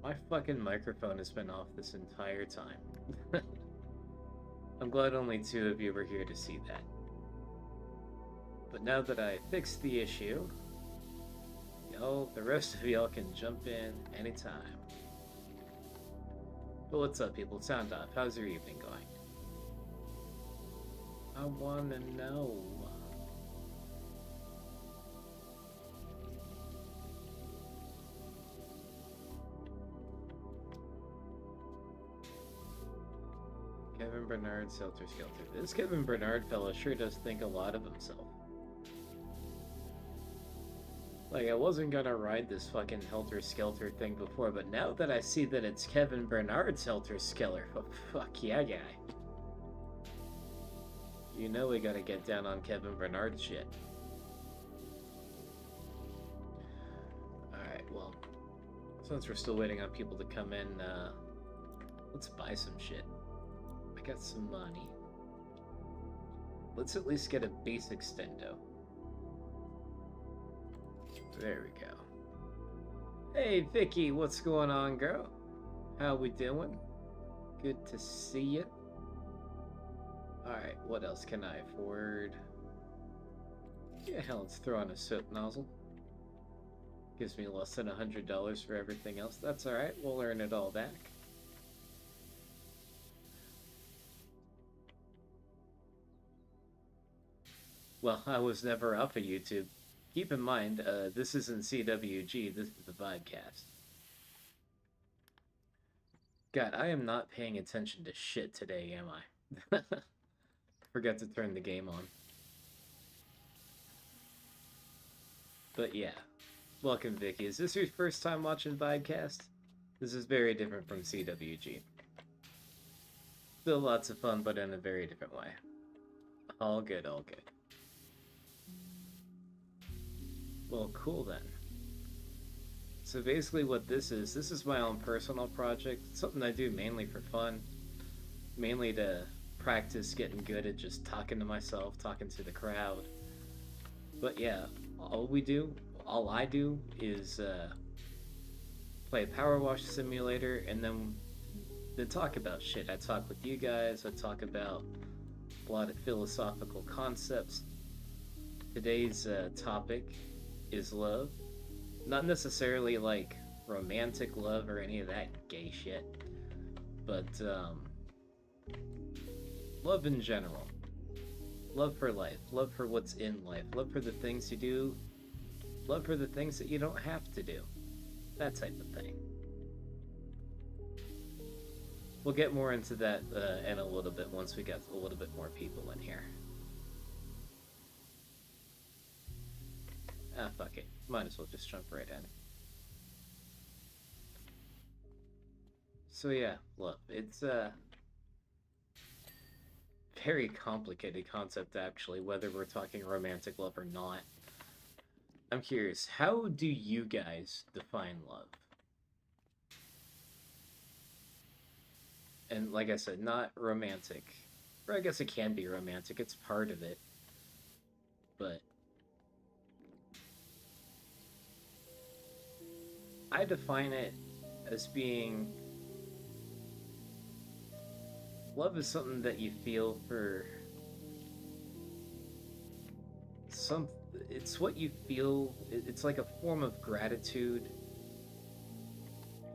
My fucking microphone has been off this entire time. I'm glad only 2 of you were here to see that. But now that I fixed the issue, the rest of y'all can jump in anytime. But what's up, people? Sound off. How's your evening going? I wanna know. Kevin Bernard, Selter Skelter. This Kevin Bernard fellow sure does think a lot of himself. Like, I wasn't gonna ride this fucking Helter Skelter thing before, but now that I see that it's Kevin Bernard's Helter Skelter, fuck yeah, guy. You know we gotta get down on Kevin Bernard shit. Alright, well, since we're still waiting on people to come in, let's buy some shit. I got some money. Let's at least get a basic stendo. There we go. Hey Vicky, what's going on, girl? How we doing? Good to see you. Alright, what else can I afford? Yeah, hell, let's throw on a soap nozzle. Gives me less than $100 for everything else. That's alright, we'll earn it all back. Well, I was never up at YouTube. Keep in mind, this isn't CWG, this is the Vibecast. God, I am not paying attention to shit today, am I? Forgot to turn the game on. But yeah, welcome Vicky. Is this your first time watching Vibecast? This is very different from CWG. Still lots of fun, but in a very different way. All good, all good. Well, cool then. So basically what this is my own personal project. It's something I do mainly for fun. Mainly to practice getting good at just talking to myself, talking to the crowd. But yeah, all I do is play Power Wash Simulator and then talk about shit. I talk with you guys, I talk about a lot of philosophical concepts. Today's topic is love. Not necessarily like romantic love or any of that gay shit, but love in general. Love for life, love for what's in life, love for the things you do, love for the things that you don't have to do. That type of thing. We'll get more into that in a little bit once we get a little bit more people in here. Ah, fuck it. Might as well just jump right in. So yeah, look, it's a very complicated concept actually, whether we're talking romantic love or not. I'm curious, how do you guys define love? And like I said, not romantic. Or I guess it can be romantic, it's part of it. But I define it as being... Love is something that you feel for... It's what you feel... It's like a form of gratitude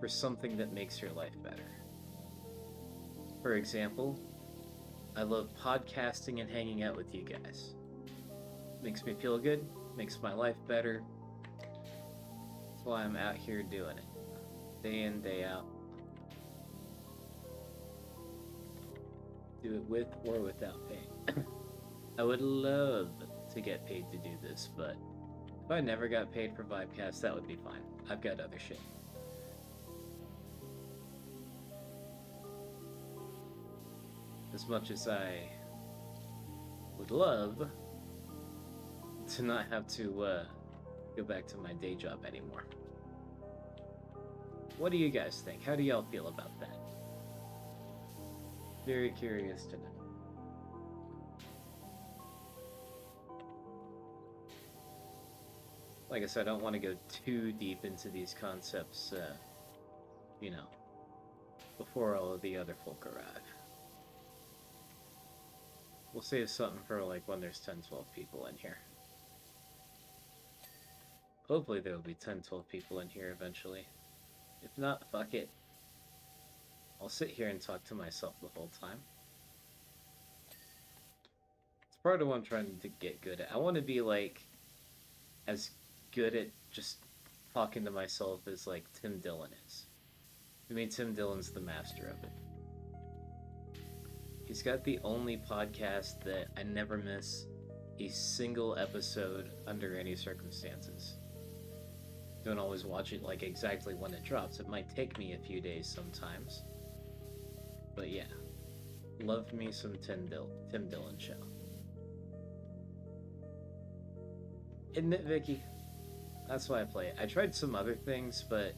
for something that makes your life better. For example, I love podcasting and hanging out with you guys. Makes me feel good, makes my life better. That's why I'm out here doing it. Day in, day out. Do it with or without pay. I would love to get paid to do this, but if I never got paid for Vibecast, that would be fine. I've got other shit. As much as I would love to not have to go back to my day job anymore. What do you guys think? How do y'all feel about that? Very curious to know. Like I said, I don't want to go too deep into these concepts you know, before all of the other folk arrive. We'll save something for like when there's 10, 12 people in here. Hopefully there will be 10, 12 people in here eventually. If not, fuck it. I'll sit here and talk to myself the whole time. It's part of what I'm trying to get good at. I want to be like as good at just talking to myself as like Tim Dillon is. I mean, Tim Dillon's the master of it. He's got the only podcast that I never miss a single episode under any circumstances. Don't always watch it like exactly when it drops. It might take me a few days sometimes. But yeah, love me some Tim Dillon show. Isn't it, Vicky? That's why I play it. I tried some other things, but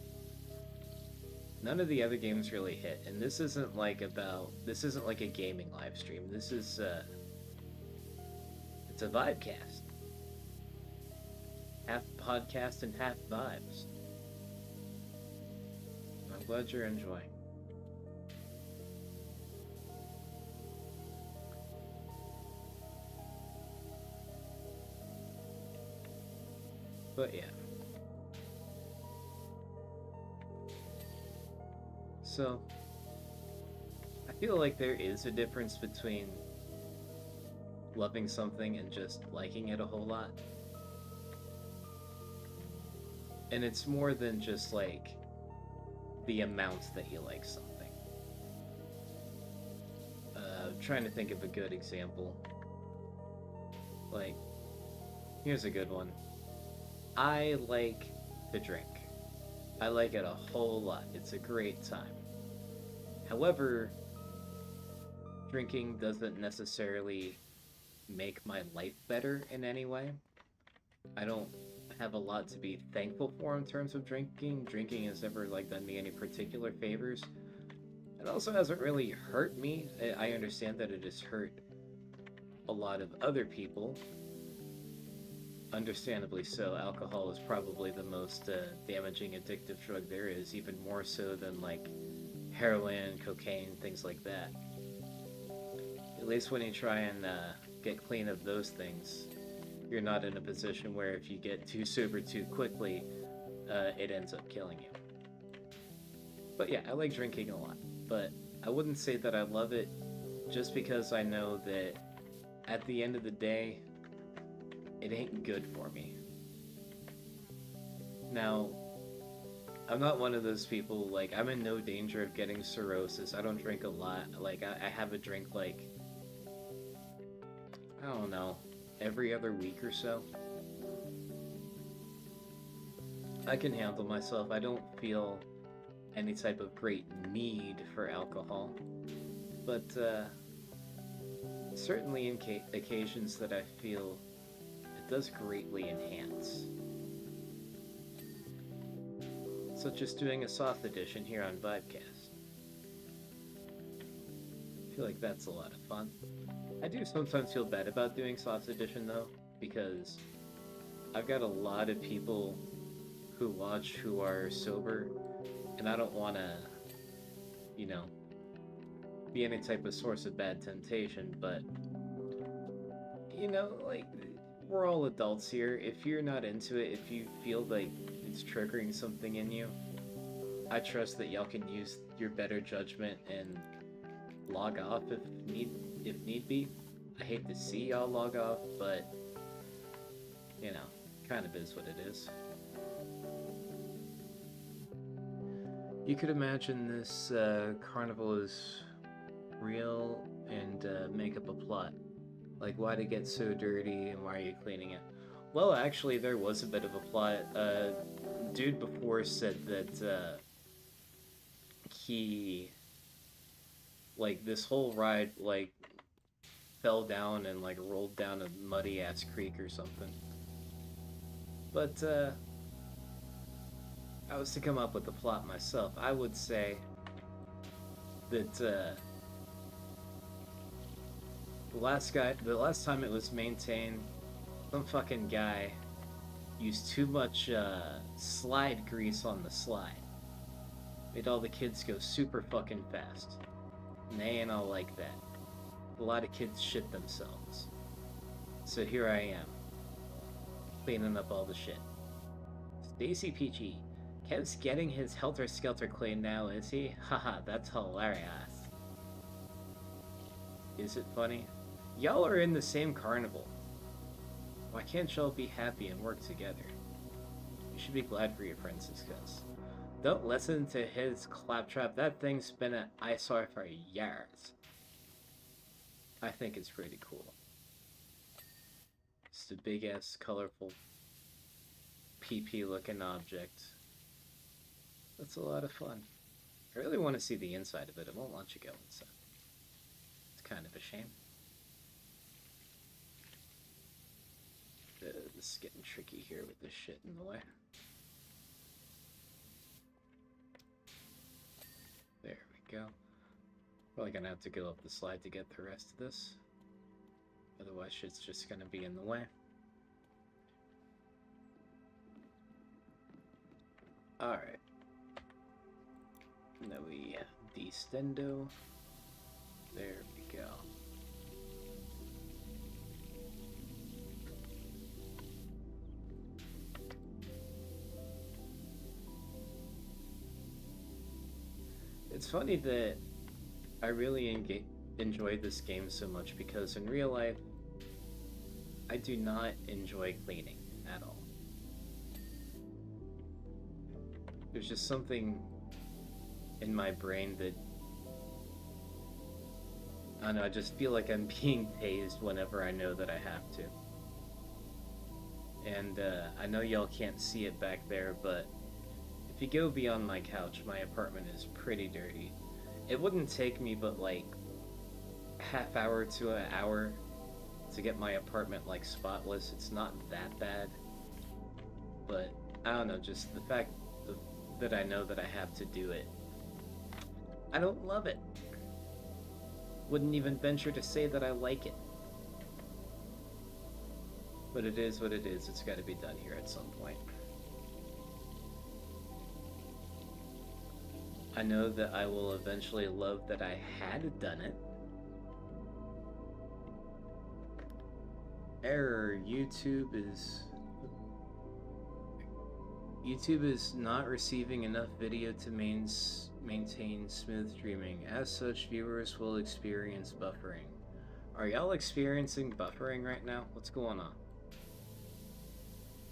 none of the other games really hit. And this isn't like a gaming live stream. This is it's a Vibecast. Half podcast and half vibes. I'm glad you're enjoying. But yeah. So, I feel like there is a difference between loving something and just liking it a whole lot. And it's more than just like the amount that you like something. Trying to think of a good example. Like, here's a good one. I like to drink. I like it a whole lot. It's a great time. However, drinking doesn't necessarily make my life better in any way. I don't have a lot to be thankful for in terms of drinking. Drinking has never like done me any particular favors. It also hasn't really hurt me. I understand that it has hurt a lot of other people. Understandably so. Alcohol is probably the most damaging addictive drug there is, even more so than like heroin, cocaine, things like that. At least when you try and get clean of those things, you're not in a position where if you get too sober too quickly, it ends up killing you. But yeah, I like drinking a lot, but I wouldn't say that I love it just because I know that at the end of the day, it ain't good for me. Now, I'm not one of those people, like, I'm in no danger of getting cirrhosis. I don't drink a lot. Like, I have a drink, like, I don't know, every other week or so. I can handle myself. I don't feel any type of great need for alcohol. But, certainly in occasions that I feel it does greatly enhance. Such as doing a soft edition here on Vibecast. I feel like that's a lot of fun. I do sometimes feel bad about doing soft edition though, because I've got a lot of people who watch who are sober, and I don't want to, you know, be any type of source of bad temptation, but, you know, like, we're all adults here. If you're not into it, if you feel like it's triggering something in you, I trust that y'all can use your better judgment and log off if need be. I hate to see y'all log off, but, you know, kind of is what it is. You could imagine this carnival is real and make up a plot. Like, why'd it get so dirty and why are you cleaning it? Well, actually, there was a bit of a plot. Dude before said that he, like, this whole ride, like, fell down and, like, rolled down a muddy-ass creek or something. But, I was to come up with the plot myself, I would say that, the last time it was maintained, some fucking guy used too much slide grease on the slide. Made all the kids go super fucking fast. And they ain't all like that. A lot of kids shit themselves. So here I am, cleaning up all the shit. Stacy PG. Kev's getting his Helter Skelter clean now, is he? Haha, that's hilarious. Is it funny? Y'all are in the same carnival. Why can't y'all be happy and work together? You should be glad for your friends' success. Don't listen to his claptrap. That thing's been an eyesore for years. I think it's pretty cool. Just a big-ass, colorful, PP-looking object. That's a lot of fun. I really want to see the inside of it. It won't let you go inside. It's kind of a shame. This is getting tricky here with this shit in the way. There we go. Probably gonna have to go up the slide to get the rest of this. Otherwise shit's just gonna be in the way. Alright. Now we destendo. There we go. It's funny that I really enjoyed this game so much because in real life, I do not enjoy cleaning at all. There's just something in my brain that, I don't know, I just feel like I'm being tased whenever I know that I have to. And I know y'all can't see it back there, but if you go beyond my couch, my apartment is pretty dirty. It wouldn't take me but like half hour to an hour to get my apartment like spotless. It's not that bad, but I don't know, just the fact that I know that I have to do it, I don't love it. Wouldn't even venture to say that I like it. But it is what it is. It's got to be done here at some point. I know that I will eventually love that I had done it. Error. YouTube is not receiving enough video to maintain smooth streaming. As such, viewers will experience buffering. Are y'all experiencing buffering right now? What's going on?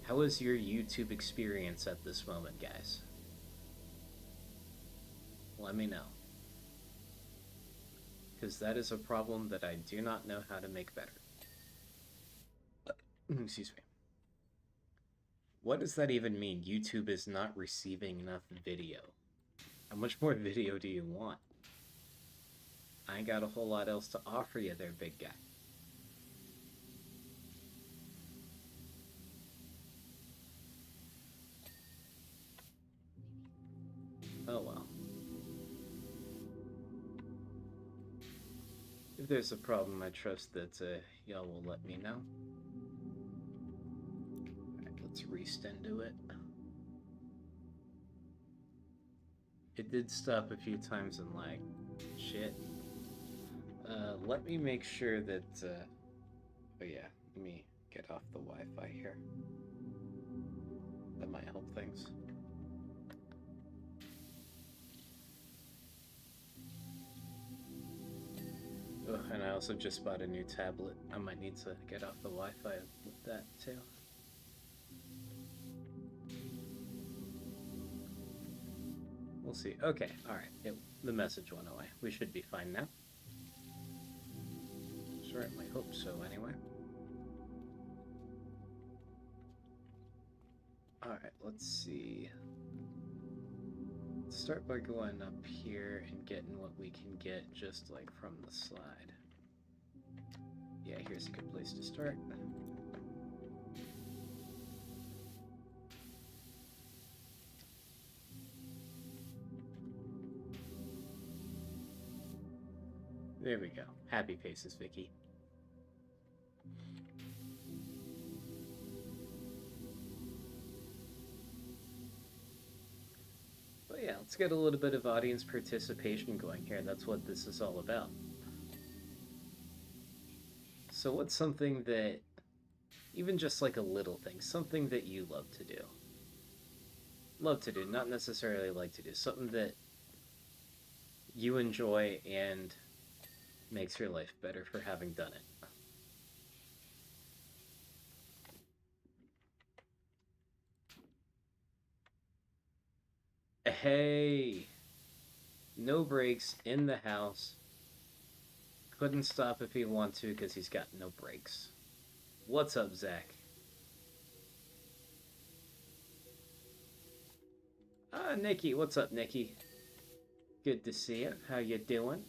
How is your YouTube experience at this moment, guys? Let me know. Because that is a problem that I do not know how to make better. Excuse me. What does that even mean? YouTube is not receiving enough video. How much more video do you want? I ain't got a whole lot else to offer you there, big guy. Oh well. If there's a problem, I trust that y'all will let me know. Alright, let's restendo it. It did stop a few times and lag. Shit. Let me make sure that, oh yeah, let me get off the Wi-Fi here. That might help things. Oh, and I also just bought a new tablet. I might need to get off the Wi-Fi with that too. We'll see. Okay, alright. The message went away. We should be fine now. Certainly hope so, anyway. Alright, let's see. Let's start by going up here and getting what we can get just like from the slide. Yeah, here's a good place to start. There we go. Happy faces, Vicky. But yeah, Let's get a little bit of audience participation going here. That's what this is all about. So what's something that, even just like a little thing, something that you love to do? Love to do, not necessarily like to do. Something that you enjoy and makes your life better for having done it. Hey, no brakes in the house. Couldn't stop if he wanted to because he's got no brakes. What's up, Zach? Nikki. What's up, Nikki? Good to see you. How you doing?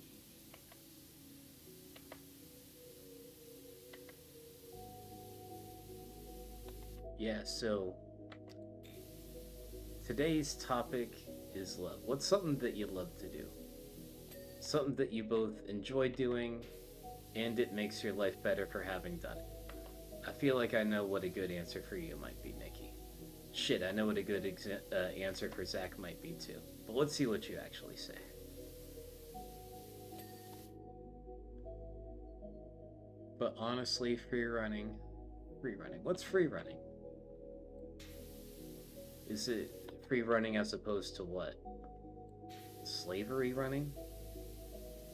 Yeah, so today's topic is love. What's something that you love to do? Something that you both enjoy doing and it makes your life better for having done it. I feel like I know what a good answer for you might be, Nikki. Shit, I know what a good answer for Zach might be too. But let's see what you actually say. But honestly, free running. What's free running? Is it free running as opposed to what? Slavery running?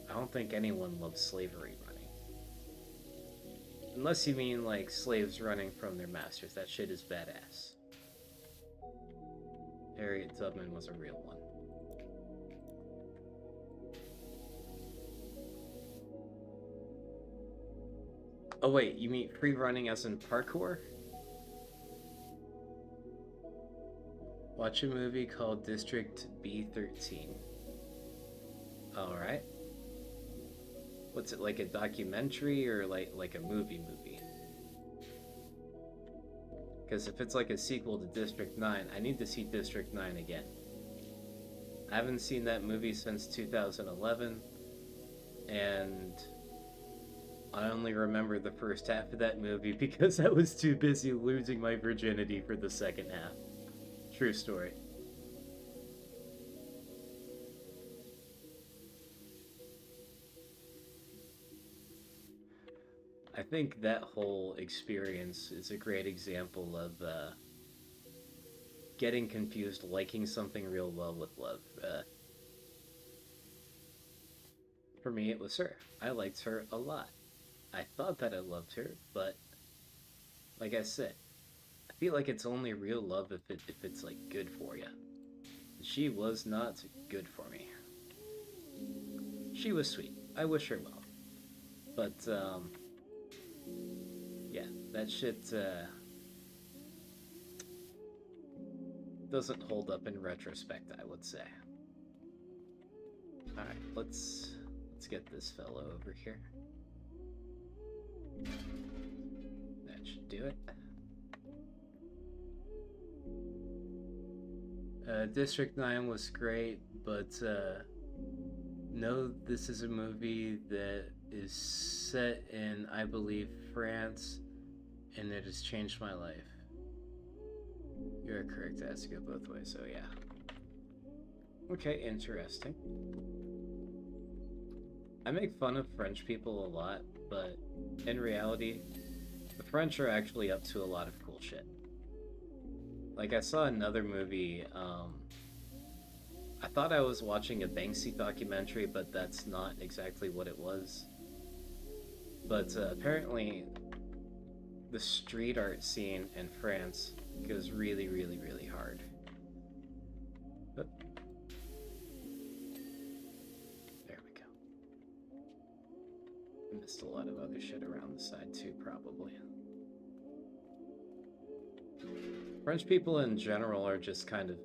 I don't think anyone loves slavery running. Unless you mean like slaves running from their masters. That shit is badass. Harriet Tubman was a real one. Oh wait, you mean free running as in parkour? Watch a movie called District B13. Alright. What's it, like a documentary or like a movie? Because if it's like a sequel to District 9, I need to see District 9 again. I haven't seen that movie since 2011, and I only remember the first half of that movie because I was too busy losing my virginity for the second half. True story. I think that whole experience is a great example of getting confused, liking something real well with love. For me, it was her. I liked her a lot. I thought that I loved her, but like I said, I feel like it's only real love if it's like good for you. She was not good for me. She was sweet. I wish her well, but yeah, that shit doesn't hold up in retrospect, I would say. All right, let's get this fellow over here. That should do it. District 9 was great, but no, this is a movie that is set in, I believe, France, and it has changed my life. You're correct, it has to go both ways, so yeah. Okay, interesting. I make fun of French people a lot, but in reality, the French are actually up to a lot of cool shit. Like, I saw another movie, I thought I was watching a Banksy documentary, but that's not exactly what it was. But apparently, the street art scene in France goes really, really, really hard. But there we go. I missed a lot of other shit around the side too, probably. French people in general are just kind of...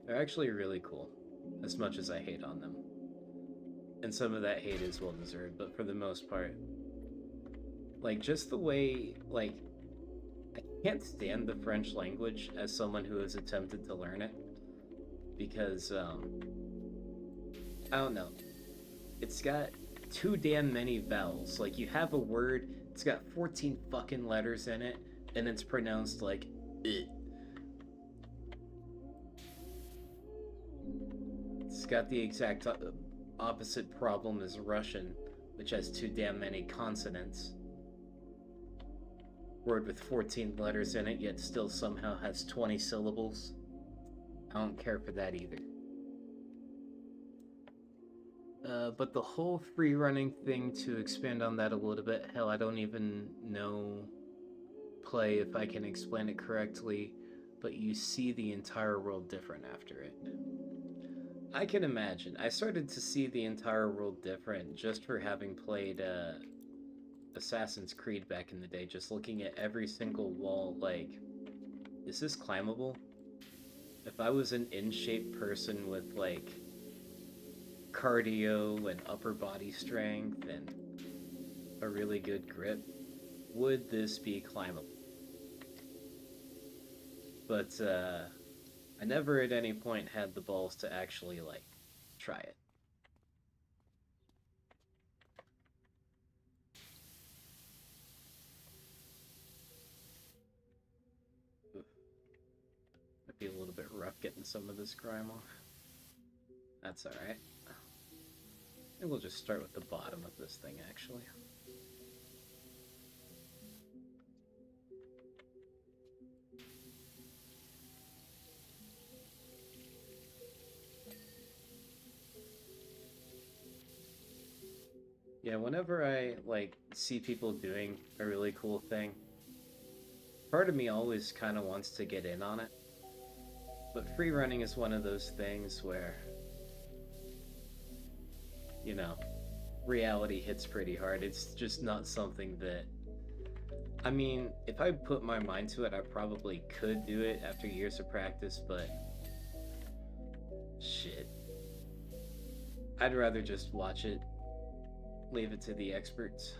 they're actually really cool, as much as I hate on them. And some of that hate is well-deserved, but for the most part, like, just the way, like, I can't stand the French language as someone who has attempted to learn it, because, I don't know, it's got too damn many vowels. Like, you have a word, it's got 14 fucking letters in it, and it's pronounced like, got the exact opposite problem as Russian, which has too damn many consonants. Word with 14 letters in it, yet still somehow has 20 syllables. I don't care for that either. But the whole free running thing, to expand on that a little bit, hell, I don't even know play if I can explain it correctly, but you see the entire world different after it. I can imagine. I started to see the entire world different just for having played Assassin's Creed back in the day, just looking at every single wall like, is this climbable? If I was an in-shape person with like cardio and upper body strength and a really good grip, would this be climbable? But I never at any point had the balls to actually like try it. Might be a little bit rough getting some of this grime off. That's alright. And we'll just start with the bottom of this thing, actually. Yeah, whenever I, like, see people doing a really cool thing, part of me always kind of wants to get in on it. But free running is one of those things where, you know, reality hits pretty hard. It's just not something that... I mean, if I put my mind to it, I probably could do it after years of practice, but... shit. I'd rather just watch it. Leave it to the experts.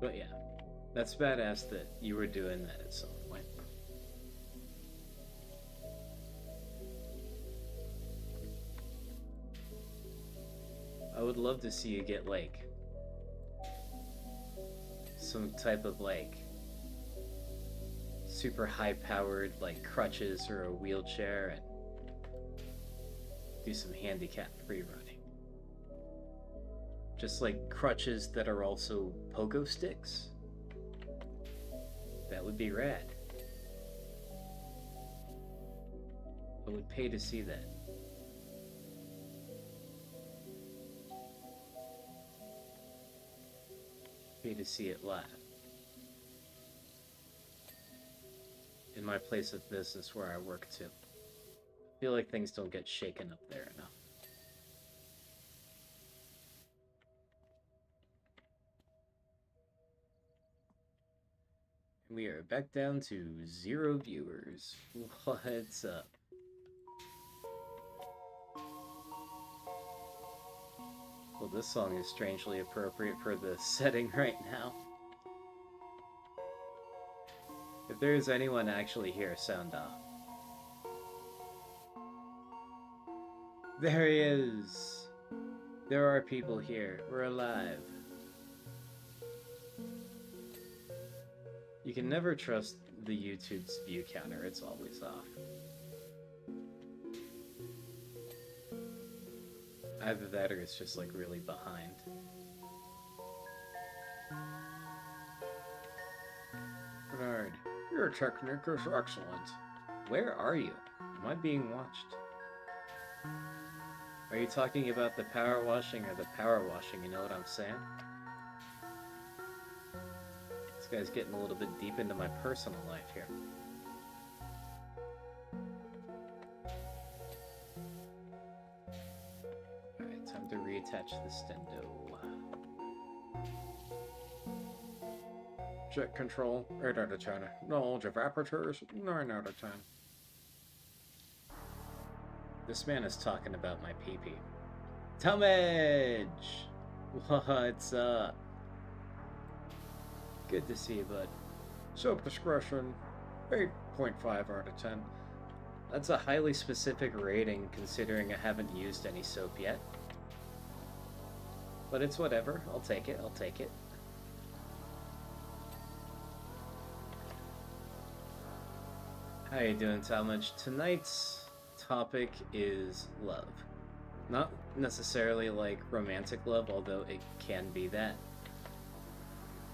But yeah, that's badass that you were doing that at some point. I would love to see you get, like, some type of, like, super high-powered, like, crutches or a wheelchair and do some handicap free running. Just, like, crutches that are also pogo sticks. That would be rad. I would pay to see that. Pay to see it live. In my place of business where I work too. I feel like things don't get shaken up there enough. And we are back down to 0 viewers. What's up? Well, this song is strangely appropriate for the setting right now. If there is anyone actually here, sound off. There he is! There are people here. We're alive. You can never trust the YouTube's view counter. It's always off. Either that or it's just, like, really behind. Bernard, your technique is excellent. Where are you? Am I being watched? Are you talking about the power washing or the power washing? You know what I'm saying? This guy's getting a little bit deep into my personal life here. To reattach the stendo. Jet control, 8 out of 10. Knowledge of apertures, 9 out of 10. This man is talking about my pee-pee. Talmadge! What's up? Good to see you, bud. Self-discretion, 8.5 out of 10. That's a highly specific rating considering I haven't used any soap yet. But it's whatever. I'll take it. I'll take it. How you doing, Talmadge? Tonight's topic is love. Not necessarily like romantic love, although it can be that.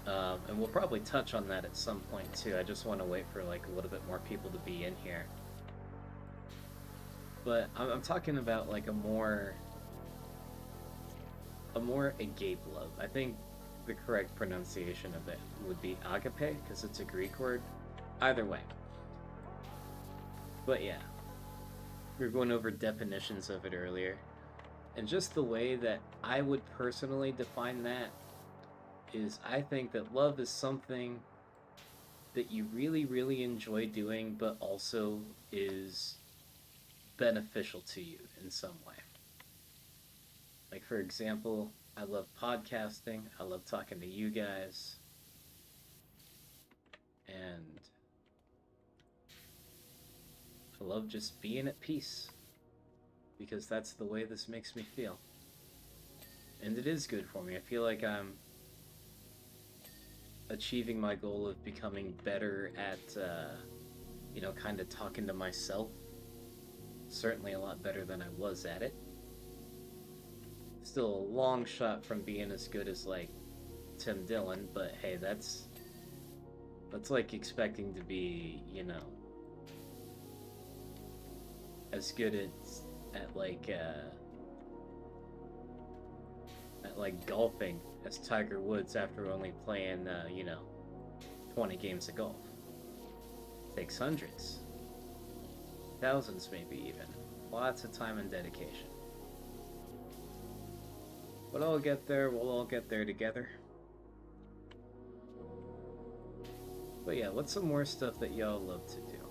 And we'll probably touch on that at some point too. I just want to wait for like a little bit more people to be in here. But I'm talking about like a more agape love. I think the correct pronunciation of it would be agape because it's a Greek word. Either way. But yeah, we were going over definitions of it earlier. And just the way that I would personally define that is I think that love is something that you really, really enjoy doing, but also is beneficial to you in some way. Like, for example, I love podcasting, I love talking to you guys, and I love just being at peace, because that's the way this makes me feel. And it is good for me. I feel like I'm achieving my goal of becoming better at, kind of talking to myself. Certainly a lot better than I was at it. Still a long shot from being as good as, like, Tim Dillon, but hey, that's like expecting to be, as good at golfing as Tiger Woods after only playing 20 games of golf. Takes hundreds, thousands maybe even, lots of time and dedication. But I'll get there, we'll all get there together. But yeah, what's some more stuff that y'all love to do?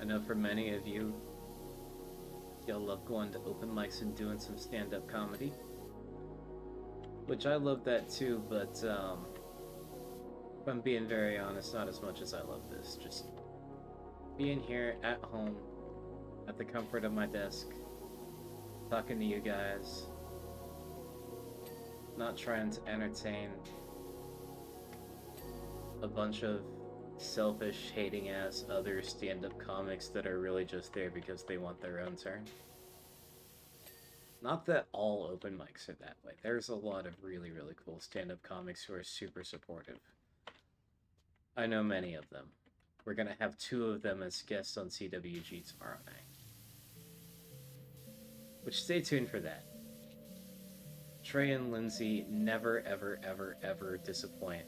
I know for many of you, y'all love going to open mics and doing some stand-up comedy. Which I love that too, but if I'm being very honest, not as much as I love this. Just being here at home, at the comfort of my desk, talking to you guys, not trying to entertain a bunch of selfish, hating-ass other stand-up comics that are really just there because they want their own turn. Not that all open mics are that way. There's a lot of really, really cool stand-up comics who are super supportive. I know many of them. We're gonna have 2 of them as guests on CWG tomorrow night. Which, stay tuned for that. Trey and Lindsay never, ever, ever, ever disappoint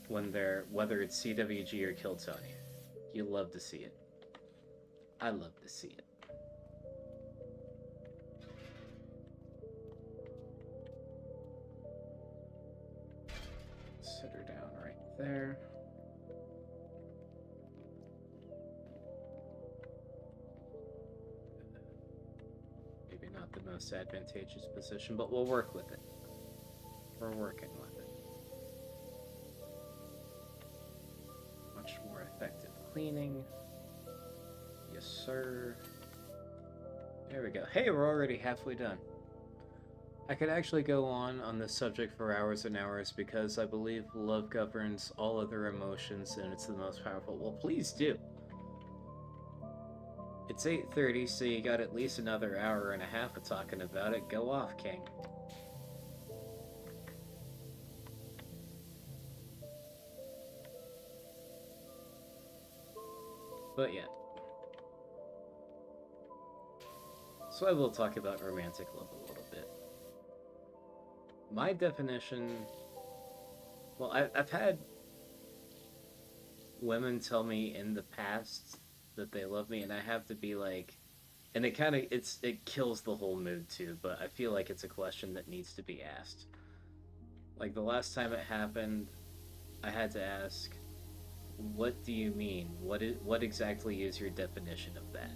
when they're, whether it's CWG or Kill Tony. You love to see it. I love to see it. Sit her down right there. Maybe not the most advantageous position, but we'll work with it. We're working with it. Much more effective cleaning. Yes, sir. There we go. Hey, we're already halfway done. I could actually go on this subject for hours and hours because I believe love governs all other emotions and it's the most powerful. Well, please do. It's 8:30, so you got at least another hour and a half of talking about it. Go off, King. But yeah. So I will talk about romantic love a little bit. My definition... Well, I've had women tell me in the past that they love me, and I have to be like... And it kills the whole mood too, but I feel like it's a question that needs to be asked. Like, the last time it happened, I had to ask, what do you mean? What exactly is your definition of that?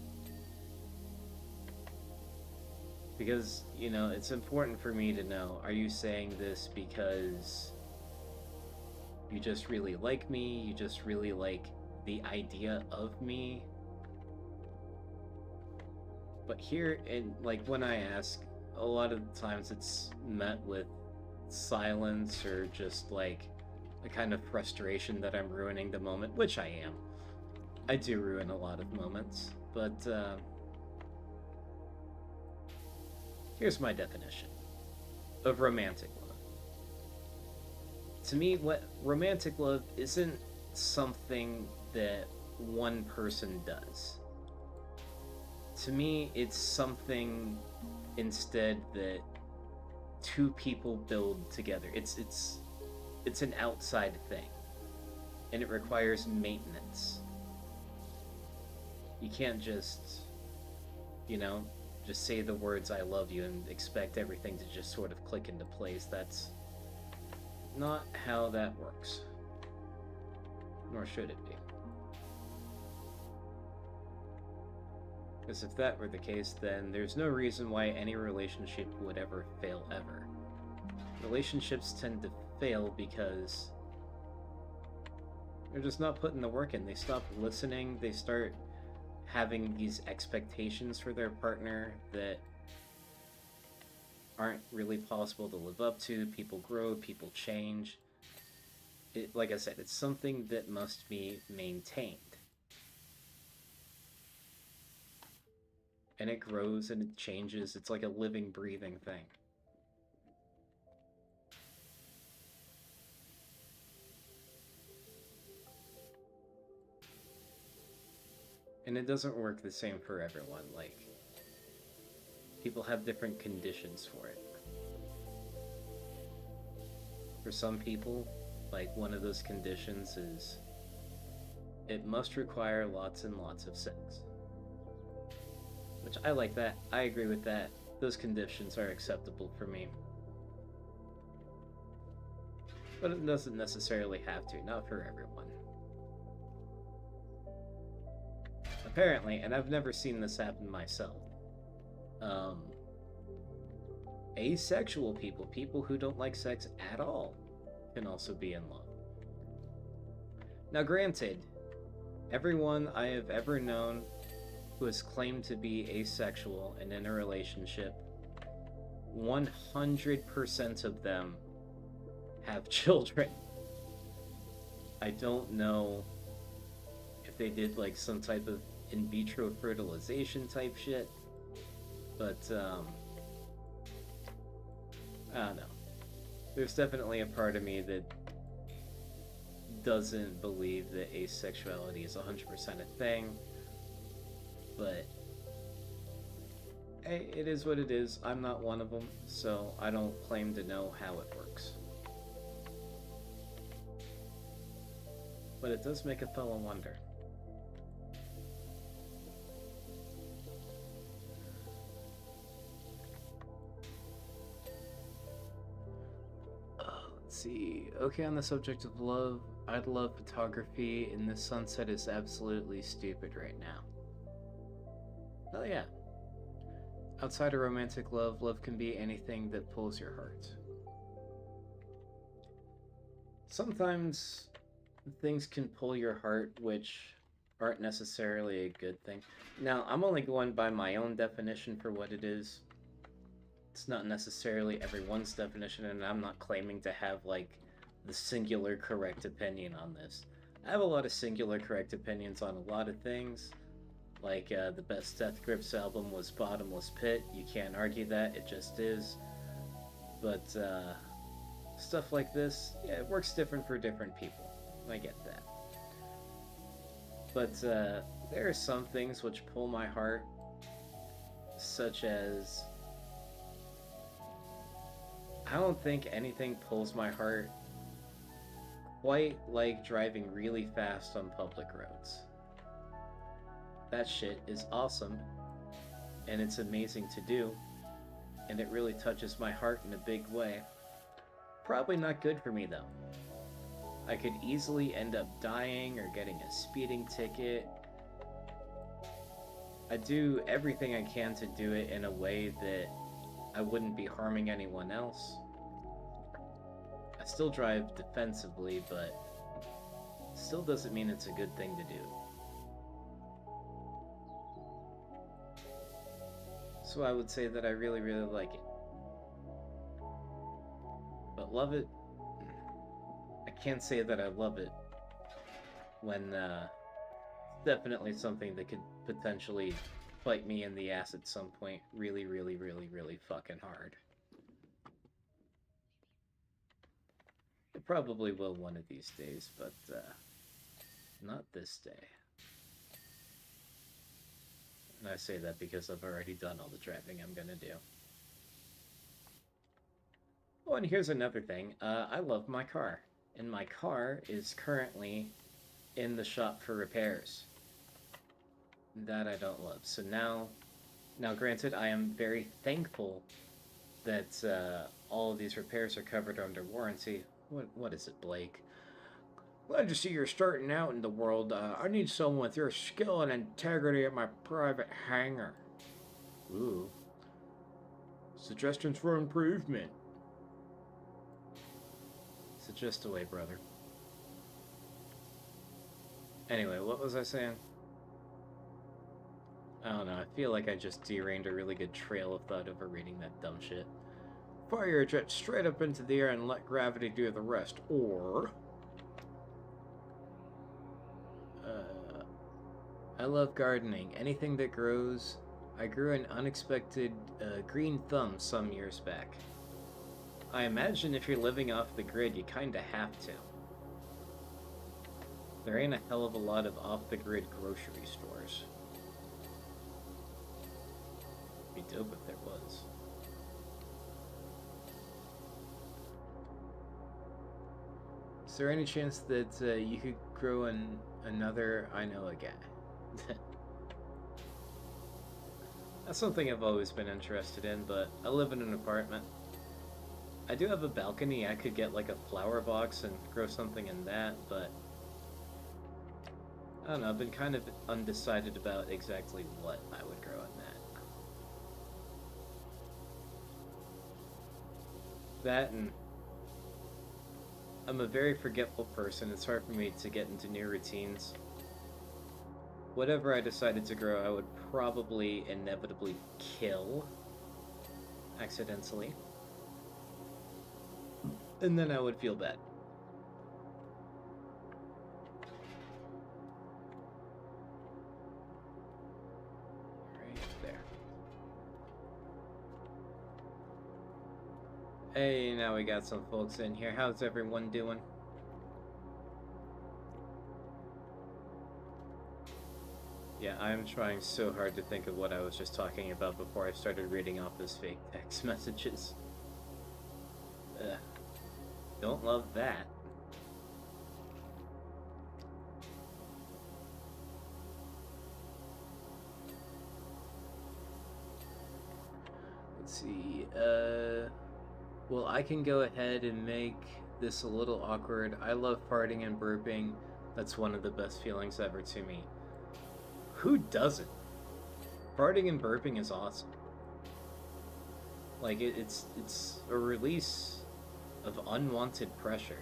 Because, you know, it's important for me to know, are you saying this because you just really like me, you just really like the idea of me? But here, in like when I ask, a lot of times it's met with silence or just like a kind of frustration that I'm ruining the moment, which I am. I do ruin a lot of moments, but here's my definition of romantic love. To me, what romantic love isn't something that one person does. To me, it's something instead that two people build together. It's an outside thing, and it requires maintenance. You can't just, you know, just say the words "I love you" and expect everything to just sort of click into place. That's not how that works, nor should it be. Because if that were the case, then there's no reason why any relationship would ever fail ever. Relationships tend to fail because they're just not putting the work in. They stop listening, they start having these expectations for their partner that aren't really possible to live up to. People grow, people change. Like I said, it's something that must be maintained. And it grows and it changes. It's like a living, breathing thing. And it doesn't work the same for everyone. Like, people have different conditions for it. For some people, like, one of those conditions is it must require lots and lots of sex. Which I like that. I agree with that. Those conditions are acceptable for me. But it doesn't necessarily have to, not for everyone. Apparently, and I've never seen this happen myself, asexual people, people who don't like sex at all, can also be in love. Now granted, everyone I have ever known who has claimed to be asexual and in a relationship, 100% of them have children. I don't know if they did like some type of in vitro fertilization type shit, but I don't know. There's definitely a part of me that doesn't believe that asexuality is 100% a thing. But hey, it is what it is. I'm not one of them, so I don't claim to know how it works. But it does make a fellow wonder. Let's see. Okay, on the subject of love, I'd love photography, and this sunset is absolutely stupid right now. Oh yeah. Outside of romantic love, love can be anything that pulls your heart. Sometimes things can pull your heart which aren't necessarily a good thing. Now, I'm only going by my own definition for what it is. It's not necessarily everyone's definition, and I'm not claiming to have, like, the singular correct opinion on this. I have a lot of singular correct opinions on a lot of things. Like, the best Death Grips album was Bottomless Pit. You can't argue that, it just is. But, stuff like this, yeah, it works different for different people. I get that. But, there are some things which pull my heart, such as... I don't think anything pulls my heart quite like driving really fast on public roads. That shit is awesome, and it's amazing to do, and it really touches my heart in a big way. Probably not good for me, though. I could easily end up dying or getting a speeding ticket. I do everything I can to do it in a way that I wouldn't be harming anyone else. I still drive defensively, but still doesn't mean it's a good thing to do. So I would say that I really, really like it. But love it, I can't say that I love it when definitely something that could potentially bite me in the ass at some point really, really, really, really fucking hard. It probably will one of these days, but not this day. And I say that because I've already done all the driving I'm gonna do. Oh, and here's another thing. I love my car. And my car is currently in the shop for repairs. That I don't love. So now granted, I am very thankful that all of these repairs are covered under warranty. What is it, Blake? Glad to see you're starting out in the world. I need someone with your skill and integrity at my private hangar. Ooh. Suggestions for improvement. Suggest away, brother. Anyway, what was I saying? I don't know, I feel like I just deranged a really good trail of thought over reading that dumb shit. Fire your jet straight up into the air and let gravity do the rest, or... I love gardening. Anything that grows. I grew an unexpected green thumb some years back. I imagine if you're living off the grid, you kinda have to. There ain't a hell of a lot of off-the-grid grocery stores. It'd be dope if there was. Is there any chance that you could grow another I know a guy? That's something I've always been interested in, but I live in an apartment. I do have a balcony. I could get like a flower box and grow something in that, but I don't know, I've been kind of undecided about exactly what I would grow in that. That and I'm a very forgetful person. It's hard for me to get into new routines. Whatever I decided to grow, I would probably inevitably kill accidentally. And then I would feel bad. Right there. Hey, now we got some folks in here. How's everyone doing? Yeah, I'm trying so hard to think of what I was just talking about before I started reading off his fake text messages. Ugh. Don't love that. Let's see, well, I can go ahead and make this a little awkward. I love farting and burping. That's one of the best feelings ever to me. Who doesn't? Farting and burping is awesome. Like, it's a release of unwanted pressure.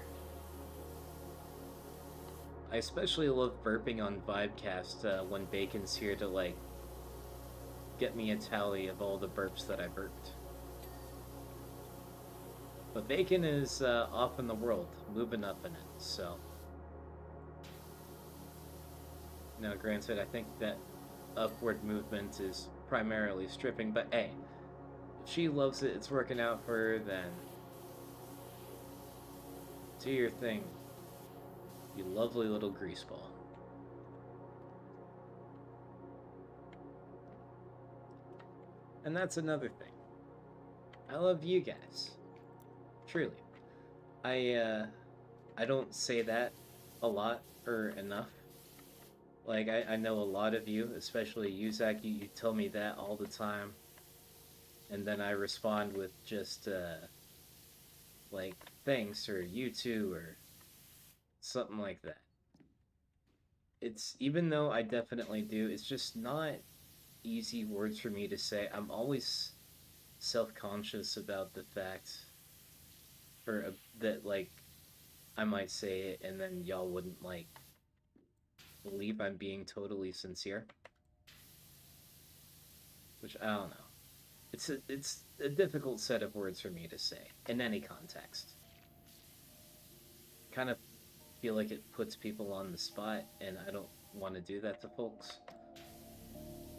I especially love burping on Vibecast when Bacon's here to, like, get me a tally of all the burps that I burped. But Bacon is off in the world, moving up in it, so... Now, granted, I think that upward movement is primarily stripping, but hey, if she loves it, it's working out for her, then do your thing, you lovely little greaseball. And that's another thing. I love you guys. Truly. I don't say that a lot or enough. Like, I know a lot of you, especially you, Zach, you tell me that all the time. And then I respond with just, like, thanks, or you too, or something like that. It's, even though I definitely do, it's just not easy words for me to say. I'm always self-conscious about the fact, or that like I might say it and then y'all wouldn't like believe I'm being totally sincere, which I don't know. It's a difficult set of words for me to say in any context. Kind of feel like it puts people on the spot, and I don't want to do that to folks.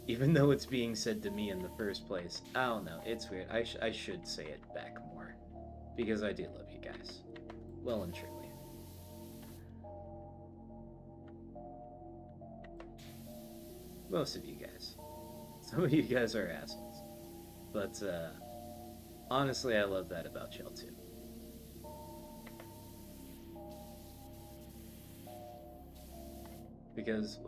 Even though it's being said to me in the first place. I don't know. It's weird. I should say it back more. Because I do love you guys. Well and truly. Most of you guys. Some of you guys are assholes. But, honestly, I love that about y'all too. Because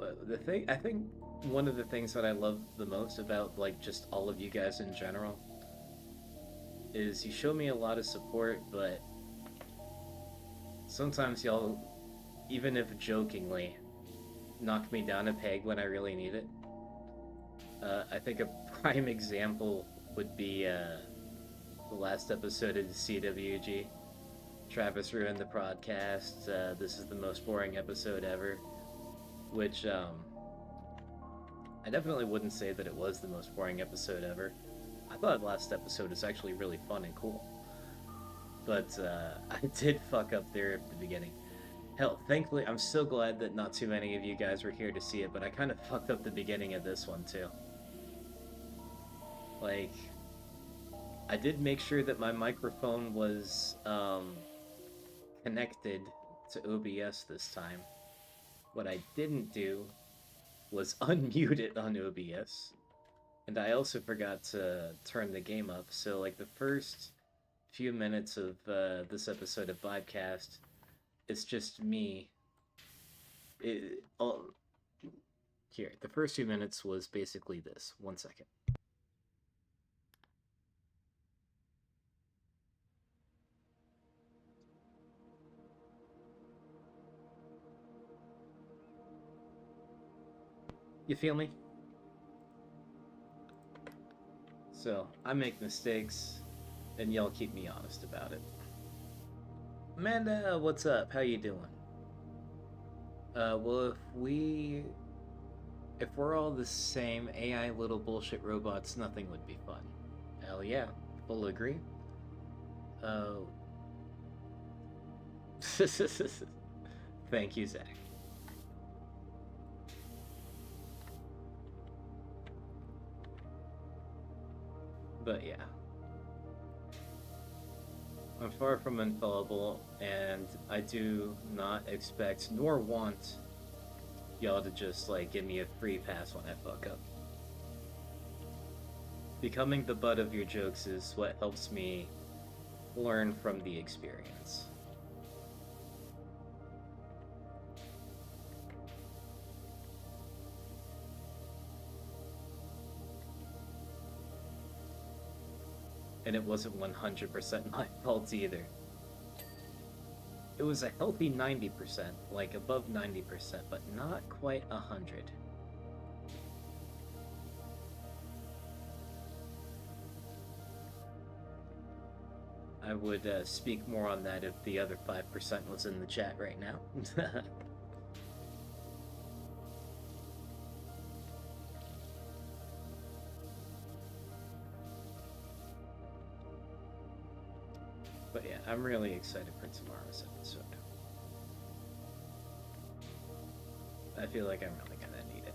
I think one of the things that I love the most about, like, just all of you guys in general is you show me a lot of support, but sometimes y'all, even if jokingly, knock me down a peg when I really need it. I think a prime example would be the last episode of the CWG. Travis ruined the podcast. This is the most boring episode ever. Which, I definitely wouldn't say that it was the most boring episode ever. I thought the last episode was actually really fun and cool. But, I did fuck up there at the beginning. Hell, thankfully, I'm so glad that not too many of you guys were here to see it, but I kind of fucked up the beginning of this one, too. Like, I did make sure that my microphone was, connected to OBS this time. What I didn't do was unmute it on OBS. And I also forgot to turn the game up, so like the first few minutes of this episode of Vibecast, it's just me. Here, the first few minutes was basically this. 1 second. You feel me? So, I make mistakes, and y'all keep me honest about it. Amanda, what's up? How you doing? Well, if we're all the same AI little bullshit robots, nothing would be fun. Hell yeah, full agree. Thank you, Zach. But yeah. I'm far from infallible, and I do not expect nor want y'all to just like give me a free pass when I fuck up. Becoming the butt of your jokes is what helps me learn from the experience. And it wasn't 100% my fault either. It was a healthy 90%, like above 90%, but not quite 100. I would speak more on that if the other 5% was in the chat right now. But yeah, I'm really excited for tomorrow's episode. I feel like I'm really gonna need it.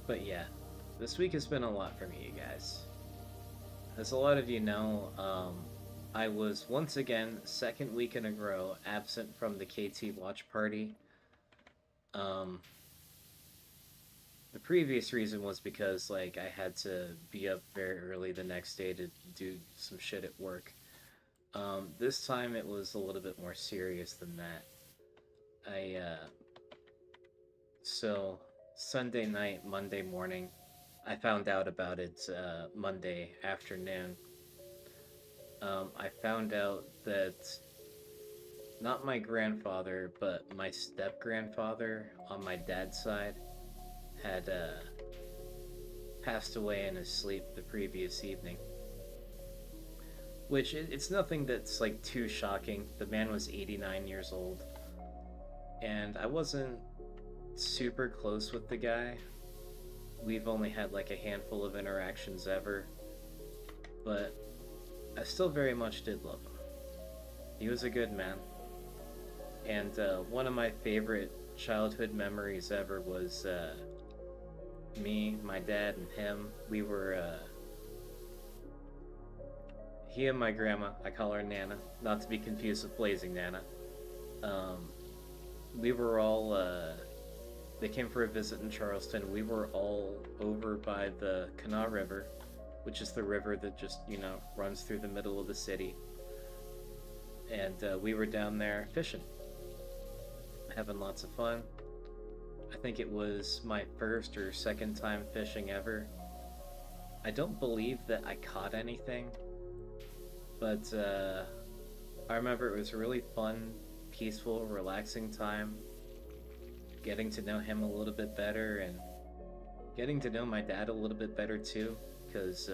But yeah, this week has been a lot for me, you guys. As a lot of you know, I was once again, second week in a row, absent from the KT watch party. The previous reason was because, like, I had to be up very early the next day to do some shit at work. This time it was a little bit more serious than that. So, Sunday night, Monday morning, I found out about it, Monday afternoon. I found out that not my grandfather, but my step-grandfather on my dad's side passed away in his sleep the previous evening. Which, it's nothing that's like too shocking. The man was 89 years old. And I wasn't super close with the guy. We've only had like a handful of interactions ever. But I still very much did love him. He was a good man. And one of my favorite childhood memories ever was me, my dad, and him. We were, he and my grandma, I call her Nana, not to be confused with Blazing Nana. We were all, they came for a visit in Charleston. We were all over by the Kanawha River, which is the river that just, you know, runs through the middle of the city. And we were down there fishing, having lots of fun. I think it was my first or second time fishing ever. I don't believe that I caught anything, but I remember it was a really fun, peaceful, relaxing time, getting to know him a little bit better, and getting to know my dad a little bit better too, because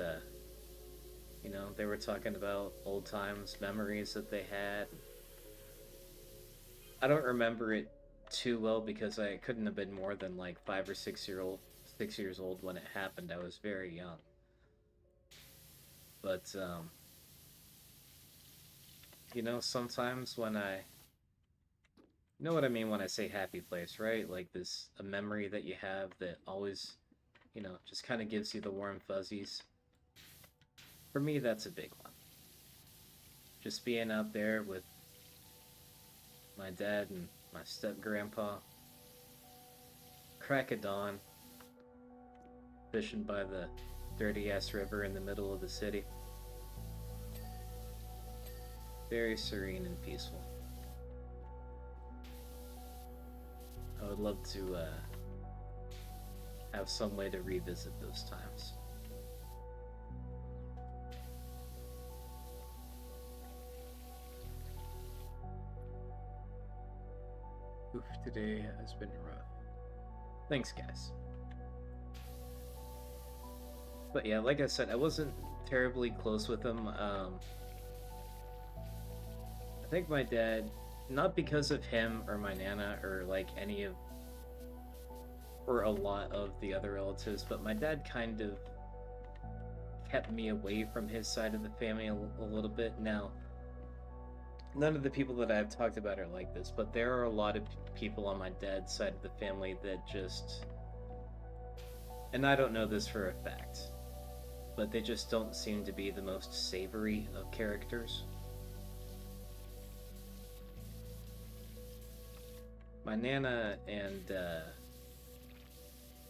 you know, they were talking about old times, memories that they had. I don't remember it too well because I couldn't have been more than like 5 or 6 years old when it happened. I was very young. But you know, sometimes when you know what I mean when I say happy place, right? Like a memory that you have that always, you know, just kind of gives you the warm fuzzies. For me, that's a big one. Just being out there with my dad and my step-grandpa, crack of dawn, fishing by the dirty-ass river in the middle of the city. Very serene and peaceful. I would love to have some way to revisit those times. Oof, today has been rough. Thanks, guys. But yeah, like I said, I wasn't terribly close with him. I think my dad, not because of him or my nana or like any of, or a lot of the other relatives, but my dad kind of kept me away from his side of the family a little bit. Now, none of the people that I've talked about are like this, but there are a lot of people on my dad's side of the family that just, and I don't know this for a fact, but they just don't seem to be the most savory of characters. My nana and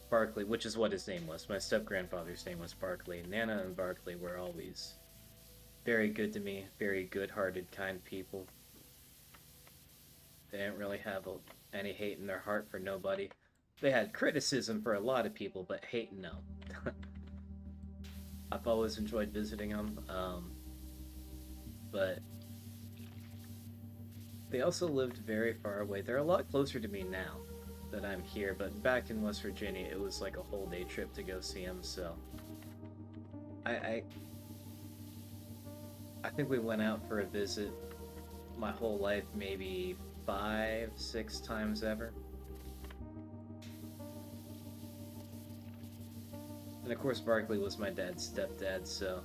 Barkley, which is what his name was, my step-grandfather's name was Barkley. Nana and Barkley were always very good to me, very good-hearted, kind people. They didn't really have any hate in their heart for nobody. They had criticism for a lot of people, but hate, no. I've always enjoyed visiting them, but they also lived very far away. They're a lot closer to me now that I'm here, but back in West Virginia, it was like a whole day trip to go see them, so I think we went out for a visit my whole life, maybe 5, 6 times ever. And of course, Barkley was my dad's stepdad, so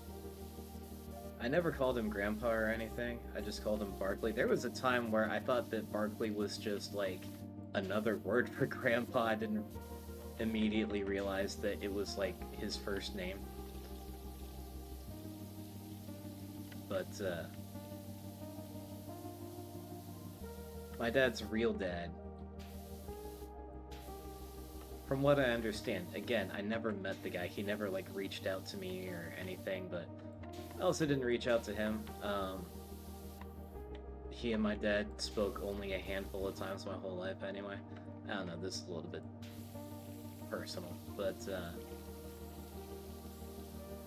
I never called him Grandpa or anything. I just called him Barkley. There was a time where I thought that Barkley was just like another word for Grandpa. I didn't immediately realize that it was like his first name. But my dad's real dad, from what I understand, again, I never met the guy. He never like reached out to me or anything, but I also didn't reach out to him. He and my dad spoke only a handful of times my whole life anyway. I don't know, this is a little bit personal, but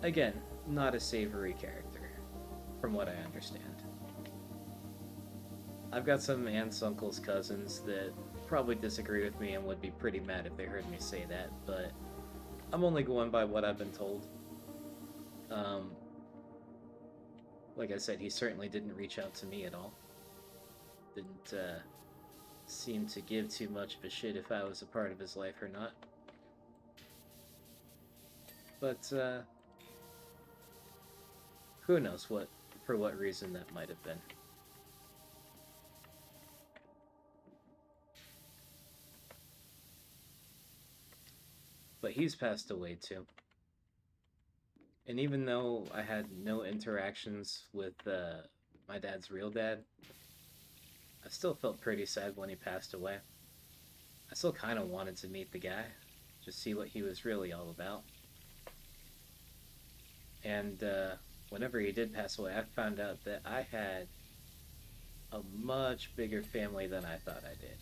again, not a savory character, from what I understand. I've got some aunts, uncles, cousins that probably disagree with me and would be pretty mad if they heard me say that, but I'm only going by what I've been told. Um, like I said, he certainly didn't reach out to me at all. Didn't seem to give too much of a shit if I was a part of his life or not. But who knows for what reason that might have been. But he's passed away too. And even though I had no interactions with my dad's real dad, I still felt pretty sad when he passed away. I still kind of wanted to meet the guy, just see what he was really all about. And whenever he did pass away, I found out that I had a much bigger family than I thought I did.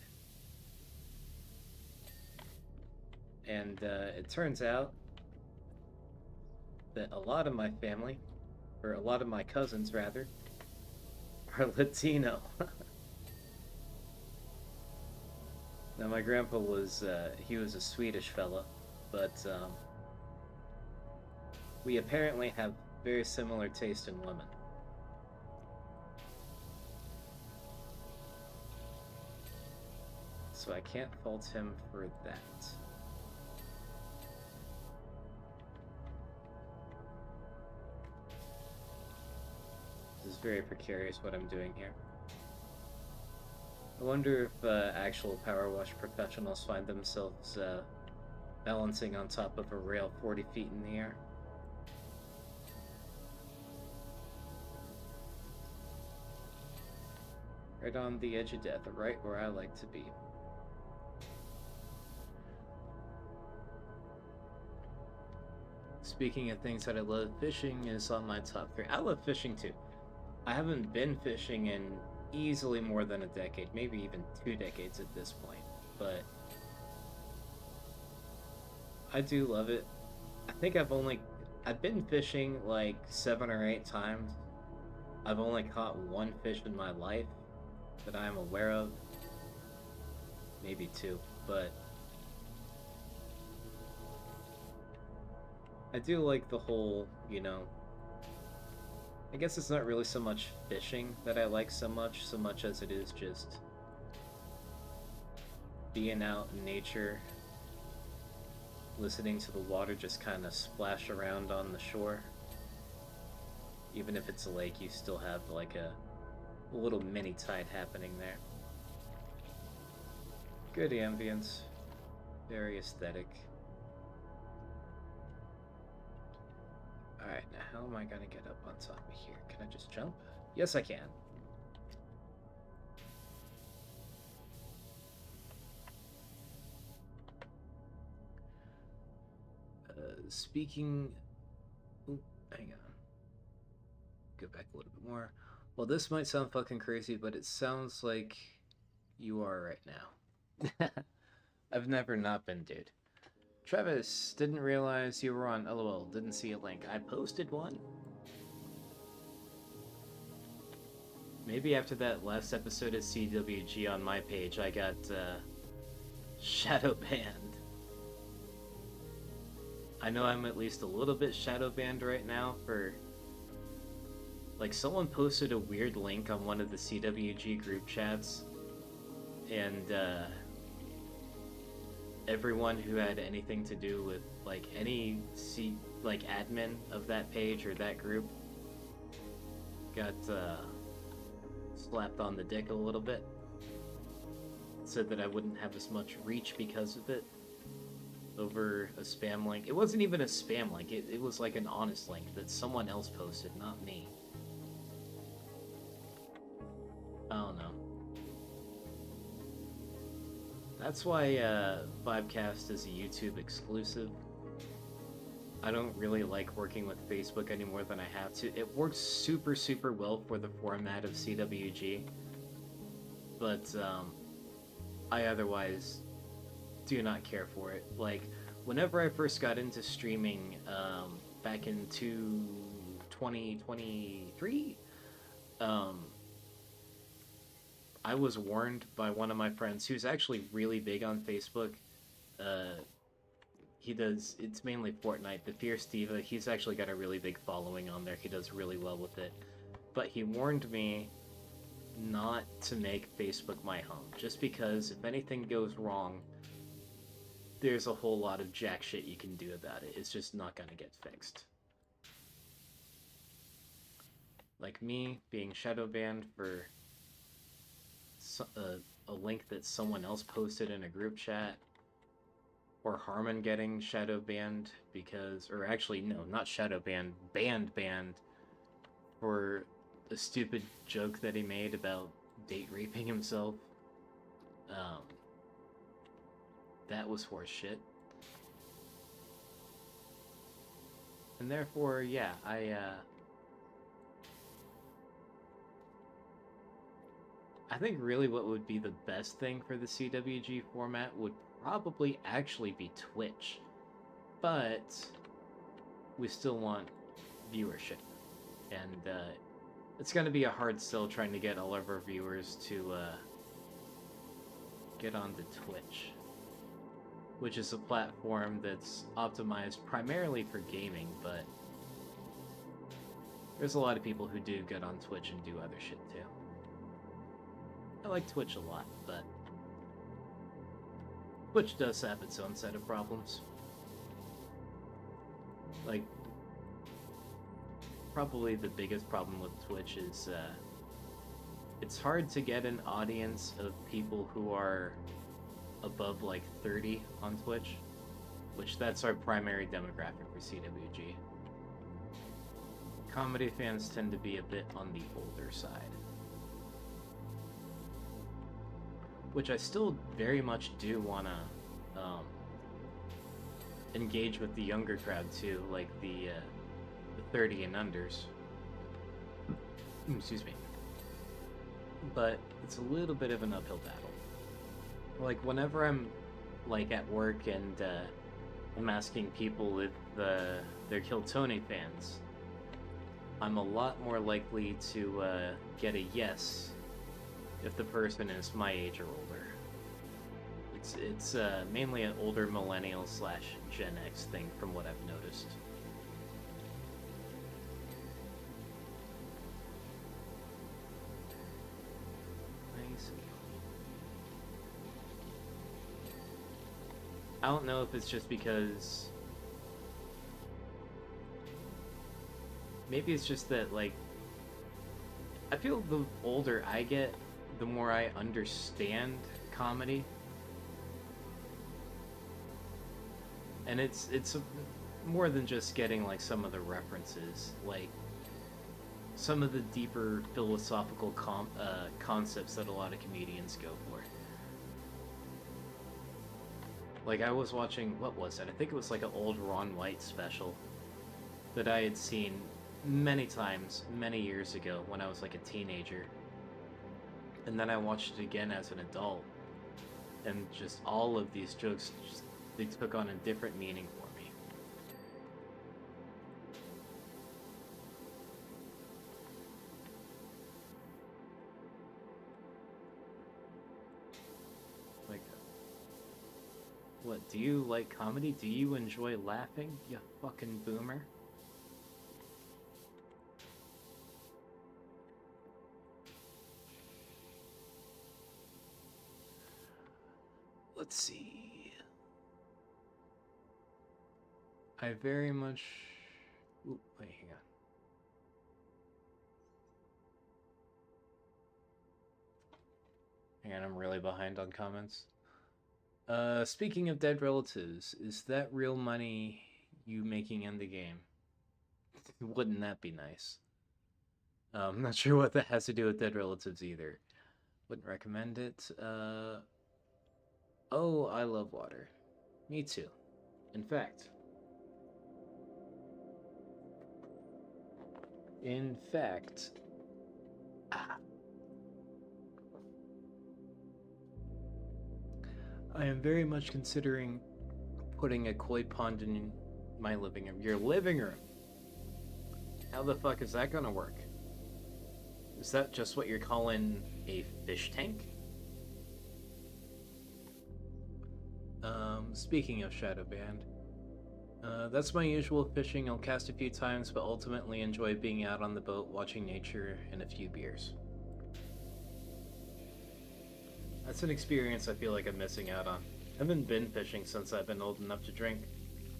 And it turns out that a lot of my family, or a lot of my cousins rather, are Latino. Now my grandpa was, he was a Swedish fella, but we apparently have very similar taste in women. So I can't fault him for that. This is very precarious what I'm doing here. I wonder if actual power wash professionals find themselves balancing on top of a rail 40 feet in the air. Right on the edge of death, right where I like to be. Speaking of things that I love, fishing is on my top 3. I love fishing too. I haven't been fishing in easily more than a decade, maybe even 2 decades at this point, but I do love it. I think I've been fishing like 7 or 8 times. I've only caught 1 fish in my life that I am aware of. Maybe 2, but I do like the whole, you know, I guess it's not really so much fishing that I like so much as it is just being out in nature, listening to the water just kind of splash around on the shore. Even if it's a lake, you still have like a little mini tide happening there. Good ambience, very aesthetic. Alright, now how am I gonna get up on top of here? Can I just jump? Yes, I can. Speaking... Ooh, hang on. Go back a little bit more. Well, this might sound fucking crazy, but it sounds like you are right now. I've never not been, dude. Travis, didn't realize you were on LOL, didn't see a link. I posted one. Maybe after that last episode of CWG on my page, I got shadow banned. I know I'm at least a little bit shadow banned right now for... Like, someone posted a weird link on one of the CWG group chats, and everyone who had anything to do with, like, any admin of that page or that group got slapped on the dick a little bit. Said that I wouldn't have as much reach because of it over a spam link. It wasn't even a spam link, it was like an honest link that someone else posted, not me. I don't know. That's why Vibecast is a YouTube exclusive. I don't really like working with Facebook any more than I have to. It works super, super well for the format of CWG, but I otherwise do not care for it. Like, whenever I first got into streaming back in 2023, I was warned by one of my friends who's actually really big on Facebook. he does, it's mainly Fortnite. The Fierce Diva, he's actually got a really big following on there. He does really well with it. But he warned me not to make Facebook my home, just because if anything goes wrong, there's a whole lot of jack shit you can do about it. It's just not gonna get fixed. Like me being shadow banned for a link that someone else posted in a group chat, or Harmon getting shadow banned because, or actually no, not shadow banned, banned for a stupid joke that he made about date raping himself. That was horse shit. And therefore, yeah, I think really what would be the best thing for the CWG format would probably actually be Twitch. But we still want viewership. And it's going to be a hard sell trying to get all of our viewers to get onto Twitch, which is a platform that's optimized primarily for gaming, but there's a lot of people who do get on Twitch and do other shit too. I like Twitch a lot, but Twitch does have its own set of problems. Like, probably the biggest problem with Twitch is it's hard to get an audience of people who are above like 30 on Twitch, which that's our primary demographic for CWG. Comedy fans tend to be a bit on the older side, which I still very much do want to engage with the younger crowd too, like the 30 and unders. Excuse me. But it's a little bit of an uphill battle. Like, whenever I'm like at work and I'm asking people if they're Kill Tony fans, I'm a lot more likely to get a yes if the person is my age or older. It's mainly an older millennial / Gen X thing from what I've noticed. Nice. I don't know if it's just because maybe it's just that, like, I feel the older I get, the more I understand comedy. And it's more than just getting, like, some of the references. Like, some of the deeper philosophical concepts that a lot of comedians go for. Like, I was watching, what was it? I think it was like an old Ron White special that I had seen many times, many years ago when I was like a teenager. And then I watched it again as an adult. And just all of these jokes, they took on a different meaning for me. Like, what, do you like comedy? Do you enjoy laughing, you fucking boomer? Let's see. I very much... Ooh, wait, hang on. Hang on, I'm really behind on comments. Speaking of dead relatives, is that real money you making in the game? Wouldn't that be nice? I'm not sure what that has to do with dead relatives either. Wouldn't recommend it. Oh, I love water. Me too. In fact, I am very much considering putting a koi pond in my living room. Your living room? How the fuck is that gonna work? Is that just what you're calling a fish tank? Speaking of shadow banned, That's my usual fishing. I'll cast a few times, but ultimately enjoy being out on the boat, watching nature, and a few beers. That's an experience I feel like I'm missing out on. I haven't been fishing since I've been old enough to drink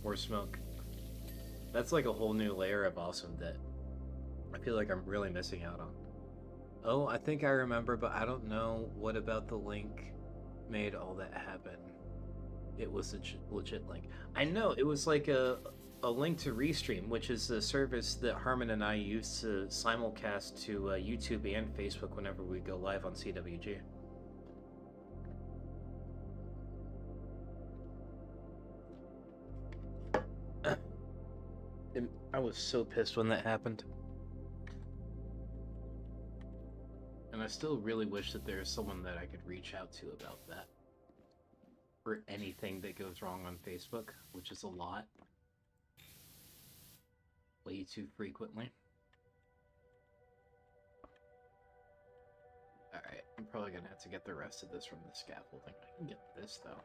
or smoke. That's like a whole new layer of awesome that I feel like I'm really missing out on. Oh, I think I remember, but I don't know what about the link made all that happen. It was a legit link. I know, it was like a link to Restream, which is the service that Harmon and I use to simulcast to YouTube and Facebook whenever we go live on CWG. I was so pissed when that happened. And I still really wish that there was someone that I could reach out to about that. For anything that goes wrong on Facebook, which is a lot. Way too frequently. Alright, I'm probably gonna have to get the rest of this from the scaffolding. I can get this, though.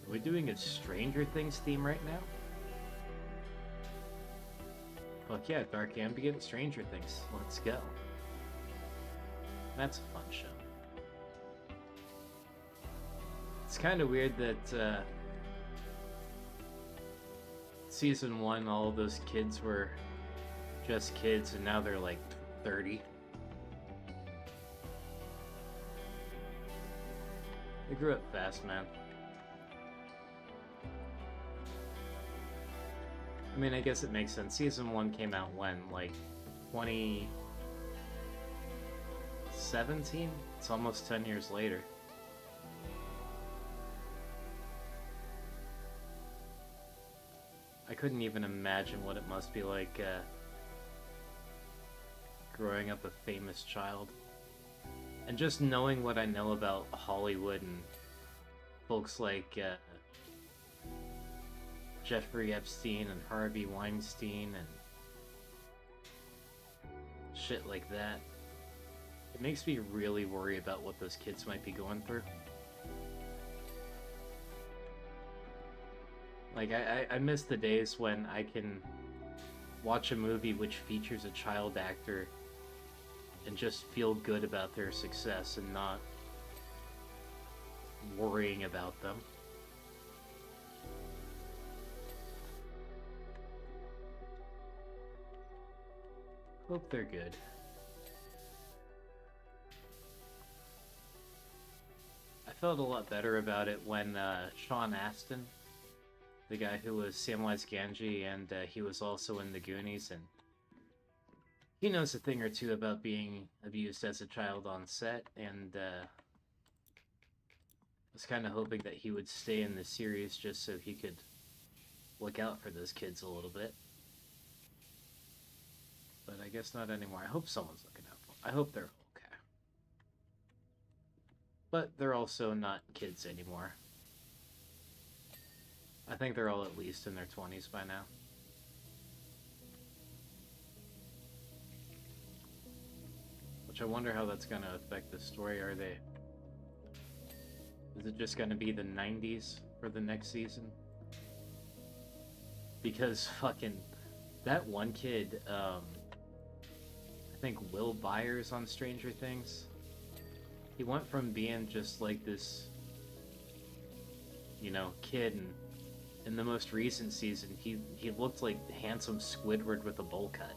Are we doing a Stranger Things theme right now? Fuck yeah, Dark Ambient, Stranger Things. Let's go. That's a fun show. It's kind of weird that season 1, all of those kids were just kids, and now they're like 30. They grew up fast, man. I mean, I guess it makes sense. Season 1 came out when? Like, 2017? It's almost 10 years later. I couldn't even imagine what it must be like, growing up a famous child. And just knowing what I know about Hollywood and folks like, Jeffrey Epstein and Harvey Weinstein and shit like that. It makes me really worry about what those kids might be going through. Like, I miss the days when I can watch a movie which features a child actor and just feel good about their success and not worrying about them. Hope they're good. I felt a lot better about it when Sean Astin, the guy who was Samwise Gamgee, and he was also in The Goonies, and he knows a thing or two about being abused as a child on set, and was kind of hoping that he would stay in the series just so he could look out for those kids a little bit. But I guess not anymore. I hope someone's looking out for them. I hope they're okay. But they're also not kids anymore. I think they're all at least in their 20s by now. Which I wonder how that's going to affect the story. Is it just going to be the 90s for the next season? Because fucking that one kid, I think Will Byers on Stranger Things, he went from being just like this, you know, kid, and in the most recent season, he looked like handsome Squidward with a bowl cut.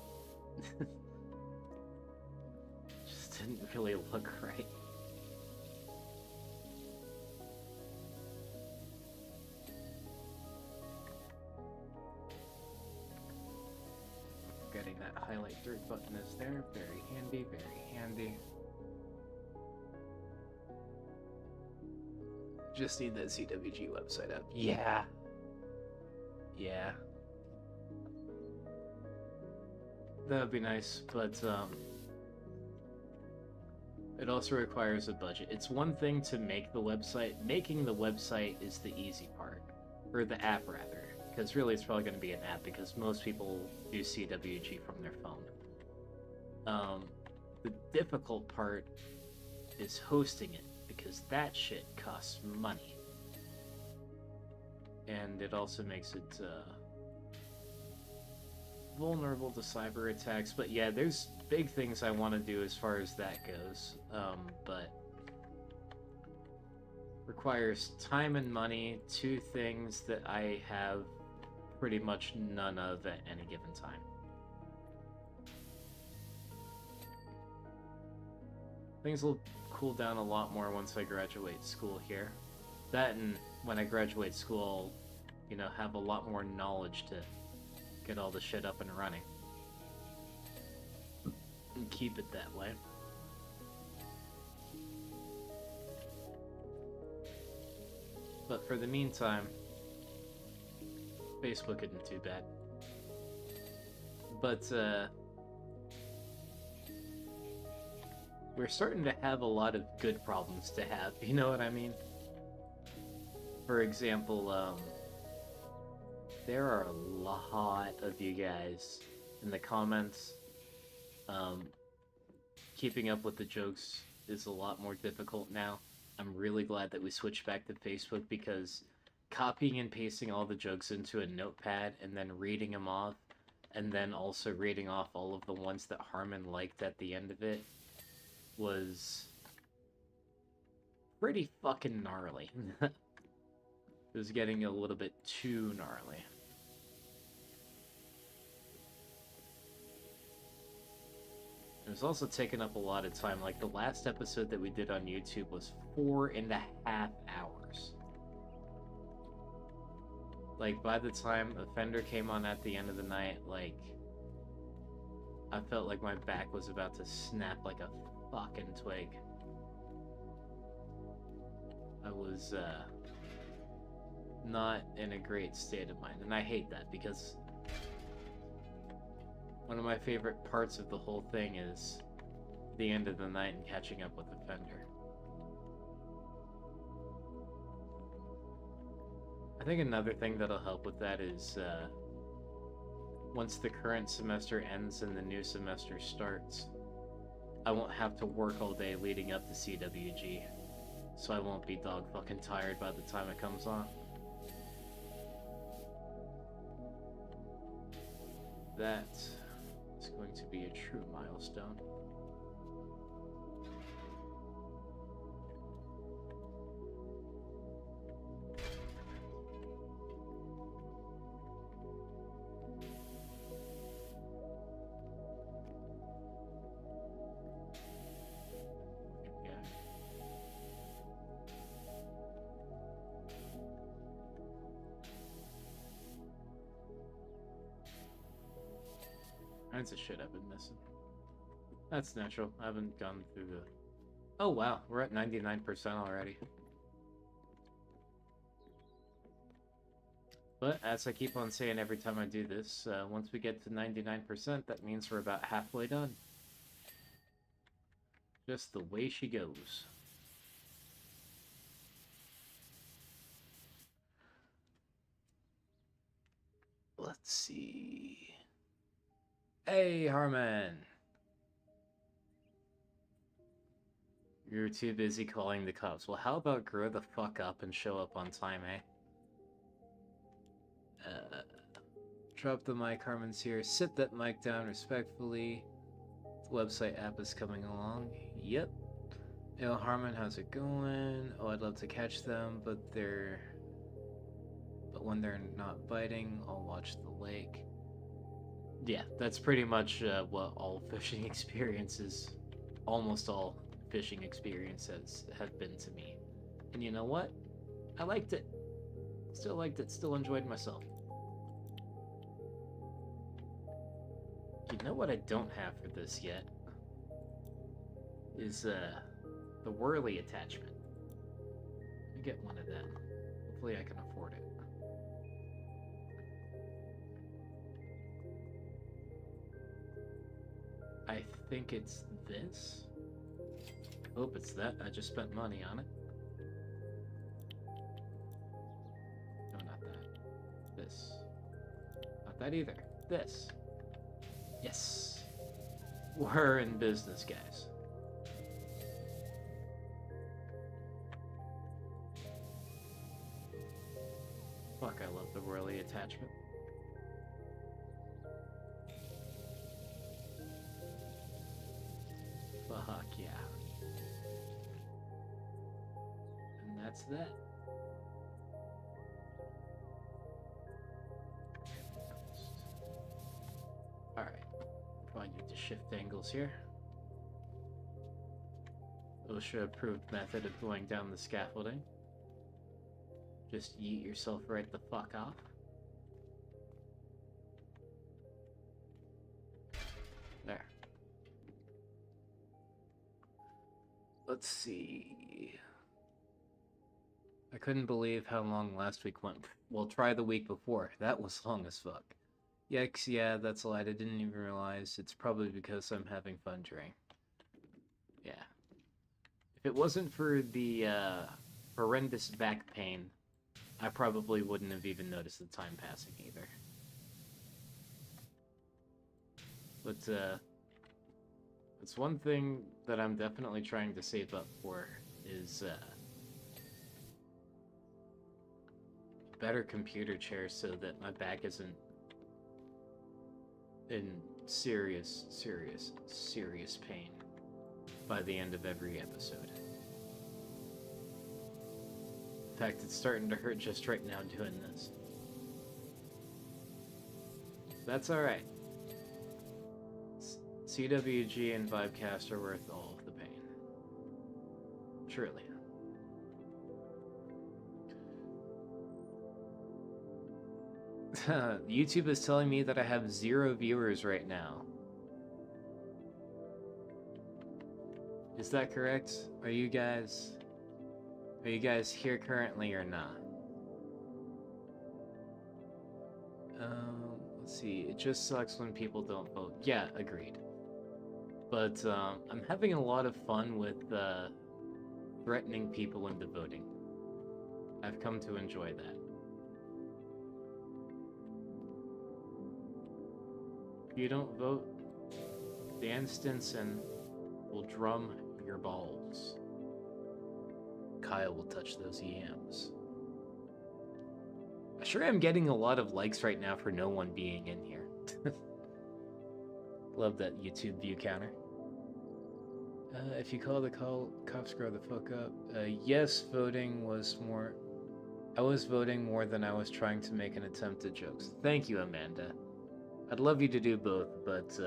Just didn't really look right. Getting that highlight third button is there. Very handy, very handy. Just need that CWG website up. Yeah. Yeah. That would be nice, but it also requires a budget. It's one thing to make the website. Making the website is the easy part. Or the app, rather. Because really it's probably going to be an app, because most people do CWG from their phone. The difficult part is hosting it, because that shit costs money. and it also makes it vulnerable to cyber attacks. But yeah, there's big things I want to do as far as that goes, but requires time and money, two things that I have pretty much none of at any given time. Things will cool down a lot more once I graduate school here. That, and when I graduate school, you know, have a lot more knowledge to get all the shit up and running. And keep it that way. But for the meantime, Facebook isn't too bad. But, we're starting to have a lot of good problems to have, you know what I mean? For example, there are a lot of you guys in the comments. Keeping up with the jokes is a lot more difficult now. I'm really glad that we switched back to Facebook, because copying and pasting all the jokes into a notepad and then reading them off, and then also reading off all of the ones that Harmon liked at the end of it, was pretty fucking gnarly. It was getting a little bit too gnarly. It was also taking up a lot of time. Like, the last episode that we did on YouTube was 4.5 hours. Like, by the time Offender came on at the end of the night, like, I felt like my back was about to snap like a fucking twig. I was, not in a great state of mind, and I hate that, because one of my favorite parts of the whole thing is the end of the night and catching up with Offender. I think another thing that'll help with that is, once the current semester ends and the new semester starts, I won't have to work all day leading up to CWG, so I won't be dog fucking tired by the time it comes on. That is going to be a true milestone. Kinds of shit I've been missing. That's natural. I haven't gone through the... Oh wow, we're at 99% already. But as I keep on saying every time I do this, once we get to 99%, that means we're about halfway done. Just the way she goes. Let's see... Hey, Harmon! You're too busy calling the cops. Well, how about grow the fuck up and show up on time, eh? Drop the mic, Harmon's here. Sit that mic down respectfully. The website app is coming along. Yep. Yo, Harmon, how's it going? Oh, I'd love to catch them, but when they're not biting, I'll watch the lake. Yeah, that's pretty much what all fishing experiences, almost all fishing experiences have been to me. And you know what? I liked it. Still liked it, still enjoyed myself. You know what I don't have for this yet? Is, the whirly attachment. Let me get one of them. Hopefully I can afford it. I think it's this. I hope it's that. I just spent money on it. No, not that. This. Not that either. This. Yes. We're in business, guys. Fuck, I love the whirly attachment. Fuck yeah. And that's that. Alright. Probably need to shift angles here. OSHA approved method of going down the scaffolding. Just yeet yourself right the fuck off. There. Let's see. I couldn't believe how long last week went. Well, try the week before. That was long as fuck. Yikes, yeah, that's a lie. I didn't even realize. It's probably because I'm having fun during. Yeah. If it wasn't for the horrendous back pain, I probably wouldn't have even noticed the time passing either. But, it's one thing that I'm definitely trying to save up for is, better computer chair so that my back isn't in serious pain by the end of every episode. In fact, it's starting to hurt just right now doing this. That's alright. CWG and Vibecast are worth all of the pain. Truly. YouTube is telling me that I have 0 viewers right now. Is that correct? Are you guys here currently or not? Let's see. It just sucks when people don't vote. Yeah, agreed. But I'm having a lot of fun with threatening people into voting. I've come to enjoy that. If you don't vote, Dan Stinson will drum your balls. Kyle will touch those yams. I sure am getting a lot of likes right now for no one being in here. Love that YouTube view counter. If you call the cops, grow the fuck up. Yes, voting was more... I was voting more than I was trying to make an attempt at jokes. Thank you, Amanda. I'd love you to do both, but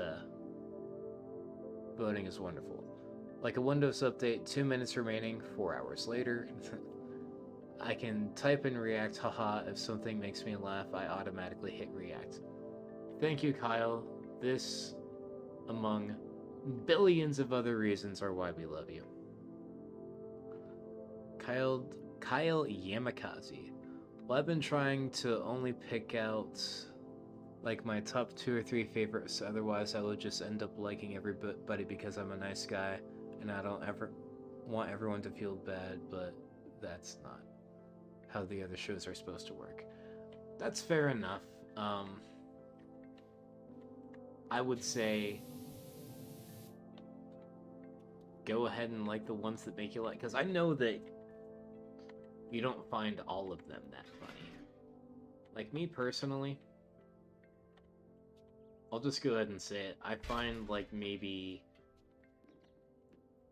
voting is wonderful. Like a Windows update, 2 minutes remaining, 4 hours later. I can type and react, haha, if something makes me laugh, I automatically hit react. Thank you, Kyle. This, among billions of other reasons, are why we love you. Kyle Yamakaze. Well, I've been trying to only pick out like my top 2 or 3 favorites, otherwise I would just end up liking everybody because I'm a nice guy and I don't ever want everyone to feel bad, but that's not how the other shows are supposed to work. That's fair enough. I would say go ahead and like the ones that make you like, because I know that you don't find all of them that funny. Like me personally, I'll just go ahead and say it. I find like maybe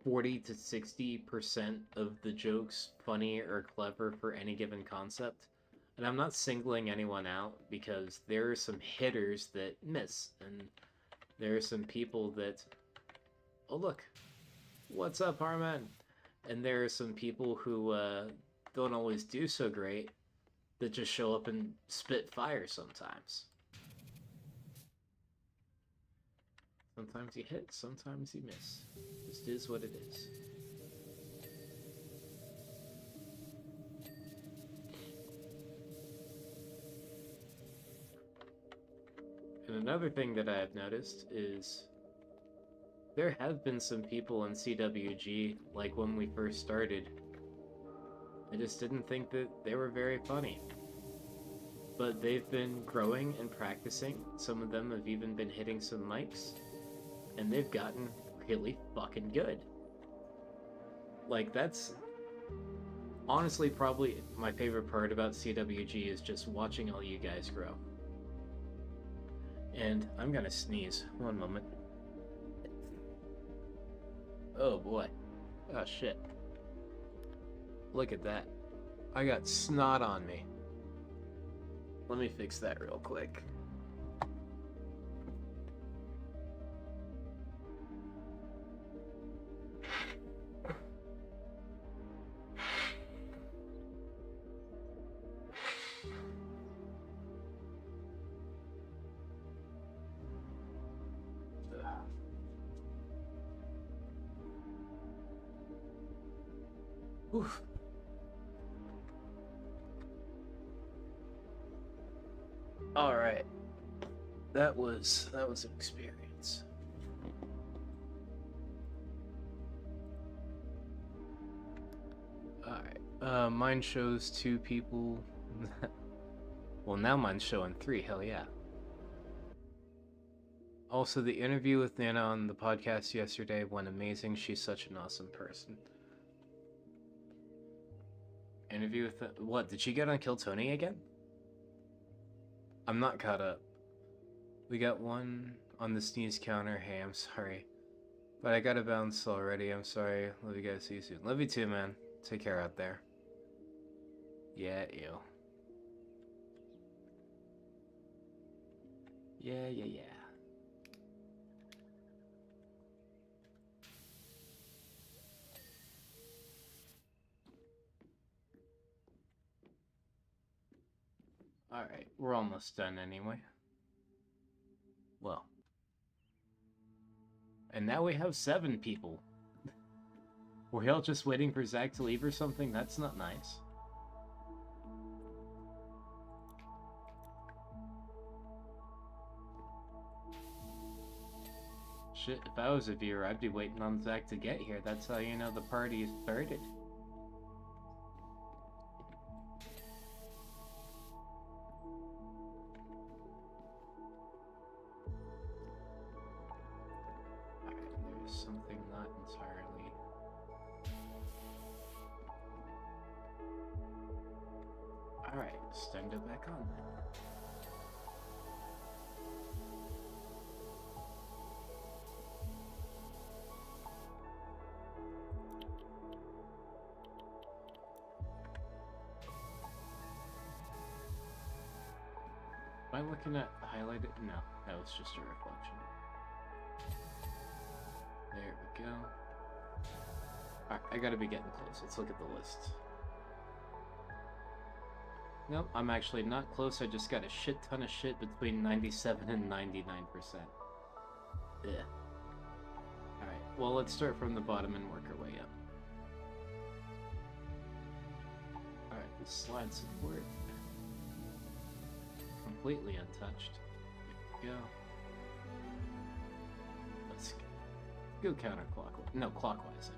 40 to 60% of the jokes funny or clever for any given concept. And I'm not singling anyone out because there are some hitters that miss. And there are some people that... Oh, look. What's up, Harmon? And there are some people who don't always do so great that just show up and spit fire sometimes. Sometimes you hit, sometimes you miss. Just is what it is. And another thing that I have noticed is there have been some people in CWG, like when we first started, I just didn't think that they were very funny. But they've been growing and practicing. Some of them have even been hitting some mics. And they've gotten really fucking good. Like, that's Honestly, probably my favorite part about CWG is just watching all you guys grow. And I'm gonna sneeze. One moment. Oh boy. Oh shit. Look at that. I got snot on me. Let me fix that real quick. Oof. All right. That was an experience. All right. Mine shows 2 people. Well, now mine's showing 3. Hell yeah. Also, the interview with Nana on the podcast yesterday went amazing. She's such an awesome person. Interview with what? Did she get on Kill Tony again? I'm not caught up. We got one on the sneeze counter. Hey, I'm sorry. But I gotta bounce already. I'm sorry. Love you guys. See you soon. Love you too, man. Take care out there. Yeah, ew. Yeah. Alright, we're almost done anyway. Well. And now we have 7 people. Were y'all just waiting for Zach to leave or something? That's not nice. Shit, if I was a viewer, I'd be waiting on Zach to get here. That's how you know the party is started. Something not entirely. Alright, it's time to back on then. Am I looking at highlighted? No, that was just a reflection. There we go. Alright, I gotta be getting close. Let's look at the list. Nope, I'm actually not close. I just got a shit ton of shit between 97 and 99%. Yeah. Alright, well, let's start from the bottom and work our way up. Alright, the slide support. Completely untouched. There we go. Let's go counterclockwise. No, clockwise.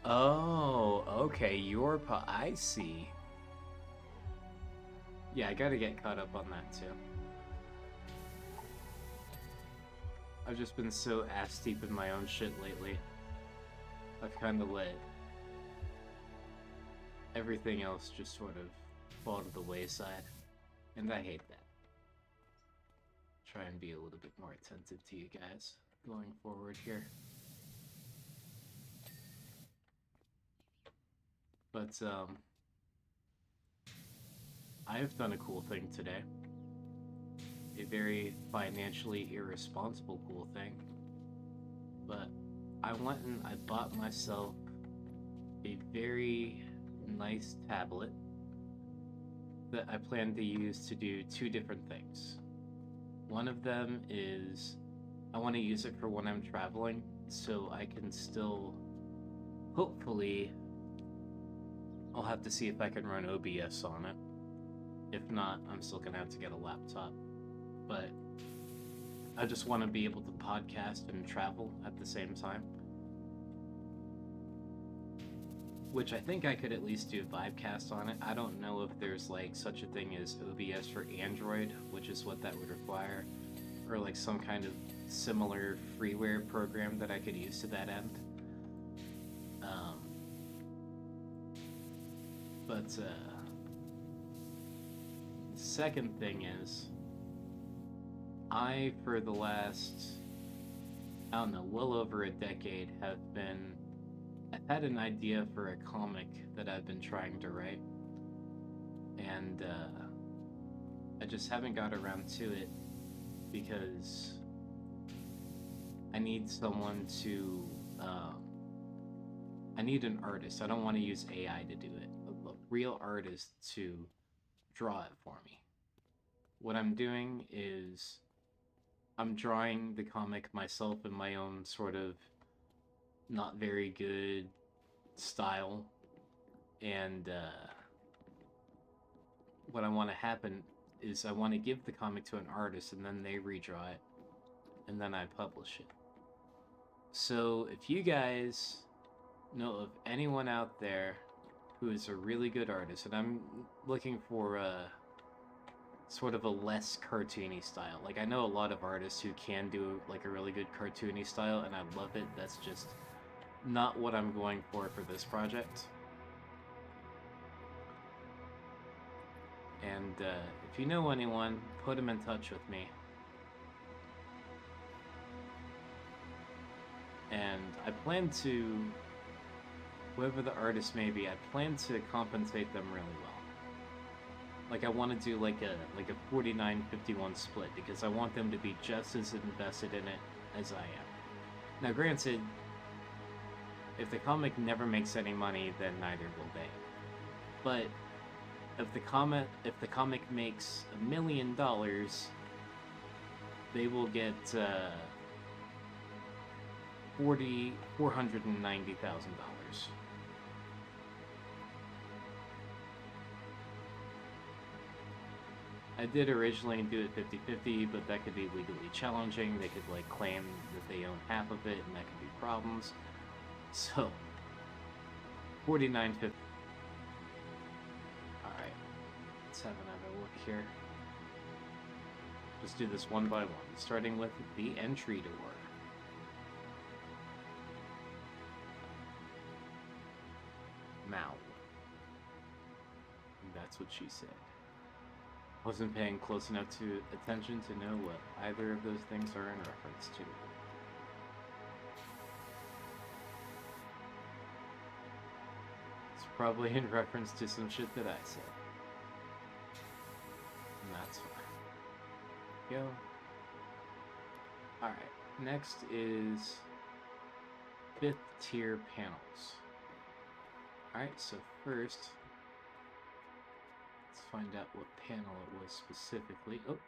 Oh, okay, I see. Yeah, I gotta get caught up on that too. I've just been so ass deep in my own shit lately. I've kind of let everything else just sort of fall to the wayside, and I hate that. Try and be a little bit more attentive to you guys going forward here. But, I've done a cool thing today. A very financially irresponsible cool thing. But I went and I bought myself a very nice tablet that I plan to use to do 2 different things. One of them is I want to use it for when I'm traveling, so I can still, hopefully, I'll have to see if I can run OBS on it. If not, I'm still gonna have to get a laptop. But I just want to be able to podcast and travel at the same time. Which I think I could at least do Vibecast on it. I don't know if there's like such a thing as OBS for Android, which is what that would require. or like some kind of similar freeware program that I could use to that end. But the second thing is, I, for the last, I don't know, well over a decade, I've had an idea for a comic that I've been trying to write, and I just haven't got around to it because I need someone to, I need an artist. I don't want to use AI to do it. A real artist to draw it for me. What I'm doing is I'm drawing the comic myself in my own sort of not very good style, and what I want to happen is I want to give the comic to an artist, and then they redraw it, and then I publish it. So if you guys know of anyone out there who is a really good artist, and I'm looking for a sort of a less cartoony style. Like, I know a lot of artists who can do like a really good cartoony style, and I love it. That's just not what I'm going for this project. And if you know anyone, put them in touch with me. And I plan to, whoever the artist may be, I plan to compensate them really well. Like, I want to do like a 49-51 split, because I want them to be just as invested in it as I am. Now, granted, if the comic never makes any money, then neither will they. But if the comic makes $1 million, they will get $490,000. I did originally do it 50-50, but that could be legally challenging. They could like claim that they own half of it, and that could be problems. So, 49.50. Alright, let's have another look here. Just do this one by one, starting with the entry door. Mal. That's what she said. Wasn't paying close enough attention to know what either of those things are in reference to. It's probably in reference to some shit that I said. And that's fine. Go. Alright, next is 5th tier panels. Alright, so first, let's find out what panel it was specifically. Oh.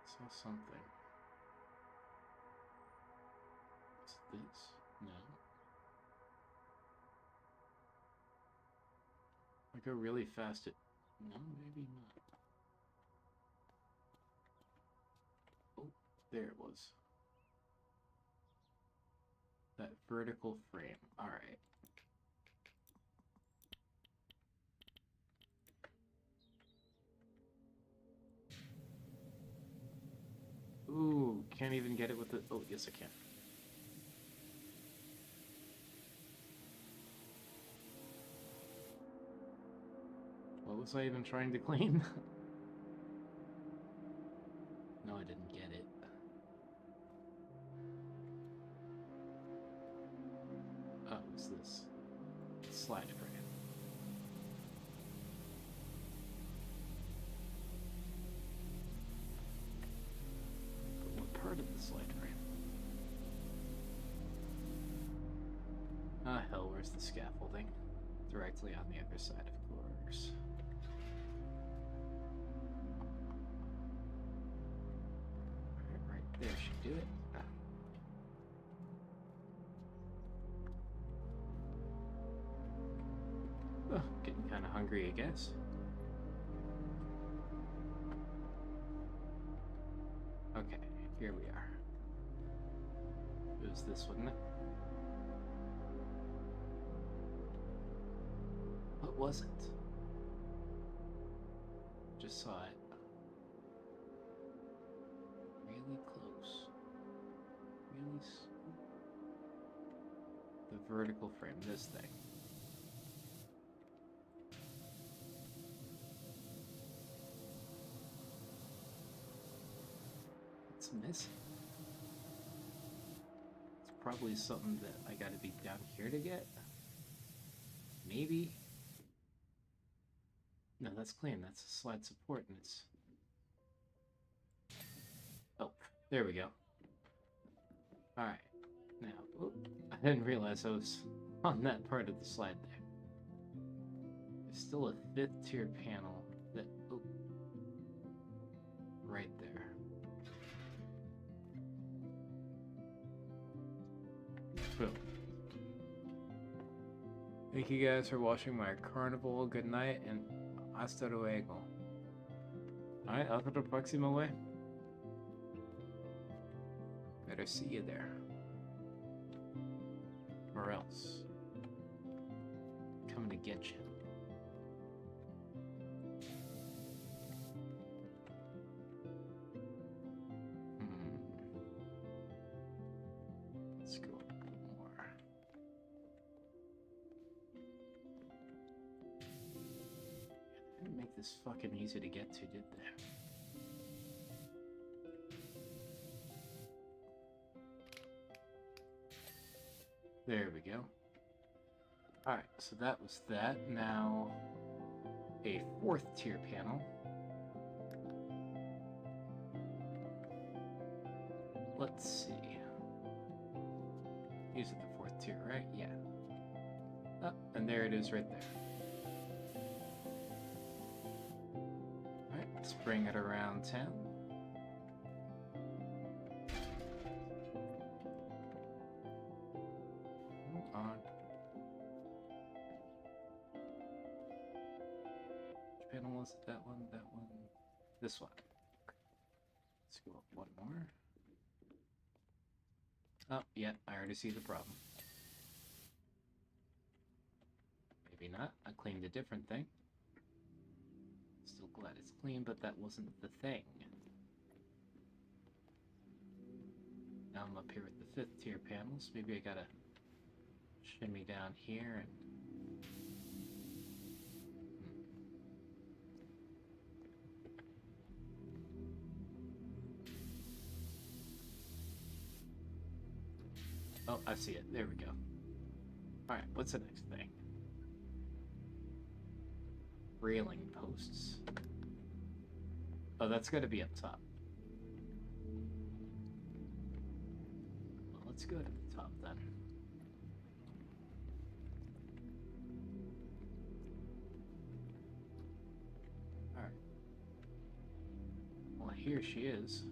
Saw something. What's this? No. I go really fast at... No, maybe not. Oh, there it was. That vertical frame. Alright. Ooh, can't even get it with the... Oh, yes I can. What was I even trying to clean? No, I didn't get it. Oh, what's this? Slide frame. But what part of the slide frame? Ah, hell, where's the scaffolding? Directly on the other side, of course. Right there should do it. Oh, getting kind of hungry, I guess. Okay, here we are. It was this, wasn't it? wasn't. Just saw it. Really close. Really the vertical frame, this thing. It's missing. It's probably something that I gotta be down here to get. Maybe. No, that's clean. That's a slide support, and it's... Oh, there we go. Alright. Now, I didn't realize I was on that part of the slide there. There's still a 5th tier panel that... Oh, right there. Boom. Thank you guys for watching my carnival. Good night and hasta luego. Alright, hasta la próxima, way. Better see you there. Or else. Coming to get you. Let's go a little more. They didn't make this fucking easy to get to, did they? There we go. Alright, so that was that. Now, a 4th tier panel. Let's see. Use it the 4th tier, right? Yeah. Oh, and there it is right there. Alright, let's bring it around town. On. Which panel was it? That one, this one. Let's go up one more. Oh, yeah, I already see the problem. Maybe not. I cleaned a different thing. Still glad it's clean, but that wasn't the thing. Now I'm up here with the 5th tier panels. Maybe I gotta shimmy down here and... Oh, I see it. There we go. Alright, what's the next thing? Railing posts. Oh, that's gotta be up top. Well, let's go to the top then. Alright. Well, here she is.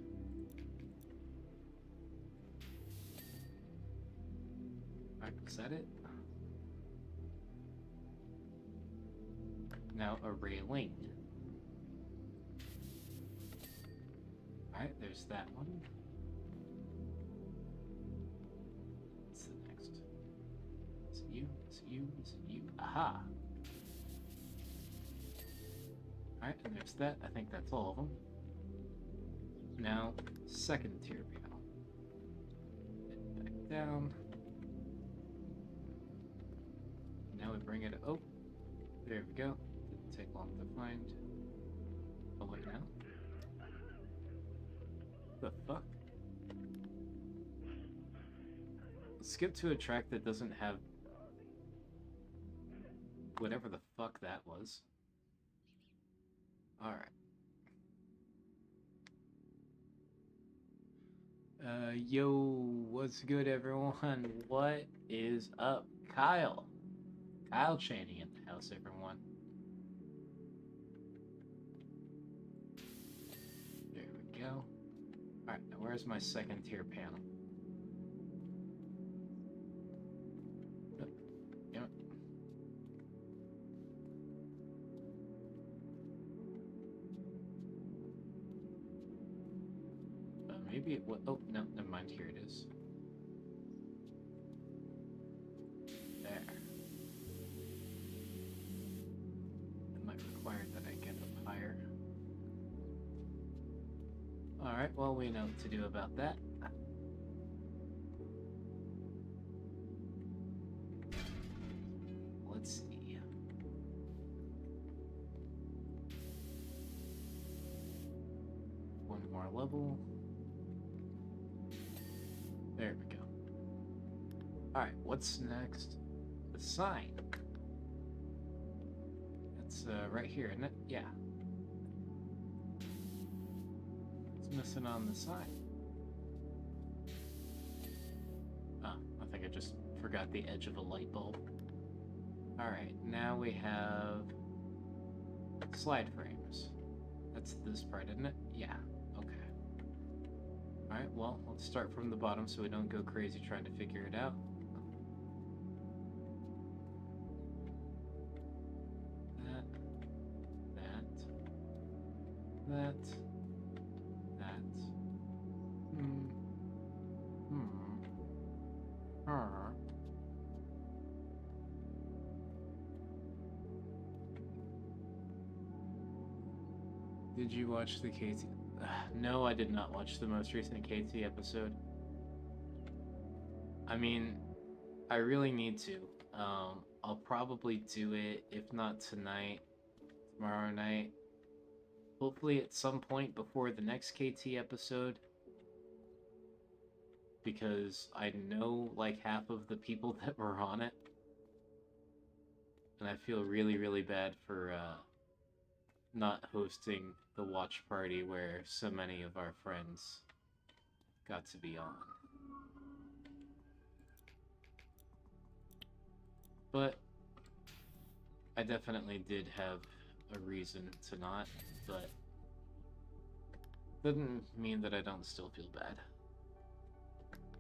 Alright, is that it? Now a railing. Alright, there's that one. What's the next? Is it you? Is it you? Is it you? Aha! Alright, and there's that. I think that's all of them. Now, 2nd tier panel. Back down. Now we bring it... Oh! There we go. Didn't take long to find. Oh, wait, now? The fuck? Skip to a track that doesn't have whatever the fuck that was. Alright. Yo, what's good, everyone? What is up? Kyle Chaney in the house, everyone. There we go. Alright, now where's my 2nd tier panel? Oh, damn it. Maybe it was... Oh, no, never mind. Here it is. There. Alright, well, we know what to do about that. Let's see. One more level. There we go. Alright, what's next? The sign. It's right here, isn't it? Yeah. What's missing on the sign? Oh, I think I just forgot the edge of a light bulb. Alright, now we have slide frames. That's this part, isn't it? Yeah, okay. Alright, well, let's start from the bottom so we don't go crazy trying to figure it out. That. Did you watch the KT? No, I did not watch the most recent KT episode. I mean, I really need to. I'll probably do it, if not tonight, tomorrow night. Hopefully at some point before the next KT episode. Because I know like half of the people that were on it. And I feel really, really bad for not hosting the watch party where so many of our friends got to be on. But I definitely did have a reason to not, but doesn't mean that I don't still feel bad.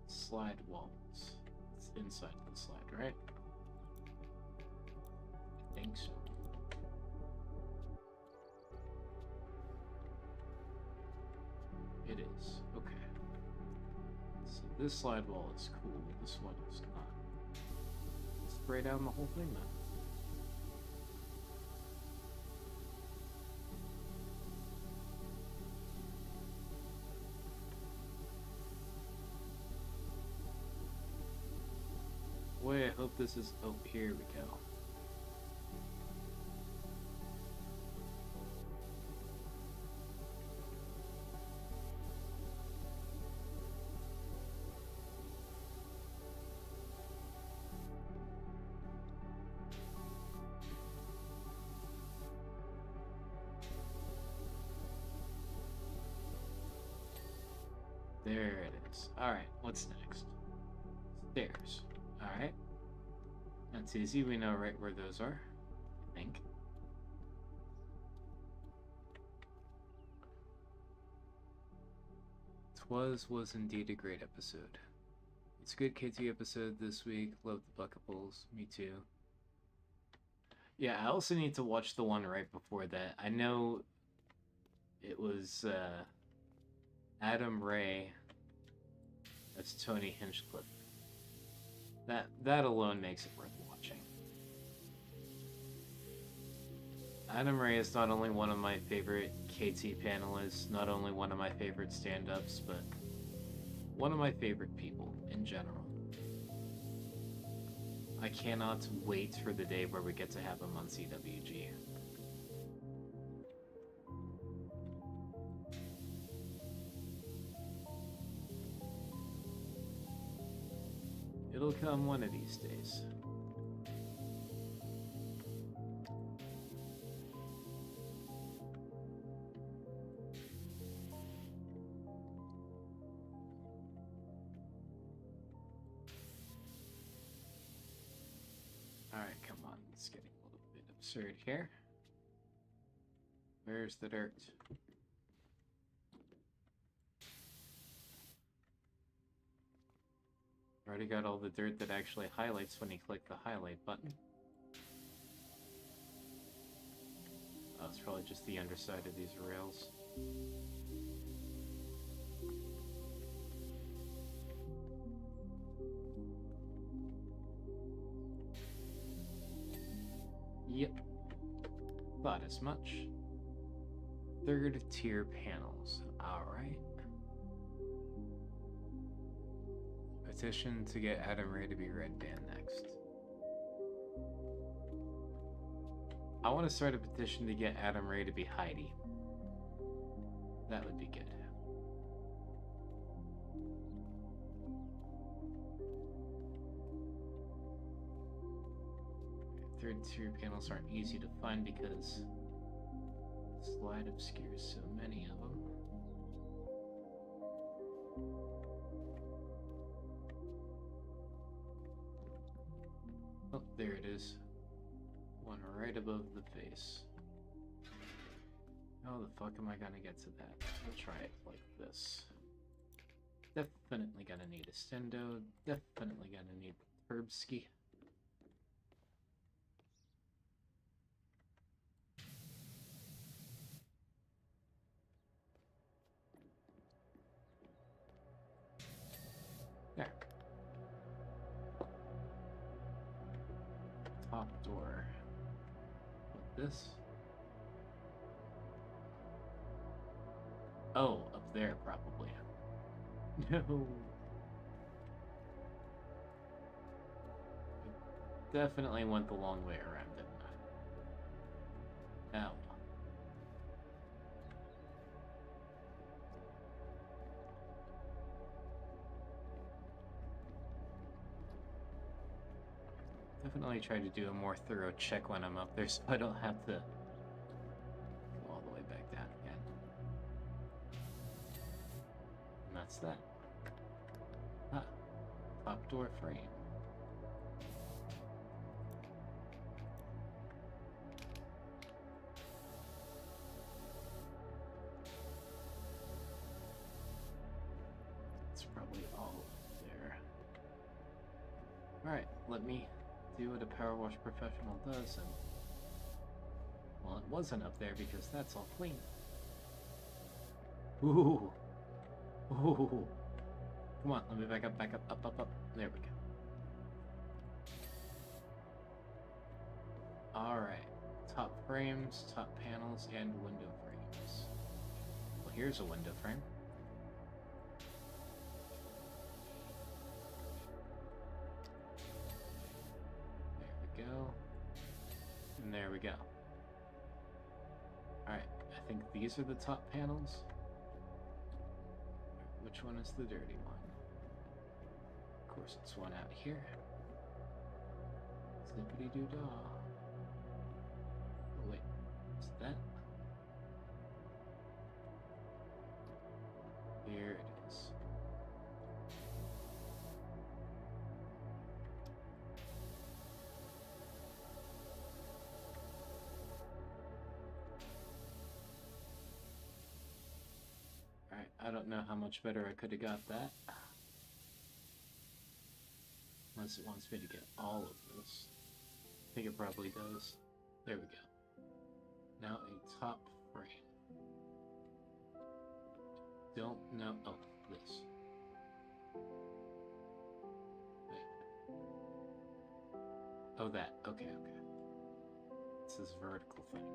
Slide walls. It's inside the slide, right? I think so. It is. Okay. So this slide wall is cool. This one is not. Spray down the whole thing then. Boy, I hope this is... Oh, here we go. There it is. Alright, what's next? Stairs. Alright. That's easy. We know right where those are, I think. Was indeed a great episode. It's a good KT episode this week. Love the buckables. Me too. Yeah, I also need to watch the one right before that. I know it was Adam Ray as Tony Hinchcliffe. That alone makes it worth watching. Adam Ray is not only one of my favorite KT panelists, not only one of my favorite stand-ups, but one of my favorite people in general. I cannot wait for the day where we get to have him on CWG. It'll come one of these days. Alright, come on. It's getting a little bit absurd here. Where's the dirt? Already got all the dirt that actually highlights when you click the highlight button. Oh, it's probably just the underside of these rails. Yep. Thought as much. Third tier panels. Alright. Petition to get Adam Ray to be Red Band next. I want to start a petition to get Adam Ray to be Heidi. That would be good. Third tier panels aren't easy to find because slide obscures so many of them. Oh, there it is. One right above the face. How the fuck am I gonna get to that? We'll try it like this. Definitely gonna need a stendo. Definitely gonna need Herbski. There. Top door. With this. Oh, up there probably. No. I definitely went the long way around, didn't I? Ow. Definitely try to do a more thorough check when I'm up there so I don't have to go all the way back down again. And that's that. Ah, top door frame. It's probably all there. Alright, let me do what a power wash professional does, and well, it wasn't up there because that's all clean. Ooh, ooh, come on, let me back up, up. There we go. All right, top frames, top panels, and window frames. Well, here's a window frame. Go. And there we go. Alright, I think these are the top panels. Which one is the dirty one? Of course, it's one out here. Zippity-doo-dah. Oh, wait. Is that? Here it is. I don't know how much better I could have got that. Unless it wants me to get all of this. I think it probably does. There we go. Now a top frame. Don't know. Oh, this. Wait. Oh, that. Okay. It's this vertical thing.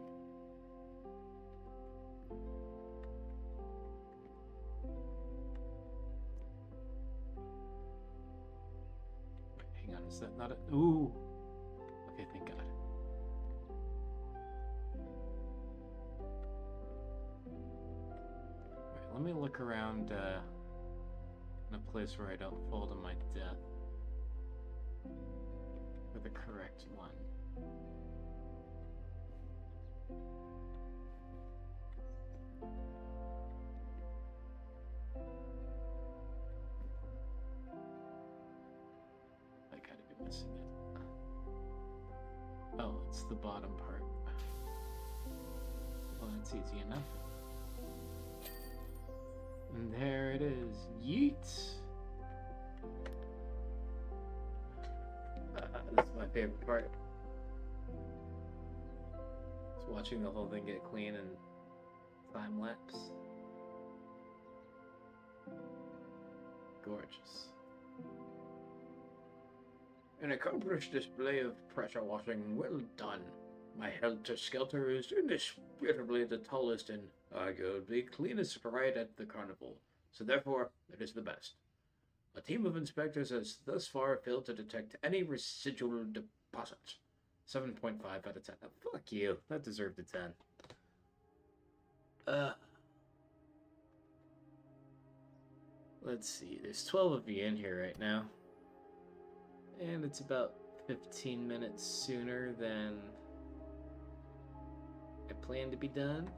Hang on, is that not a... Ooh! Okay, thank God. Alright, let me look around in a place where I don't fall to my death. For the correct one. Missing it. Oh, it's the bottom part. Well, that's easy enough. And there it is. Yeet! This is my favorite part. It's watching the whole thing get clean and time lapse. Gorgeous. An accomplished display of pressure washing. Well done. My helter-skelter is indisputably the tallest and arguably cleanest ride at the carnival, so therefore it is the best. A team of inspectors has thus far failed to detect any residual deposits. 7.5 out of 10. Oh, fuck you. That deserved a 10. Let's see. There's 12 of you in here right now. And it's about 15 minutes sooner than I planned to be done.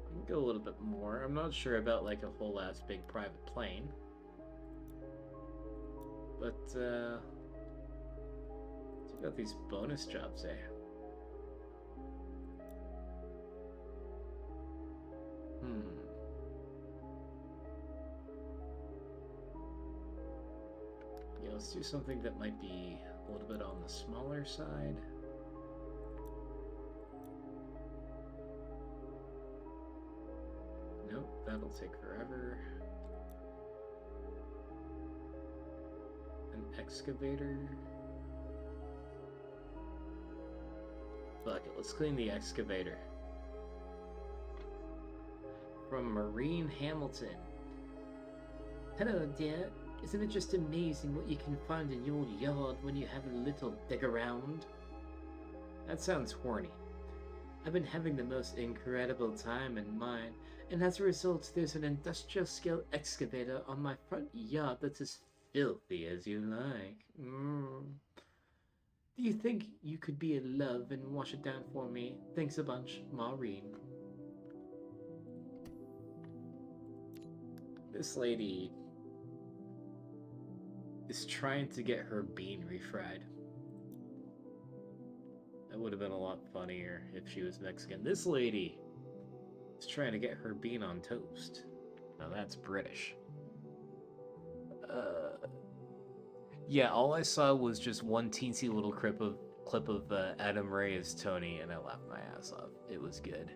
I can go a little bit more. I'm not sure about like a whole ass big private plane. But, check out these bonus jobs there. Yeah, let's do something that might be a little bit on the smaller side. Nope, that'll take forever. An excavator. Fuck it, let's clean the excavator. From Maureen Hamilton. Hello, dear. Isn't it just amazing what you can find in your yard when you have a little dig around? That sounds horny. I've been having the most incredible time in mine, and as a result there's an industrial scale excavator on my front yard that's as filthy as you like. Do you think you could be a love and wash it down for me? Thanks a bunch, Maureen. This lady is trying to get her bean refried. That would have been a lot funnier if she was Mexican. This lady is trying to get her bean on toast. Now that's British. Yeah, all I saw was just one teensy little clip of Adam Ray as Tony, and I laughed my ass off. It was good.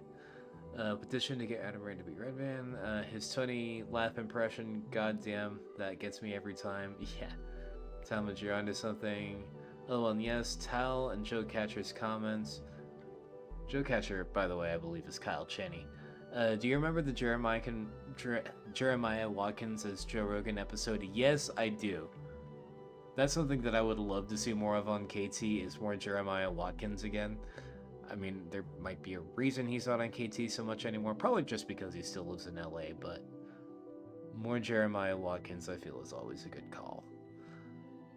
Petition to get Adam Ray to be Red Man. His Tony laugh impression, goddamn, that gets me every time. Yeah. Talmadge, you're onto something. Oh, and yes, Tal and Joe Catcher's comments. Joe Catcher, by the way, I believe is Kyle Cheney. Do you remember the Jeremiah Watkins as Joe Rogan episode? Yes, I do. That's something that I would love to see more of on KT, is more Jeremiah Watkins again. I mean, there might be a reason he's not on KT so much anymore, probably just because he still lives in LA, but more Jeremiah Watkins, I feel, is always a good call.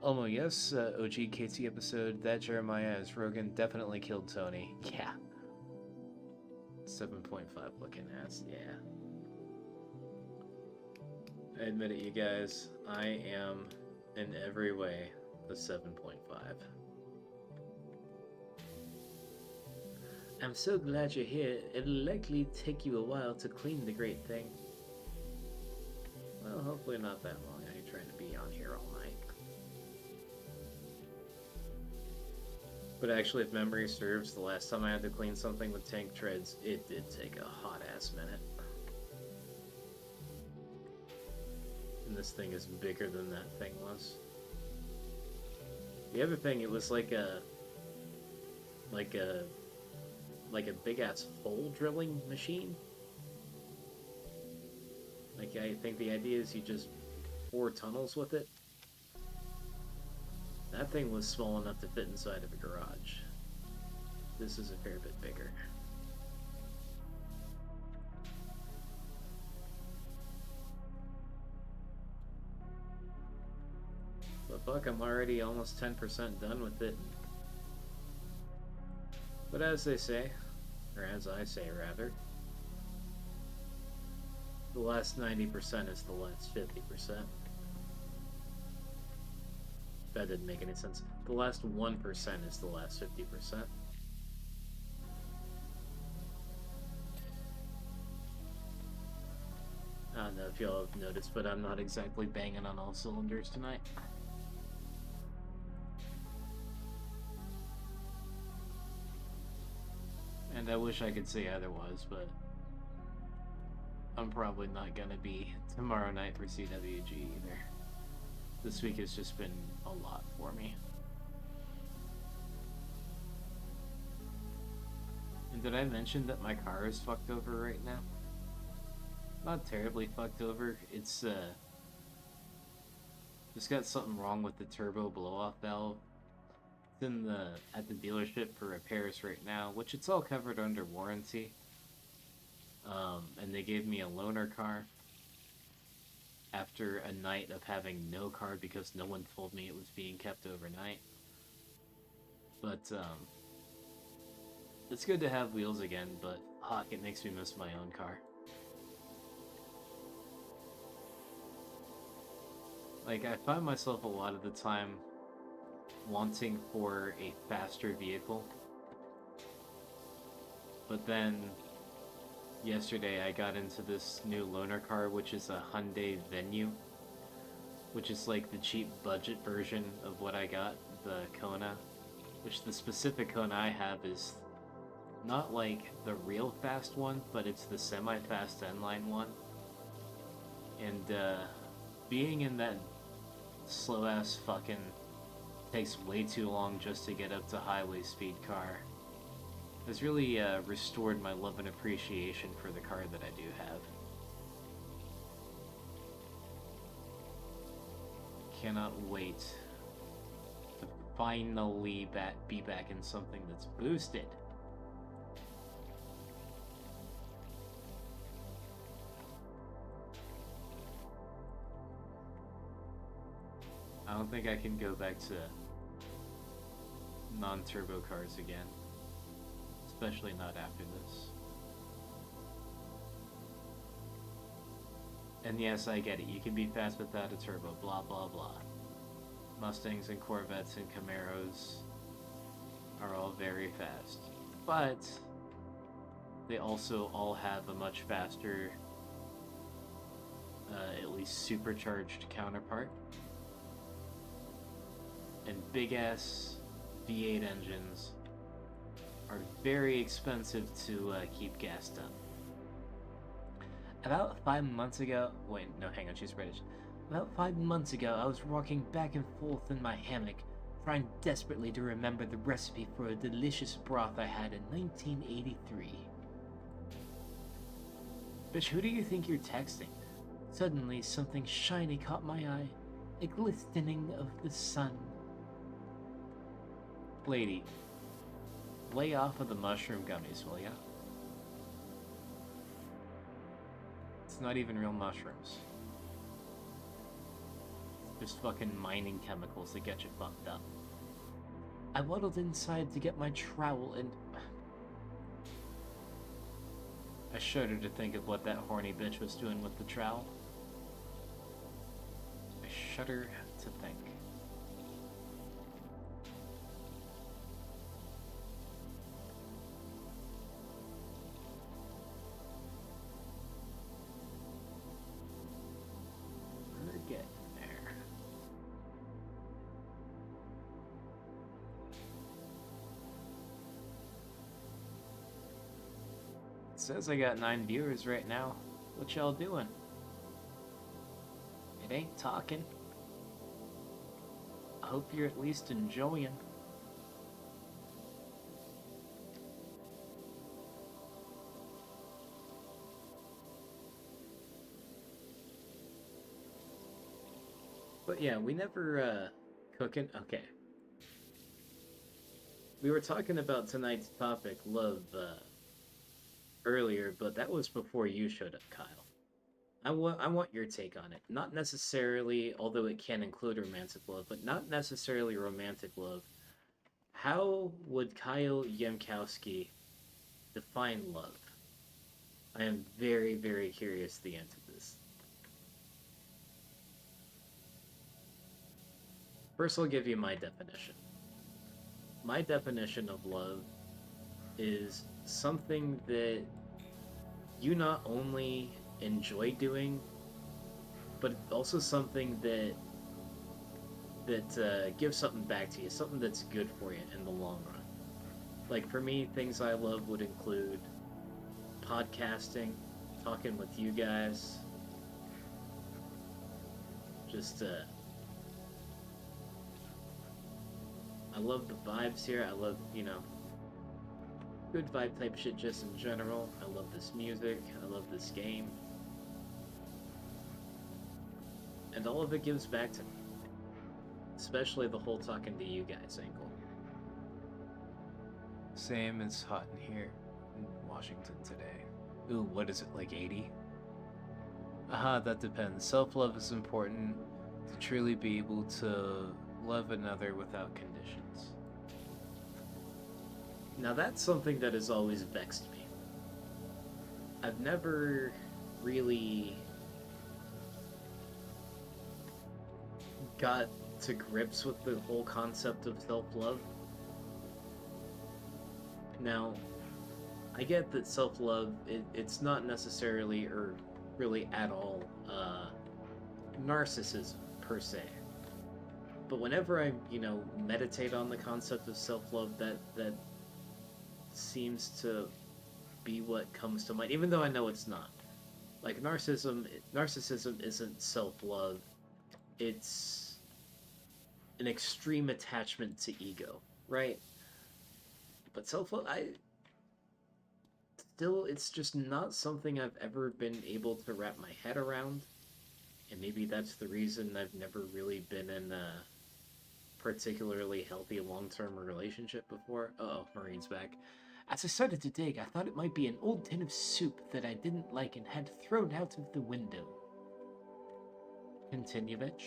Elmo, yes, OG KT episode, that Jeremiah as Rogan definitely killed Tony. Yeah. 7.5 looking ass, yeah. I admit it, you guys, I am, in every way, a 7.5. I'm so glad you're here. It'll likely take you a while to clean the great thing. Well, hopefully not that long. I ain't trying to be on here all night. But actually, if memory serves, the last time I had to clean something with tank treads, it did take a hot-ass minute. And this thing is bigger than that thing was. The other thing, it was like a big-ass hole drilling machine. Like, I think the idea is you just bore tunnels with it. That thing was small enough to fit inside of a garage. This is a fair bit bigger. But fuck, I'm already almost 10% done with it. But as they say, or as I say rather, the last 90% is the last 50%. That didn't make any sense. The last 1% is the last 50%. I don't know if y'all have noticed, but I'm not exactly banging on all cylinders tonight. And I wish I could say otherwise, but I'm probably not gonna be tomorrow night for CWG either. This week has just been a lot for me. And did I mention that my car is fucked over right now? Not terribly fucked over. It's just got something wrong with the turbo blow-off valve. It's at the dealership for repairs right now, which it's all covered under warranty. And they gave me a loaner car after a night of having no car because no one told me it was being kept overnight. But it's good to have wheels again, but fuck, it makes me miss my own car. Like, I find myself a lot of the time wanting for a faster vehicle. But then, yesterday I got into this new loaner car, which is a Hyundai Venue. Which is like the cheap budget version of what I got, the Kona. Which the specific Kona I have is not like the real fast one, but it's the semi-fast N-line one. And, being in that slow-ass fucking takes way too long just to get up to highway speed car has really restored my love and appreciation for the car that I do have. Cannot wait to finally be back in something that's boosted. I don't think I can go back to non-turbo cars again. Especially not after this. And yes, I get it. You can be fast without a turbo, blah blah blah. Mustangs and Corvettes and Camaros are all very fast. But they also all have a much faster, at least supercharged counterpart. And big-ass V8 engines are very expensive to keep gassed up. About 5 months ago... Wait, no, hang on, she's British. About 5 months ago, I was rocking back and forth in my hammock, trying desperately to remember the recipe for a delicious broth I had in 1983. Bitch, who do you think you're texting? Suddenly, something shiny caught my eye, a glistening of the sun. Lady, lay off of the mushroom gummies, will ya? It's not even real mushrooms. Just fucking mining chemicals that get you fucked up. I waddled inside to get my trowel and... I shudder to think of what that horny bitch was doing with the trowel. I shudder to think. Says I got 9 viewers right now. What y'all doing? It ain't talking. I hope you're at least enjoying. But yeah, we never cooking. Okay. We were talking about tonight's topic, love, earlier, but that was before you showed up, Kyle. I want your take on it. Not necessarily, although it can include romantic love, but not necessarily romantic love. How would Kyle Yemkowski define love? I am very, very curious the answer to this. First, I'll give you my definition. My definition of love is something that you not only enjoy doing, but also something that gives something back to you, something that's good for you in the long run. Like for me, things I love would include podcasting, talking with you guys, just I love the vibes here. I love, good vibe type shit just in general. I love this music, I love this game. And all of it gives back to me. Especially the whole talking to you guys angle. Same, it's hot in here in Washington today. Ooh, what is it, like 80? Aha, that depends. Self-love is important to truly be able to love another without conditions. Now that's something that has always vexed me. I've never really got to grips with the whole concept of self-love. Now, I get that self-love, it's not necessarily, or really at all, narcissism, per se. But whenever I, meditate on the concept of self-love, that seems to be what comes to mind, even though I know it's not. Like, narcissism isn't self-love, it's an extreme attachment to ego, right? But self-love, it's just not something I've ever been able to wrap my head around. And maybe that's the reason I've never really been in a particularly healthy long-term relationship before. Uh-oh, Marine's back. As I started to dig, I thought it might be an old tin of soup that I didn't like and had thrown out of the window. Continue, bitch.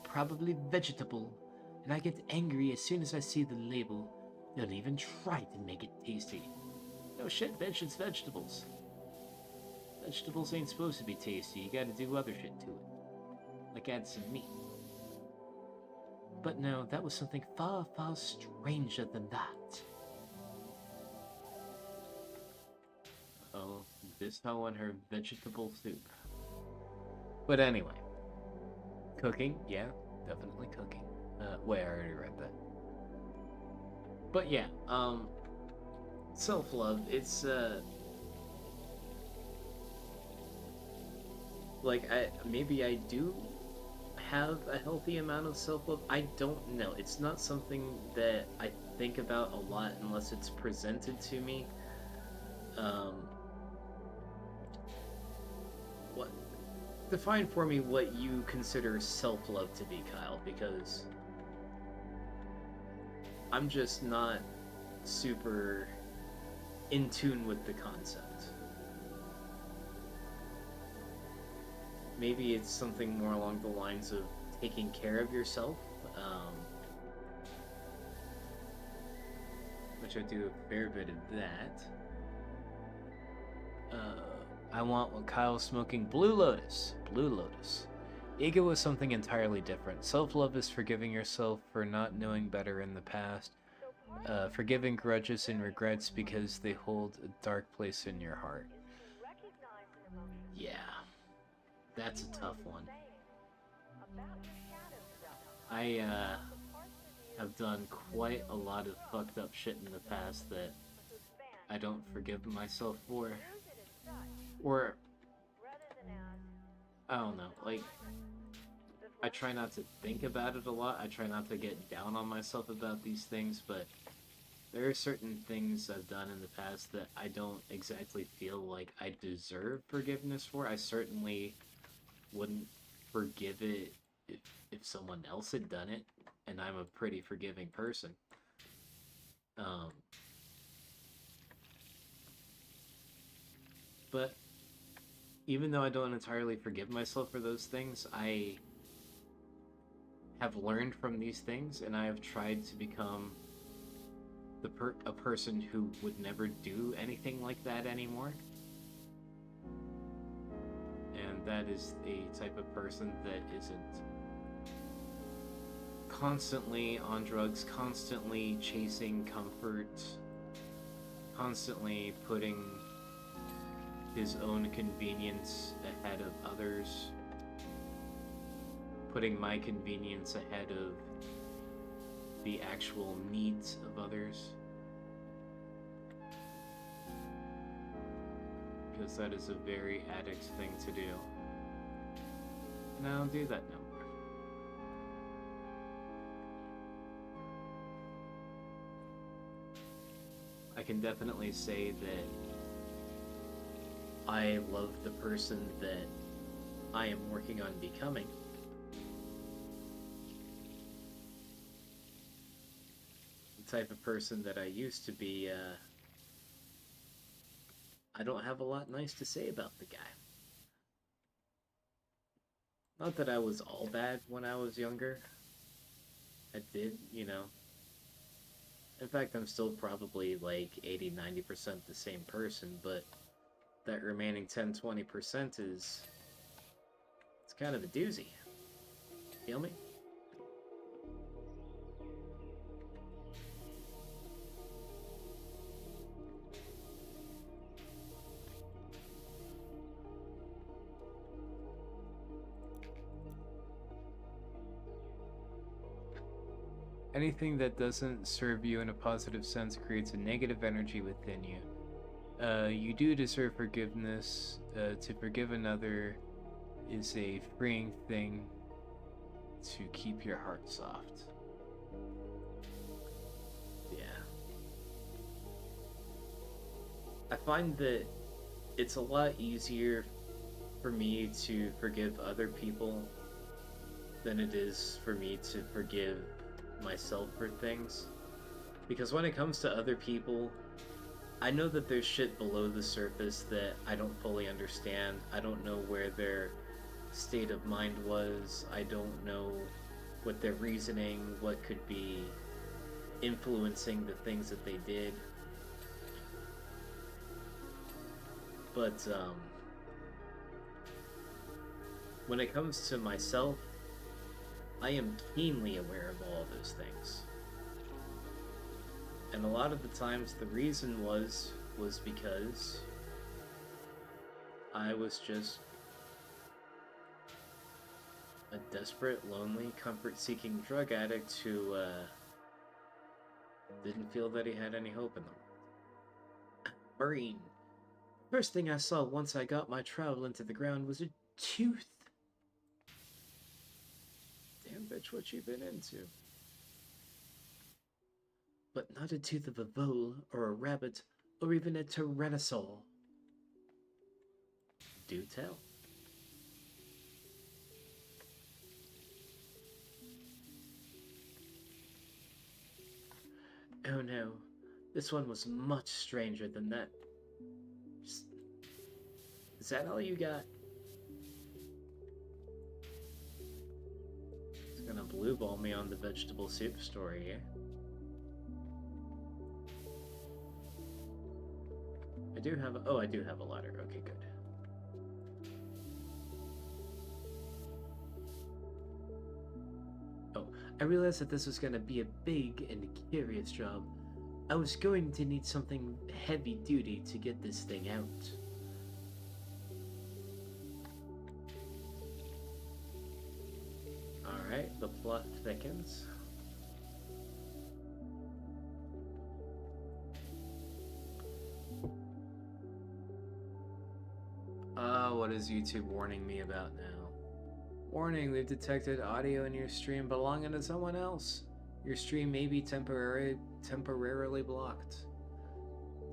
Probably vegetable, and I get angry as soon as I see the label. Don't even try to make it tasty. No shit, bitch, it's vegetables. Vegetables ain't supposed to be tasty, you gotta do other shit to it. Like add some meat. But no, that was something far, far stranger than that. Oh, this fell on her vegetable soup. But anyway. Cooking, yeah, definitely cooking. Wait, I already read that. But yeah, self-love, it's, like, maybe I do have a healthy amount of self-love. I don't know. It's not something that I think about a lot unless it's presented to me. What? Define for me what you consider self-love to be, Kyle, because I'm just not super in tune with the concept. Maybe it's something more along the lines of taking care of yourself, which I do a fair bit of that. I want what Kyle's smoking. Blue Lotus. Blue Lotus. Ego is something entirely different. Self-love is forgiving yourself for not knowing better in the past. Forgiving grudges and regrets because they hold a dark place in your heart. Yeah. That's a tough one. I have done quite a lot of fucked up shit in the past that I don't forgive myself for. Or, I don't know, like, I try not to think about it a lot. I try not to get down on myself about these things, but there are certain things I've done in the past that I don't exactly feel like I deserve forgiveness for. I certainly wouldn't forgive it if someone else had done it, and I'm a pretty forgiving person. But even though I don't entirely forgive myself for those things, I have learned from these things, and I have tried to become a person who would never do anything like that anymore. And that is a type of person that isn't constantly on drugs, constantly chasing comfort, constantly putting his own convenience ahead of others, putting my convenience ahead of the actual needs of others. Because that is a very addict thing to do. And I don't do that no more. I can definitely say that I love the person that I am working on becoming. The type of person that I used to be, I don't have a lot nice to say about the guy. Not that I was all bad when I was younger. I did, you know. In fact, I'm still probably like 80-90% the same person, but that remaining 10-20% is... it's kind of a doozy. Feel me? Anything that doesn't serve you in a positive sense creates a negative energy within you. You do deserve forgiveness. To forgive another is a freeing thing to keep your heart soft. Yeah. I find that it's a lot easier for me to forgive other people than it is for me to forgive myself for things. Because when it comes to other people, I know that there's shit below the surface that I don't fully understand. I don't know where their state of mind was. I don't know what their reasoning, what could be influencing the things that they did. But when it comes to myself, I am keenly aware of all of those things. And a lot of the times the reason was because I was just a desperate, lonely, comfort-seeking drug addict who didn't feel that he had any hope in the world. Marine. First thing I saw once I got my trowel into the ground was a tooth. Damn, bitch, what you been into? But not a tooth of a vole, or a rabbit, or even a tyrannosaur. Do tell. Oh no, this one was much stranger than that. Is that all you got? It's gonna blue ball me on the vegetable soup story here. I do have a ladder. Okay, good. Oh, I realized that this was gonna be a big and curious job. I was going to need something heavy duty to get this thing out. Alright, the plot thickens. What is YouTube warning me about now? Warning, we've detected audio in your stream belonging to someone else. Your stream may be temporarily blocked.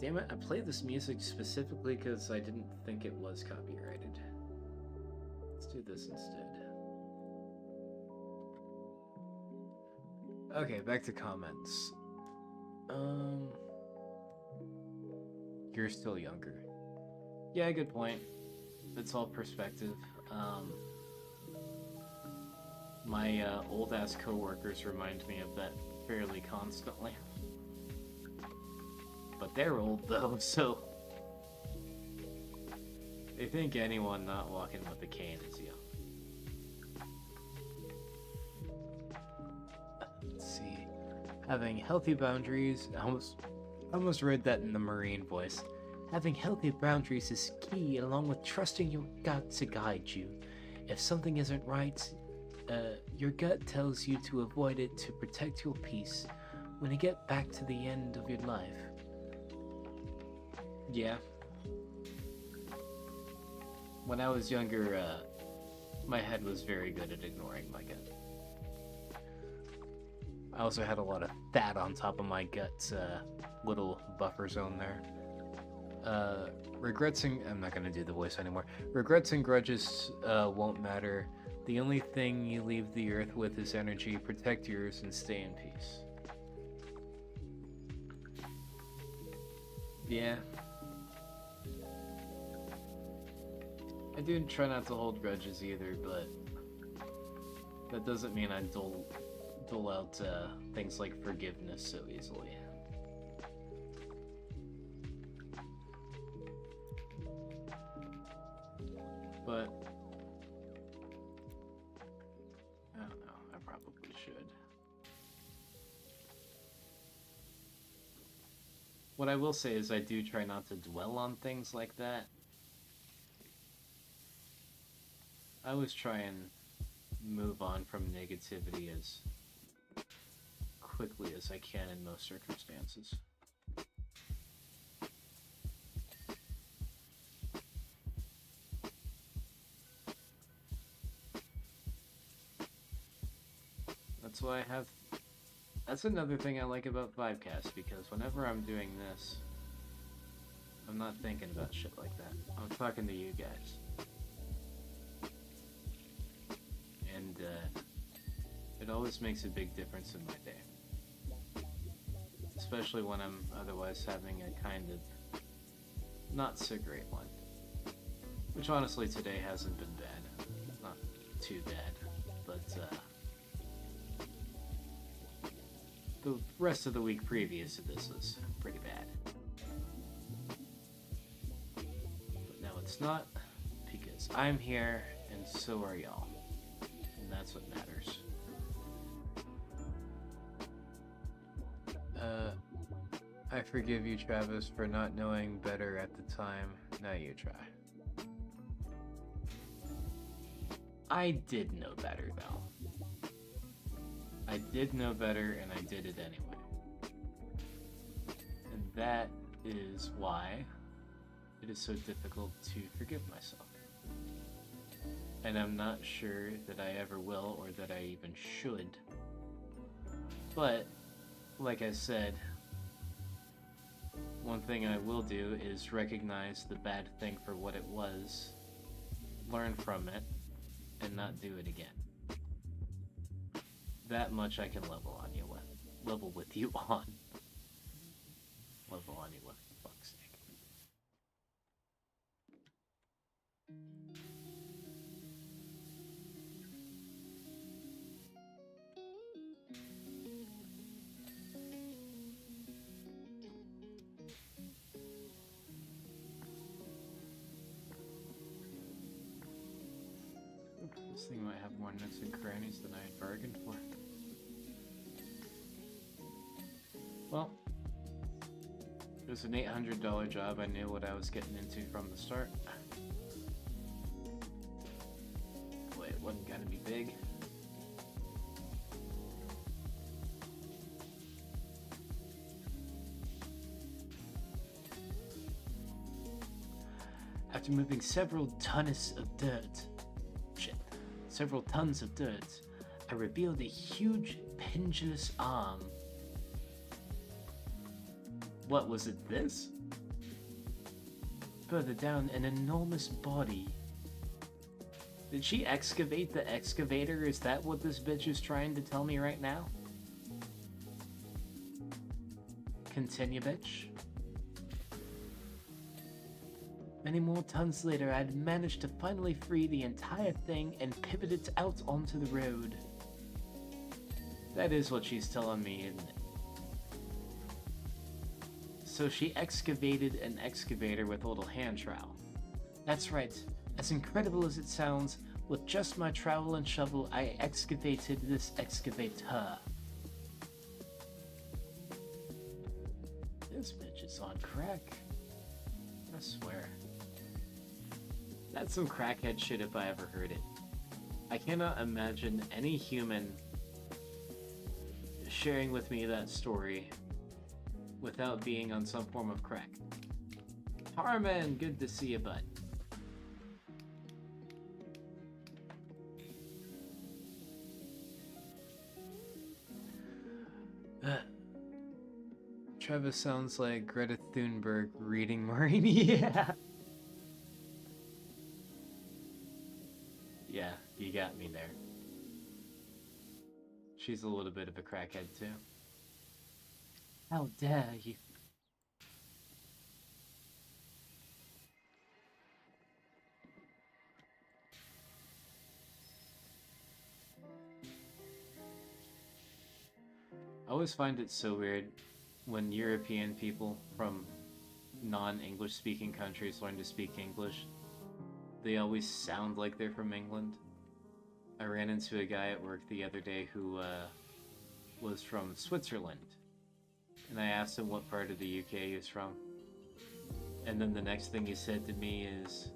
Damn it, I played this music specifically because I didn't think it was copyrighted. Let's do this instead. Okay, back to comments. You're still younger. Yeah, good point. It's all perspective. My old-ass coworkers remind me of that fairly constantly. But they're old, though, so... they think anyone not walking with a cane is young. Let's see. Having healthy boundaries... I almost read that in the Marine voice. Having healthy boundaries is key, along with trusting your gut to guide you. If something isn't right, your gut tells you to avoid it to protect your peace when you get back to the end of your life. Yeah. When I was younger, my head was very good at ignoring my gut. I also had a lot of fat on top of my gut, little buffer zone there. Regrets and... I'm not gonna do the voice anymore. Regrets and grudges won't matter. The only thing you leave the earth with is energy. Protect yours and stay in peace. Yeah. I do try not to hold grudges either, but that doesn't mean I dole out things like forgiveness so easily. But I don't know, I probably should. What I will say is I do try not to dwell on things like that. I always try and move on from negativity as quickly as I can in most circumstances. That's why I have... That's another thing I like about Vibecast, because whenever I'm doing this, I'm not thinking about shit like that. I'm talking to you guys. And it always makes a big difference in my day. Especially when I'm otherwise having a kind of not so great one. Which honestly today hasn't been bad. Not too bad. But the rest of the week previous to this was pretty bad. But now it's not, because I'm here and so are y'all. And that's what matters. I forgive you, Travis, for not knowing better at the time. Now you try. I did know better, though. I did know better, and I did it anyway. And that is why it is so difficult to forgive myself. And I'm not sure that I ever will, or that I even should. But, like I said, one thing I will do is recognize the bad thing for what it was, learn from it, and not do it again. That much I can level with you on. Level on you with, for fuck's sake. This thing might have more nooks and crannies than I had bargained for. Well, it was an $800 job. I knew what I was getting into from the start. Boy, it wasn't gonna be big. After moving several tons of dirt, I revealed a huge pendulous arm. What was it, this? Further down, an enormous body. Did she excavate the excavator? Is that what this bitch is trying to tell me right now? Continue, bitch. Many more tons later, I had managed to finally free the entire thing and pivot it out onto the road. That is what she's telling me, isn't it? So she excavated an excavator with a little hand trowel. That's right, as incredible as it sounds, with just my trowel and shovel, I excavated this excavator. This bitch is on crack. I swear. That's some crackhead shit if I ever heard it. I cannot imagine any human sharing with me that story without being on some form of crack. Harmon, good to see you, bud. Travis sounds like Greta Thunberg reading Maureen. Yeah. Yeah, you got me there. She's a little bit of a crackhead too. How dare you? I always find it so weird when European people from non-English speaking countries learn to speak English. They always sound like they're from England. I ran into a guy at work the other day who was from Switzerland. And I asked him what part of the UK he was from. And then the next thing he said to me is,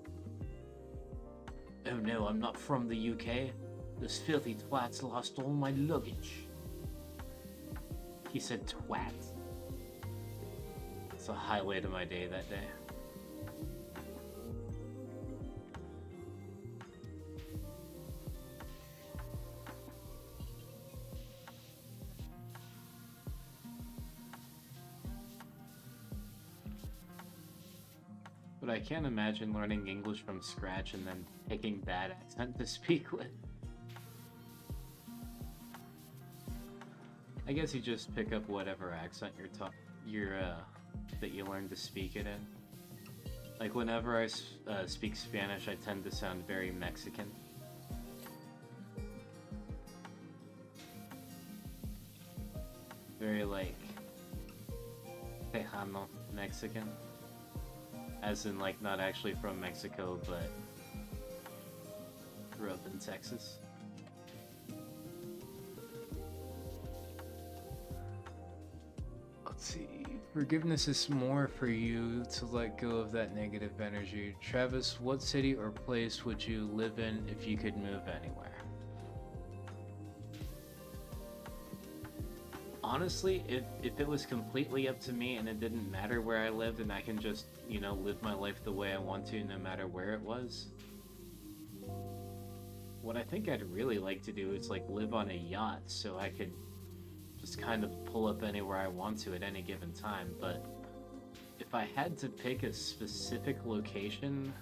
"Oh no, I'm not from the UK. This filthy twat's lost all my luggage." He said twat. It's a highlight of my day that day. But I can't imagine learning English from scratch and then picking that accent to speak with. I guess you just pick up whatever accent that you learn to speak it in. Like whenever I speak Spanish, I tend to sound very Mexican. Very like Tejano Mexican. As in like not actually from Mexico, but grew up in Texas. Let's see. Forgiveness is more for you to let go of that negative energy. Travis, what city or place would you live in if you could move anywhere? Honestly, if it was completely up to me and it didn't matter where I lived and I can just, you know, live my life the way I want to no matter where it was, what I think I'd really like to do is like live on a yacht so I could just kind of pull up anywhere I want to at any given time. But if I had to pick a specific location,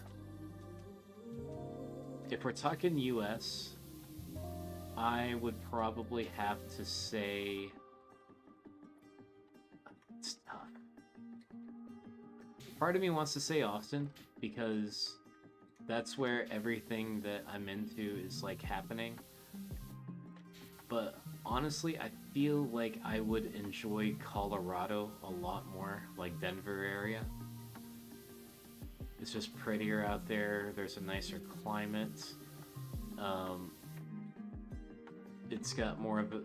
if we're talking US, I would probably have to say it's tough. Part of me wants to say Austin because that's where everything that I'm into is like happening. But honestly, I feel like I would enjoy Colorado a lot more, like Denver area. It's just prettier out there. There's a nicer climate. It's got more of the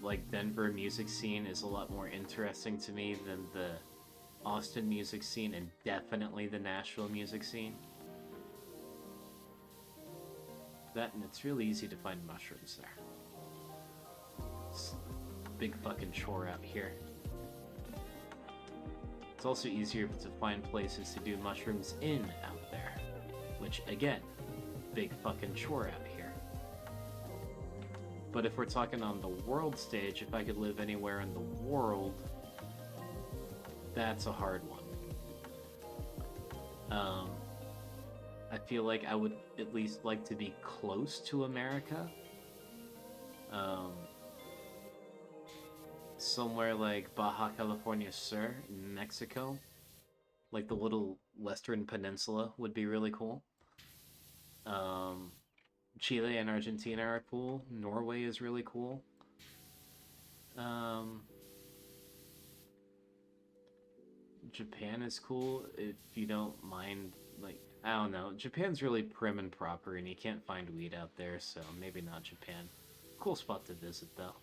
like Denver music scene is a lot more interesting to me than the Austin music scene and definitely the Nashville music scene. That, and it's really easy to find mushrooms there. It's a big fucking chore out here. It's also easier to find places to do mushrooms in out there, which again, big fucking chore out here. But if we're talking on the world stage, if I could live anywhere in the world, that's a hard one. I feel like I would at least like to be close to America. Somewhere like Baja California Sur in Mexico. Like the little Western Peninsula would be really cool. Chile and Argentina are cool. Norway is really cool. Japan is cool if you don't mind, like, I don't know. Japan's really prim and proper and you can't find weed out there, so maybe not Japan. Cool spot to visit though.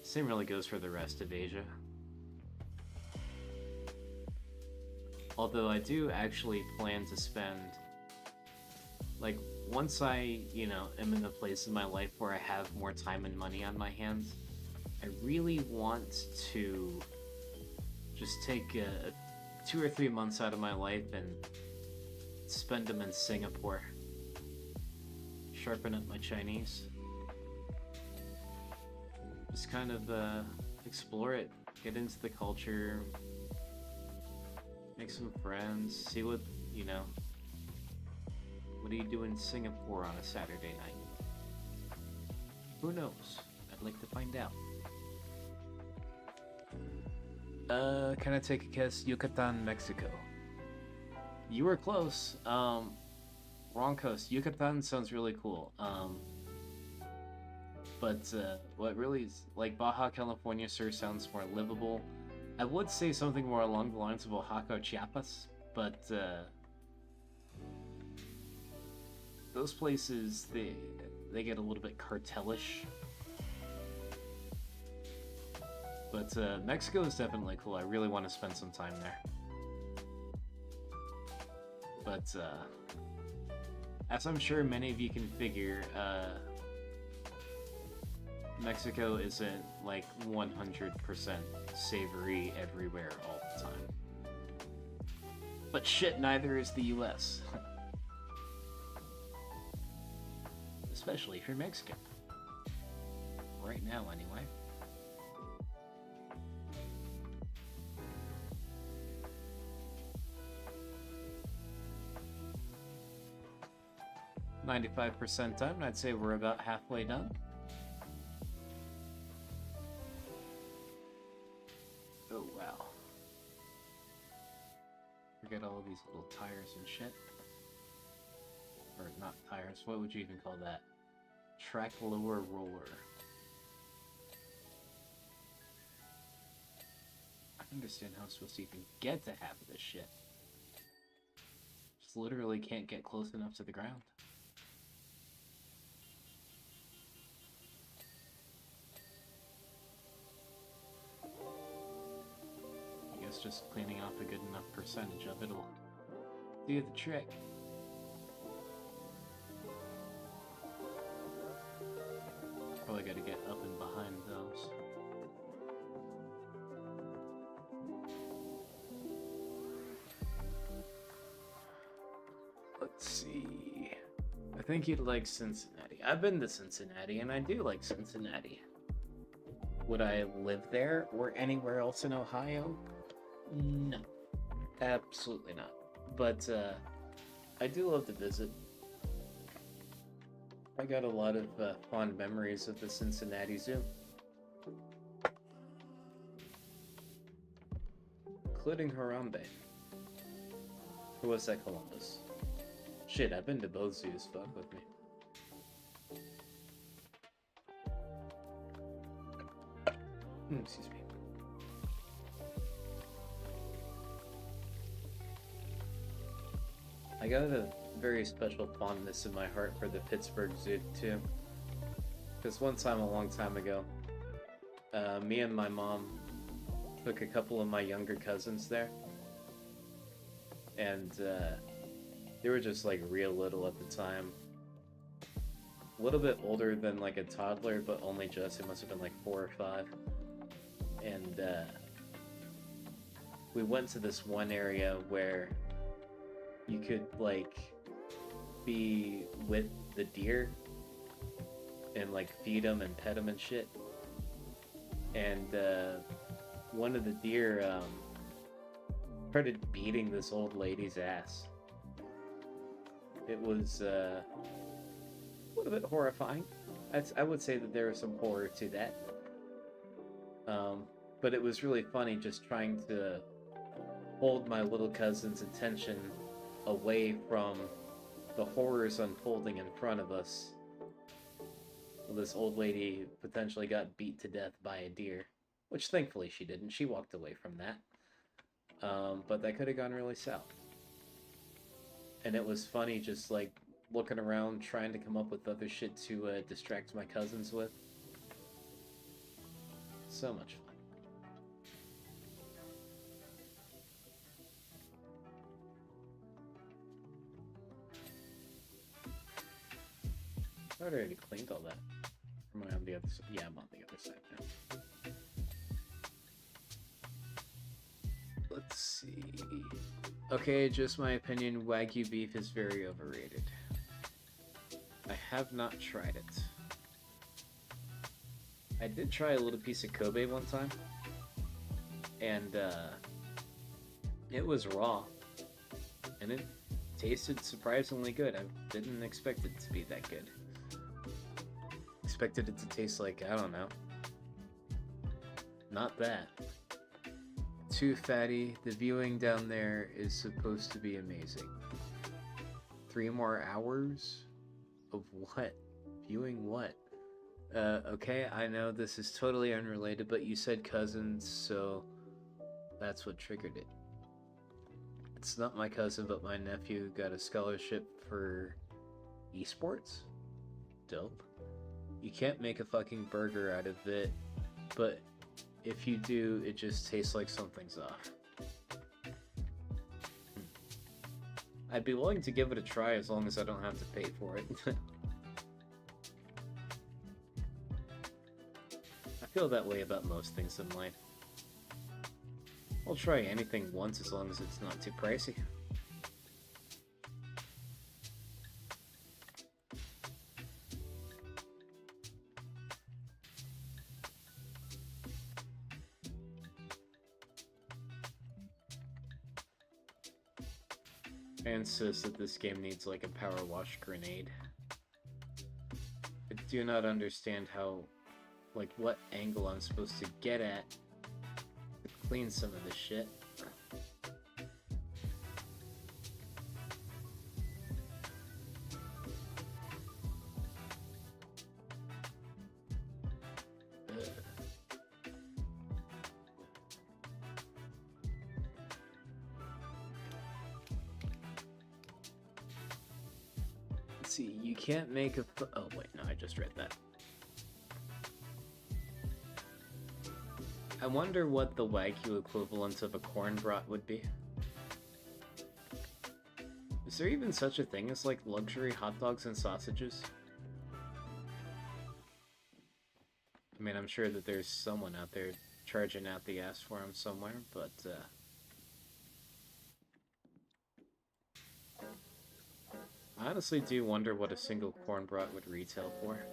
Same really goes for the rest of Asia. Although I do actually plan to spend, like, once I, you know, am in a place in my life where I have more time and money on my hands, I really want to just take 2 or 3 months out of my life and spend them in Singapore. Sharpen up my Chinese. Just kind of explore it, get into the culture, make some friends, see what, you know, what do you do in Singapore on a Saturday night? Who knows? I'd like to find out. Can I take a guess? Yucatan, Mexico. You were close. Wrong coast. Yucatan sounds really cool. But what really is, like, Baja California Sur sounds more livable. I would say something more along the lines of Oaxaca, Chiapas, but those places, they get a little bit cartelish. But Mexico is definitely cool. I really want to spend some time there. But as I'm sure many of you can figure, Mexico isn't like 100% savory everywhere all the time. But shit, neither is the US. Especially if you're Mexican. Right now, anyway. "95% done." I'd say we're about halfway done. Oh wow. Forget all of these little tires and shit. Or not tires, what would you even call that? Track lower roller. I don't understand how I'm supposed to even get to half of this shit. Just literally can't get close enough to the ground. I guess just cleaning off a good enough percentage of it'll do the trick. Probably gotta get up and behind those. Let's see. I think you'd like Cincinnati. I've been to Cincinnati, and I do like Cincinnati. Would I live there or anywhere else in Ohio? No. Absolutely not. But I do love to visit. I got a lot of fond memories of the Cincinnati Zoo. Including Harambe. Who was that, Columbus? Shit, I've been to both zoos, fuck with me. Excuse me. I got a very special fondness in my heart for the Pittsburgh Zoo, too. Because one time, a long time ago, me and my mom took a couple of my younger cousins there. And they were just like real little at the time. A little bit older than like a toddler, but only just. It must have been like 4 or 5. And we went to this one area where you could like be with the deer and like feed them and pet them and shit. And one of the deer started beating this old lady's ass. It was a little bit horrifying. I would say that there was some horror to that. But it was really funny just trying to hold my little cousin's attention away from the horrors unfolding in front of us. This old lady potentially got beat to death by a deer, which thankfully she didn't. She walked away from that. But that could have gone really south. And it was funny just like looking around trying to come up with other shit to distract my cousins with. So much fun. I already cleaned all that. Am I on the other side? Yeah, I'm on the other side now. Let's see. Okay, just my opinion, Wagyu beef is very overrated. I have not tried it. I did try a little piece of Kobe one time, and it was raw, and it tasted surprisingly good. I didn't expect it to be that good. Expected it to taste like, I don't know, not that. Too fatty. The viewing down there is supposed to be amazing. 3 more hours? Of what? Viewing what? Okay, I know this is totally unrelated, but you said cousins, so that's what triggered it. It's not my cousin, but my nephew got a scholarship for esports? Dope. You can't make a fucking burger out of it, but if you do, it just tastes like something's off. I'd be willing to give it a try as long as I don't have to pay for it. I feel that way about most things in life. I'll try anything once as long as it's not too pricey. And says that this game needs like a power wash grenade. I do not understand how, like, what angle I'm supposed to get at to clean some of this shit. See, you can't make a oh wait, no, I just read that. I wonder what the Wagyu equivalent of a corn brat would be. Is there even such a thing as like luxury hot dogs and sausages? I mean, I'm sure that there's someone out there charging out the ass for them somewhere, but I honestly do wonder what a single corn brat would retail for.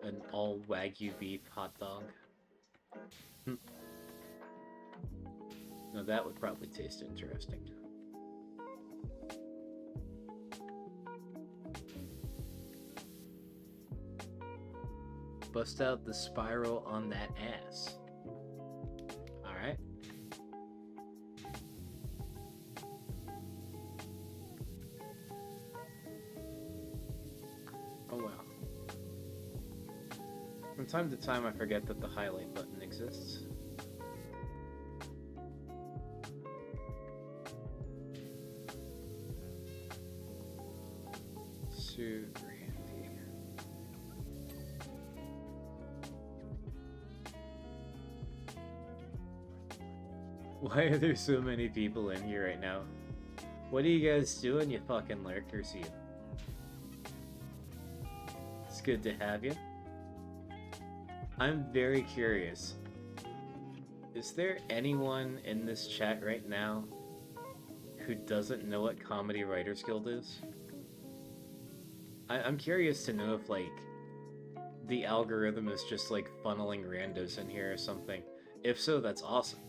An all Wagyu beef hot dog. Now that would probably taste interesting. Bust out the spiral on that ass. Alright. Oh well. From time to time I forget that the highlight button exists. Super handy. Why are there so many people in here right now? What are you guys doing, you fucking lurkers, you? It's good to have you. I'm very curious. Is there anyone in this chat right now who doesn't know what Comedy Writers Guild is? I'm curious to know if, like, the algorithm is just, like, funneling randos in here or something. If so, that's awesome.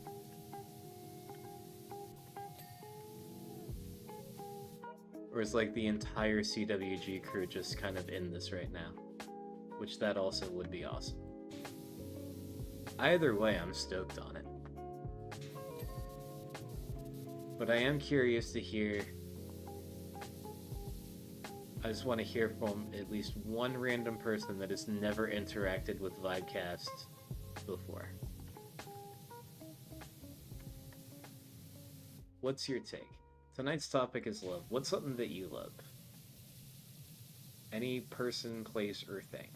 Or is, like, the entire CWG crew just kind of in this right now? Which that also would be awesome. Either way, I'm stoked on it. But I am curious to hear... I just want to hear from at least one random person that has never interacted with Vibecast before. What's your take? Tonight's topic is love. What's something that you love? Any person, place, or thing.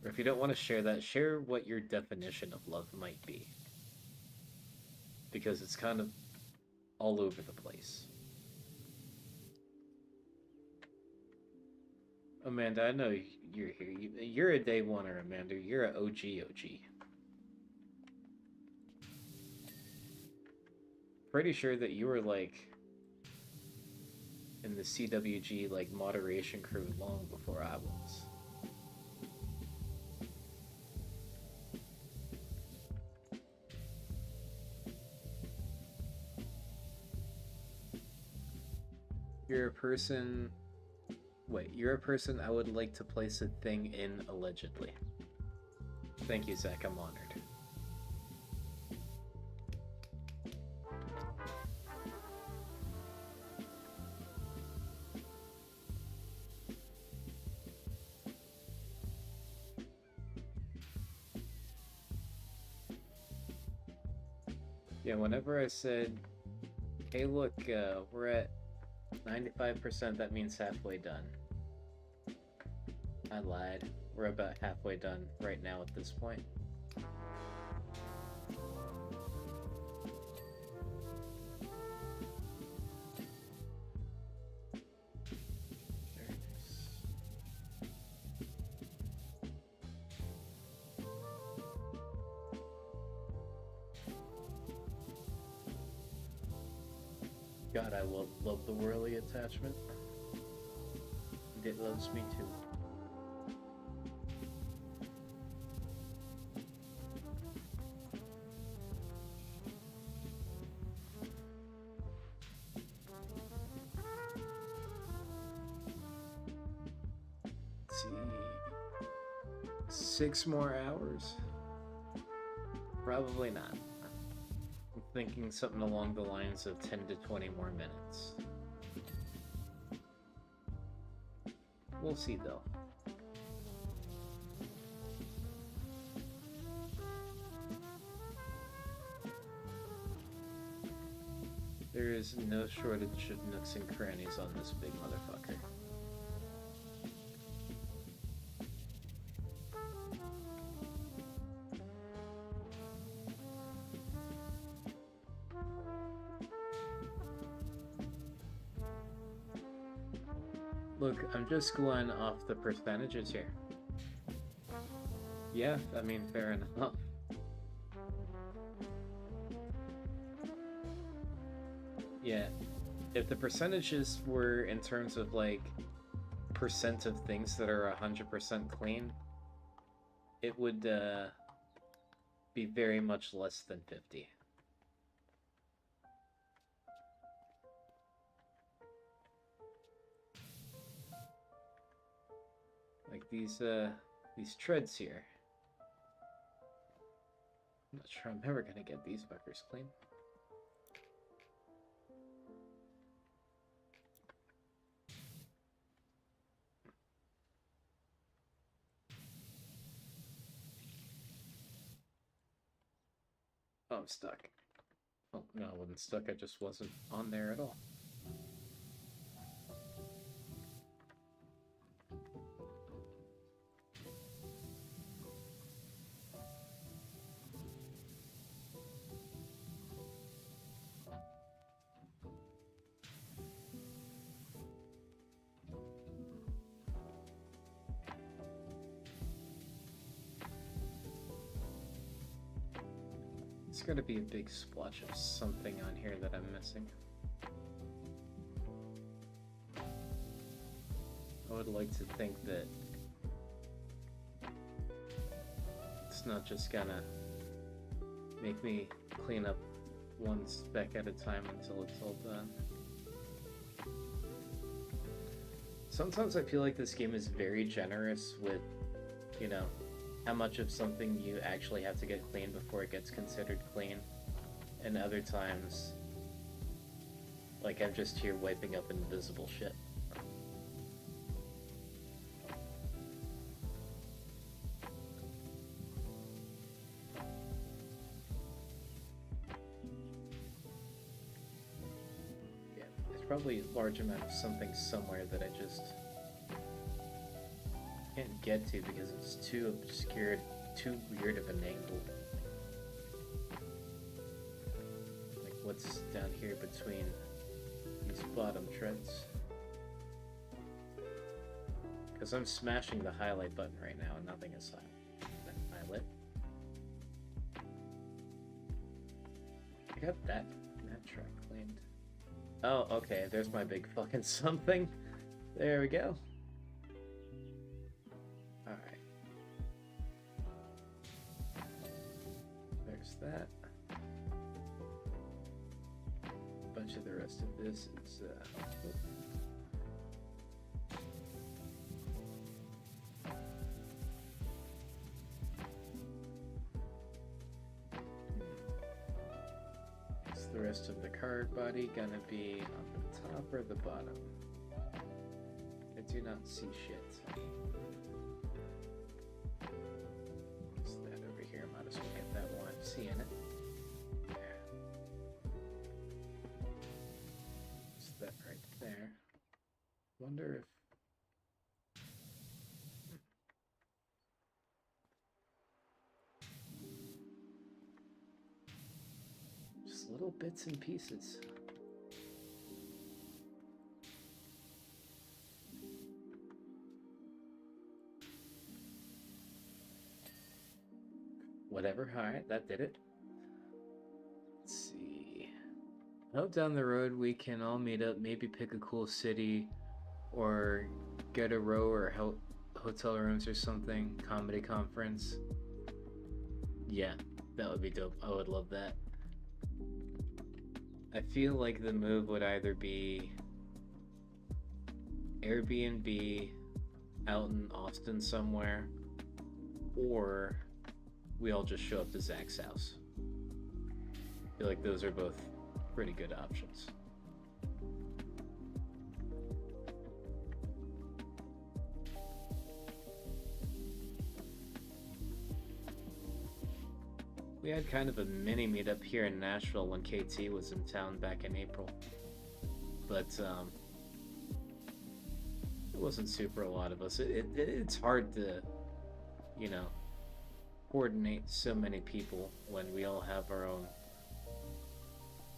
Or if you don't want to share that, share what your definition of love might be. Because it's kind of all over the place. Amanda, I know you're here. You're a day oneer, Amanda. You're an OG. pretty sure that you were like in the CWG like moderation crew long before I was. You're a person. Wait, you're a person I would like to place a thing in allegedly. Thank you, Zach. I'm honored. Yeah, whenever I said, hey, look, we're at 95%, that means halfway done. I lied. We're about halfway done right now at this point. Very nice. God, I love the whirly attachment. It loves me too. Let's see. 6 more hours? Probably not. I'm thinking something along the lines of 10 to 20 more minutes. We'll see though. There is no shortage of nooks and crannies on this big motherfucker. Look, I'm just going off the percentages here. Yeah, I mean, fair enough. Yeah, if the percentages were in terms of like percent of things that are 100% clean, it would be very much less than 50. Like these treads here. I'm not sure I'm ever gonna get these fuckers clean. Oh, I'm stuck. Oh, no, I wasn't stuck. I just wasn't on there at all. There's got to be a big splotch of something on here that I'm missing. I would like to think that it's not just gonna make me clean up one speck at a time until it's all done. Sometimes I feel like this game is very generous with, you know, how much of something you actually have to get clean before it gets considered clean. And other times, like, I'm just here wiping up invisible shit. Yeah, there's probably a large amount of something somewhere that I just can't get to because it's too obscured, too weird of an angle. Like what's down here between these bottom treads? Because I'm smashing the highlight button right now and nothing is highlight. I got that track. Oh, okay, there's my big fucking something. There we go. Alright. There's that. A bunch of the rest of this is, Is the rest of the card body gonna be on the top or the bottom? I do not see shit. Is that over here? Might as well get that one. I'm seeing it. Is that right there? Wonder if. Just little bits and pieces. Whatever, alright, that did it. Let's see. I hope down the road we can all meet up, maybe pick a cool city, or get a row or hotel rooms or something, comedy conference. Yeah, that would be dope. I would love that. I feel like the move would either be Airbnb out in Austin somewhere, or we all just show up to Zach's house. I feel like those are both pretty good options. We had kind of a mini meetup here in Nashville when KT was in town back in April. But it wasn't super a lot of us. It's hard to, you know, coordinate so many people when we all have our own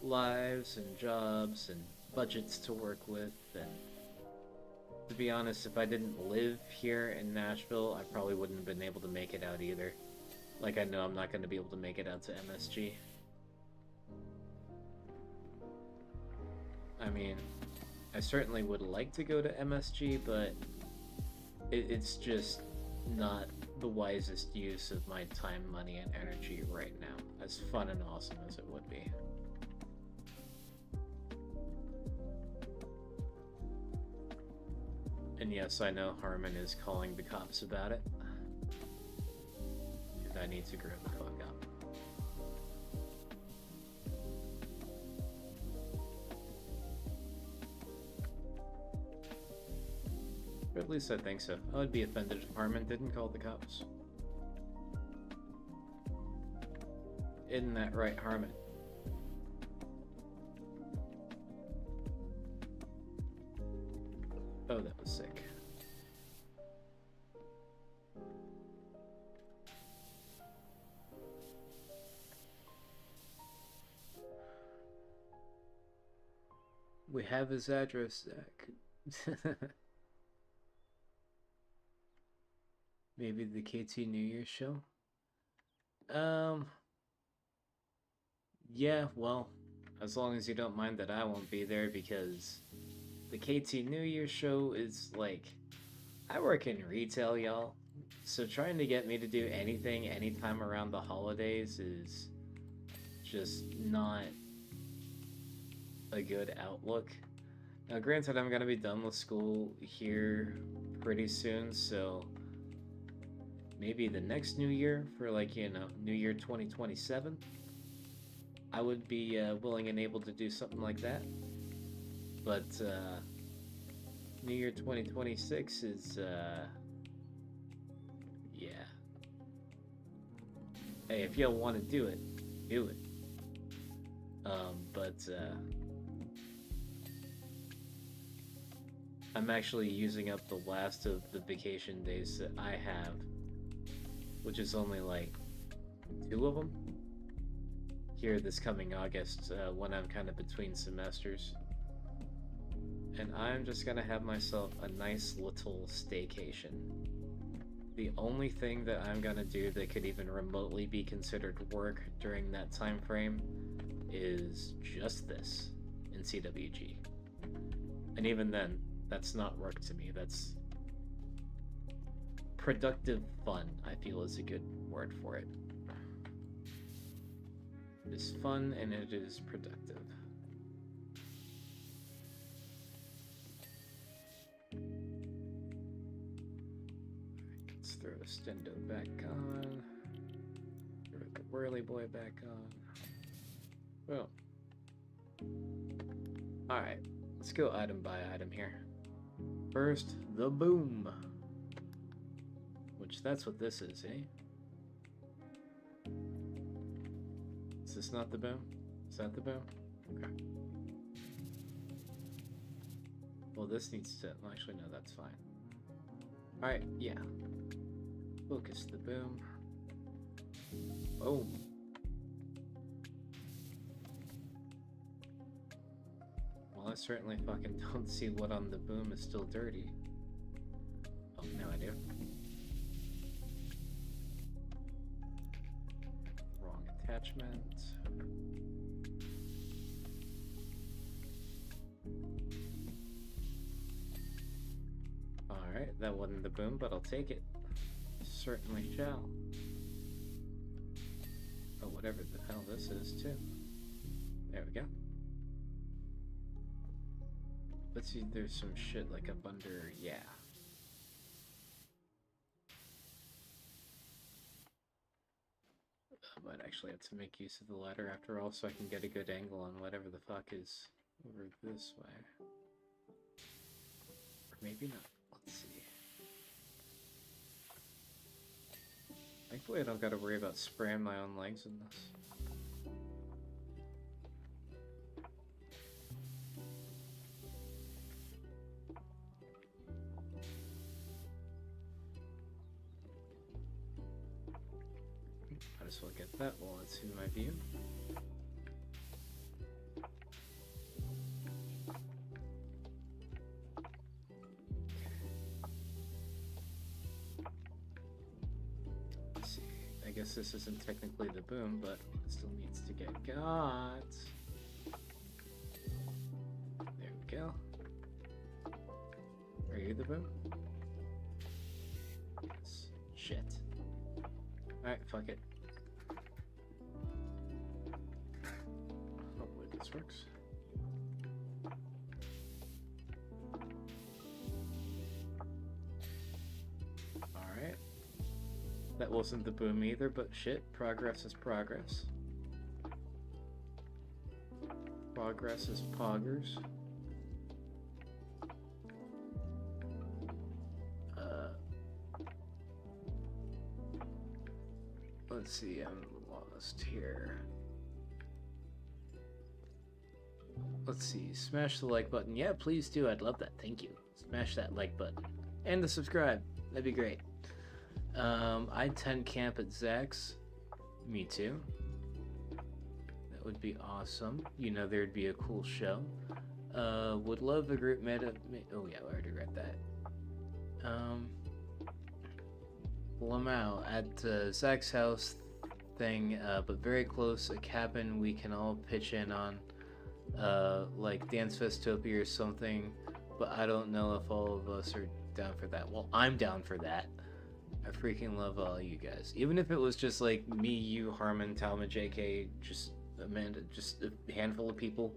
lives and jobs and budgets to work with. And to be honest, if I didn't live here in Nashville, I probably wouldn't have been able to make it out either. Like, I know I'm not going to be able to make it out to MSG. I mean, I certainly would like to go to MSG, but it's just not the wisest use of my time, money, and energy right now, as fun and awesome as it would be. And yes, I know Harmon is calling the cops about it. And I need to grow the fuck up. Or at least I think so. I would be offended if Harmon didn't call the cops. Isn't that right, Harmon? Oh, that was sick. We have his address, Zach. Maybe the KT New Year's show? Yeah, well, as long as you don't mind that I won't be there, because the KT New Year's show is like, I work in retail, y'all, so trying to get me to do anything anytime around the holidays is just not a good outlook. Now, granted, I'm gonna be done with school here pretty soon, so maybe the next new year, for like, you know, New Year 2027, I would be willing and able to do something like that. But New Year 2026 is yeah. Hey, if y'all want to do it, do it. But I'm actually using up the last of the vacation days that I have, which is only like 2 of them here this coming August, when I'm kind of between semesters. And I'm just gonna have myself a nice little staycation. The only thing that I'm gonna do that could even remotely be considered work during that time frame is just this. in CWG. And even then, that's not work to me. That's productive fun, I feel is a good word for it. It is fun and it is productive. Let's throw the Stendo back on. Throw the Whirly Boy back on. Boom. Alright, let's go item by item here. First, the boom. Which, that's what this is, eh? Is this not the boom? Is that the boom? Okay. Well, this needs to... Well, actually, no, that's fine. Alright, yeah. Focus the boom. Boom. Well, I certainly fucking don't see what on the boom is still dirty. Oh, now I do. Wrong attachment. Alright, that wasn't the boom, but I'll take it. Certainly shall. Oh, whatever the hell this is, too. There we go. Let's see, there's some shit like up under, yeah. I might actually have to make use of the ladder after all so I can get a good angle on whatever the fuck is over this way. Or maybe not. Let's see. Thankfully I don't gotta worry about spraying my own legs in this. Might as well get that while it's in my view. Let's see. I guess this isn't technically the boom, but it still needs to get got. There we go. Are you the boom? Yes. Shit. Alright, fuck it. Hopefully this works. Alright. That wasn't the boom either, but shit, progress is progress. Progress is poggers. Let's see, I'm lost here. Let's see, smash the like button. Yeah, please do, I'd love that, thank you. Smash that like button. And the subscribe, that'd be great. I'd 10 camp at Zach's. Me too. That would be awesome. You know, there'd be a cool show. Would love a group meta. Oh yeah, I already read that. Lamau at Zach's house thing, but very close, a cabin we can all pitch in on, like Dance Festopia or something, but I don't know if all of us are down for that. Well, I'm down for that. I freaking love all you guys. Even if it was just like me, you, Harmon, Talma, JK, just Amanda, just a handful of people,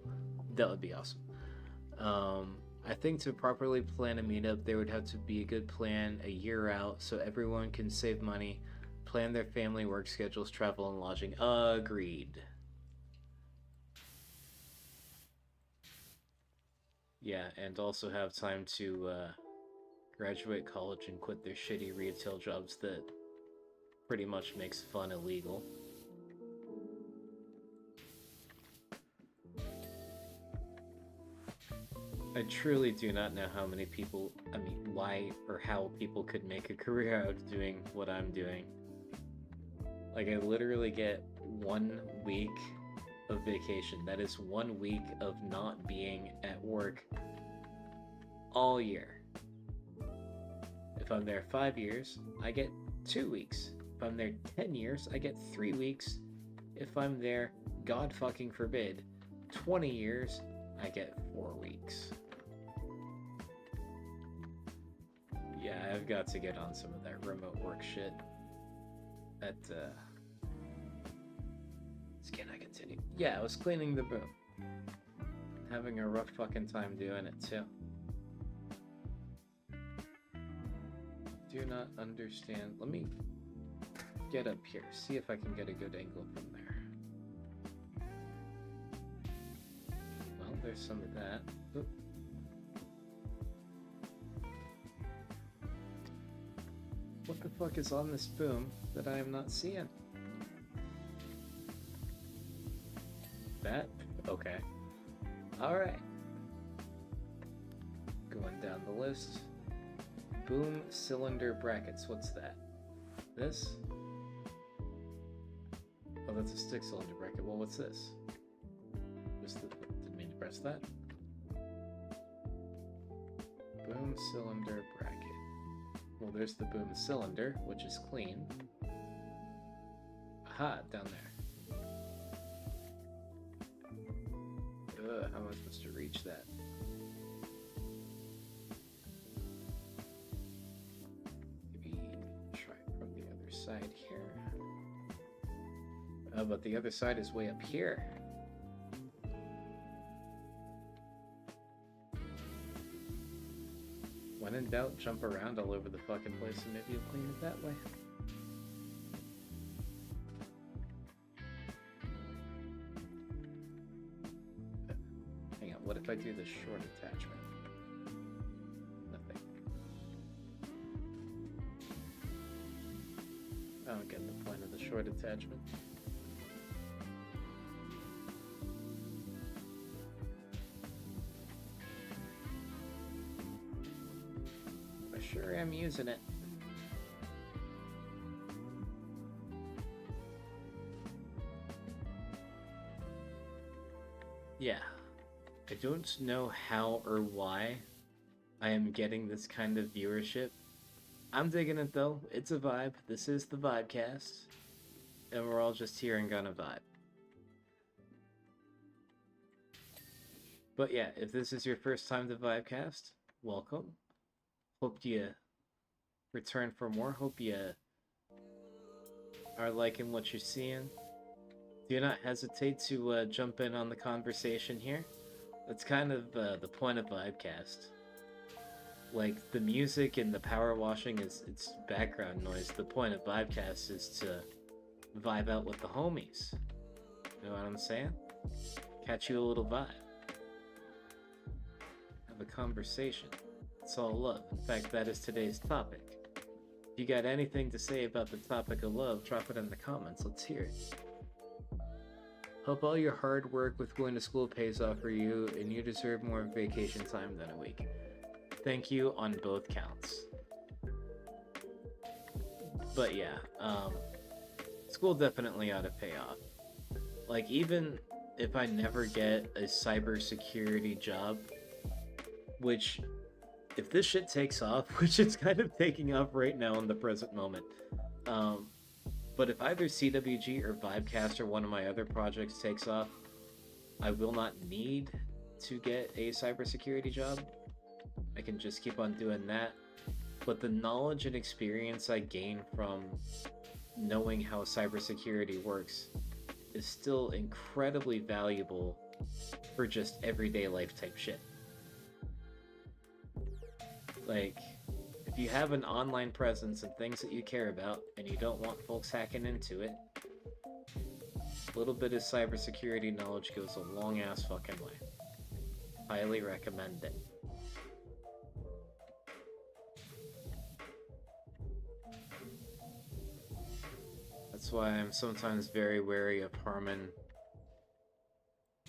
that would be awesome. I think to properly plan a meetup, there would have to be a good plan a year out so everyone can save money, plan their family work schedules, travel, and lodging. Agreed. Yeah, and also have time to graduate college and quit their shitty retail jobs that pretty much makes fun illegal. I truly do not know how many people, why or how people could make a career out of doing what I'm doing. Like, I literally get 1 week of vacation. That is 1 week of not being at work all year. If I'm there 5 years, I get 2 weeks. If I'm there 10 years, I get 3 weeks. If I'm there, God fucking forbid, 20 years, I get 4 weeks. Yeah, I've got to get on some of that remote work shit. Can I continue? Yeah, I was cleaning the boom. Having a rough fucking time doing it too. Do not understand. Let me get up here, see if I can get a good angle from there. Well, there's some of that. Oop. What the fuck is on this boom that I am not seeing? That? Okay. Alright. Going down the list. Boom cylinder brackets. What's that? This? Oh, that's a stick cylinder bracket. Well, what's this? Didn't mean to press that. Boom cylinder bracket. Well, there's the boom cylinder, which is clean. Aha, down there. Ugh, how am I supposed to reach that? Maybe try from the other side here. Oh, but the other side is way up here. When in doubt, jump around all over the fucking place and maybe you'll clean it that way. Hang on, what if I do the short attachment? Nothing. I don't get the point of the short attachment. Sure am using it. Yeah, I don't know how or why I am getting this kind of viewership. I'm digging it though. It's a vibe. This is the Vibecast, and we're all just here and gonna vibe. But yeah, if this is your first time to Vibecast, welcome. Hope you return for more. Hope you are liking what you're seeing. Do not hesitate to jump in on the conversation here. That's kind of the point of Vibecast. Like, the music and the power washing is it's background noise. The point of Vibecast is to vibe out with the homies. You know what I'm saying? Catch you a little vibe. Have a conversation. It's all love. In fact, that is today's topic. If you got anything to say about the topic of love, drop it in the comments. Let's hear it. Hope all your hard work with going to school pays off for you, and you deserve more vacation time than a week. Thank you on both counts. But yeah, school definitely ought to pay off. Like, even if I never get a cybersecurity job, which... if this shit takes off, which it's kind of taking off right now in the present moment, but if either CWG or Vibecast or one of my other projects takes off, I will not need to get a cybersecurity job. I can just keep on doing that. But the knowledge and experience I gain from knowing how cybersecurity works is still incredibly valuable for just everyday life type shit. Like, if you have an online presence and things that you care about, and you don't want folks hacking into it, a little bit of cybersecurity knowledge goes a long ass fucking way. Highly recommend it. That's why I'm sometimes very wary of Harmon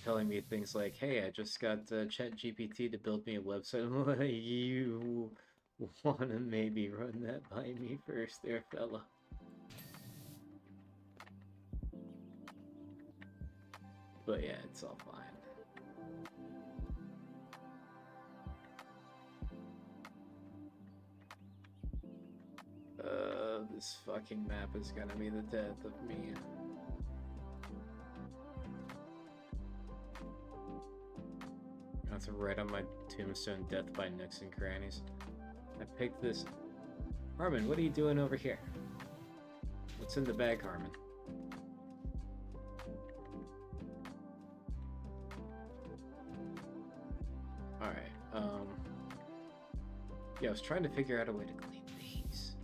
telling me things like, hey, I just got ChatGPT to build me a website. You want to maybe run that by me first there, fella? But yeah, it's all fine. This fucking map is gonna be the death of me. That's right on my tombstone, death by nooks and crannies. I picked this. Harmon, what are you doing over here? What's in the bag, Harmon? Alright, yeah, I was trying to figure out a way to clean these.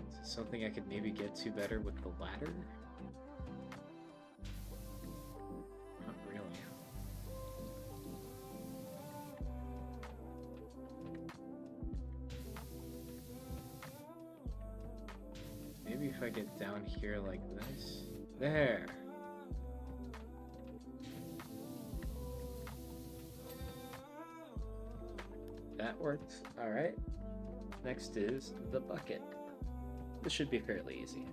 Is this something I could maybe get to better with the ladder? Not really. Maybe if I get down here like this. There! That works. Alright. Next is the bucket. This should be fairly easy.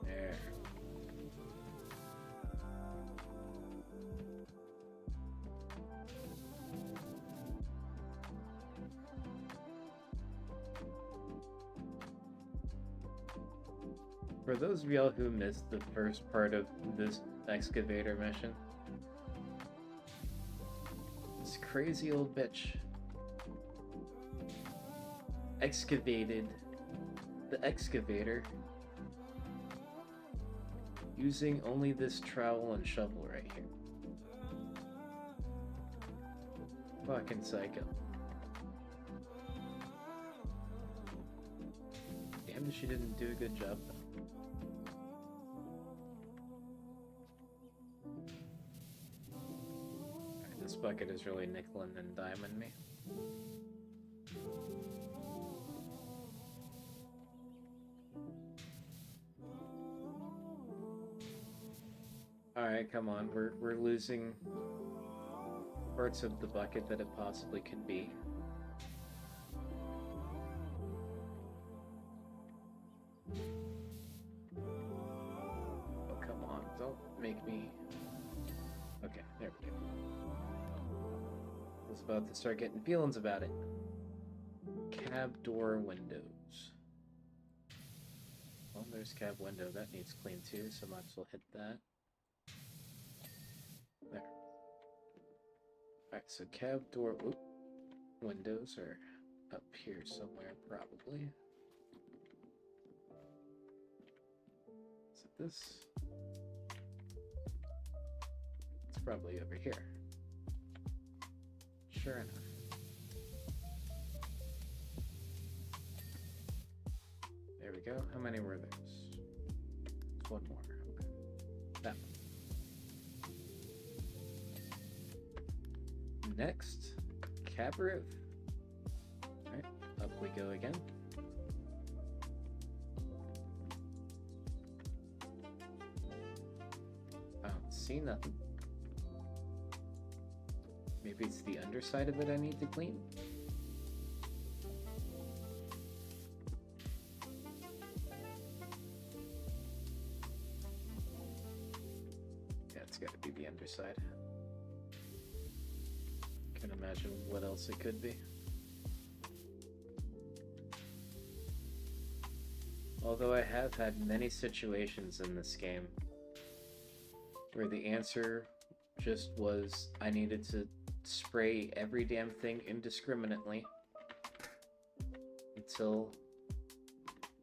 There. For those of y'all who missed the first part of this excavator mission, this crazy old bitch excavated the excavator using only this trowel and shovel right here. Fucking psycho. Damn, she didn't do a good job though. This bucket is really nickel and diamond me. Alright, come on. We're losing parts of the bucket that it possibly could be. Oh, come on. Don't make me... Okay, there we go. I was about to start getting feelings about it. Cab door windows. Well, there's cab window. That needs clean too, so might as well hit that. There. Alright, so cab door windows are up here somewhere, probably. Is it this? It's probably over here. Sure enough. There we go. How many were those? One more. Okay. That one. Next, cab roof. Alright, up we go again. I don't see nothing. Maybe it's the underside of it I need to clean? Yeah, it's gotta be the underside. Can't imagine what else it could be. Although I have had many situations in this game where the answer just was I needed to spray every damn thing indiscriminately until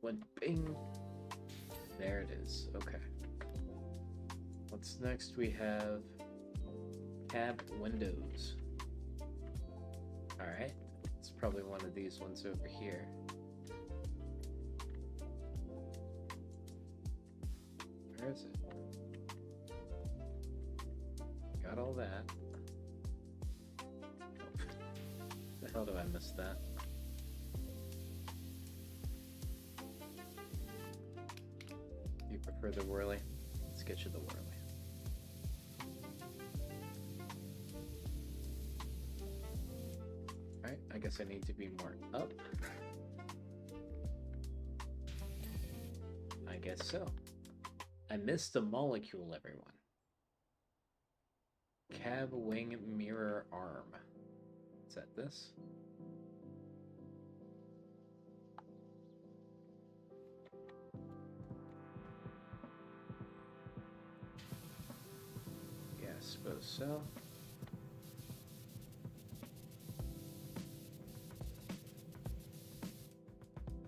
when bing, there it is. Okay. What's next? We have cab windows. Alright, it's probably one of these ones over here. Where is it? Got all that. The hell do I miss that? You prefer the whirly? Let's get you the whirly. Alright, I guess I need to be more up. I guess so. I missed a molecule, everyone. Cab wing mirror arm. Is that this? Yeah, I suppose so.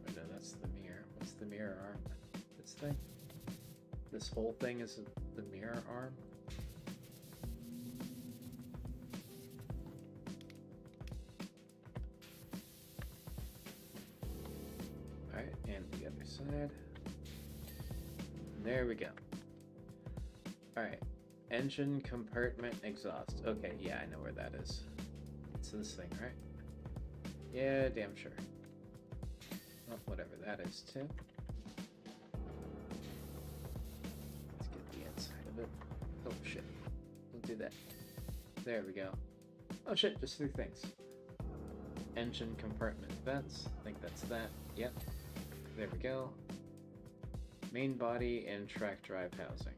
Oh, no, that's the mirror. What's the mirror arm? This thing? This whole thing is the mirror arm? Alright, and the other side. There we go. Alright. Engine compartment exhaust. Okay, yeah, I know where that is. It's this thing, right? Yeah, damn sure. Oh, whatever that is, too. Let's get the inside of it. Oh, shit. Don't do that. There we go. Oh, shit, just 3 things. Engine compartment vents. I think that's that. Yep. There we go. Main body and track drive housing.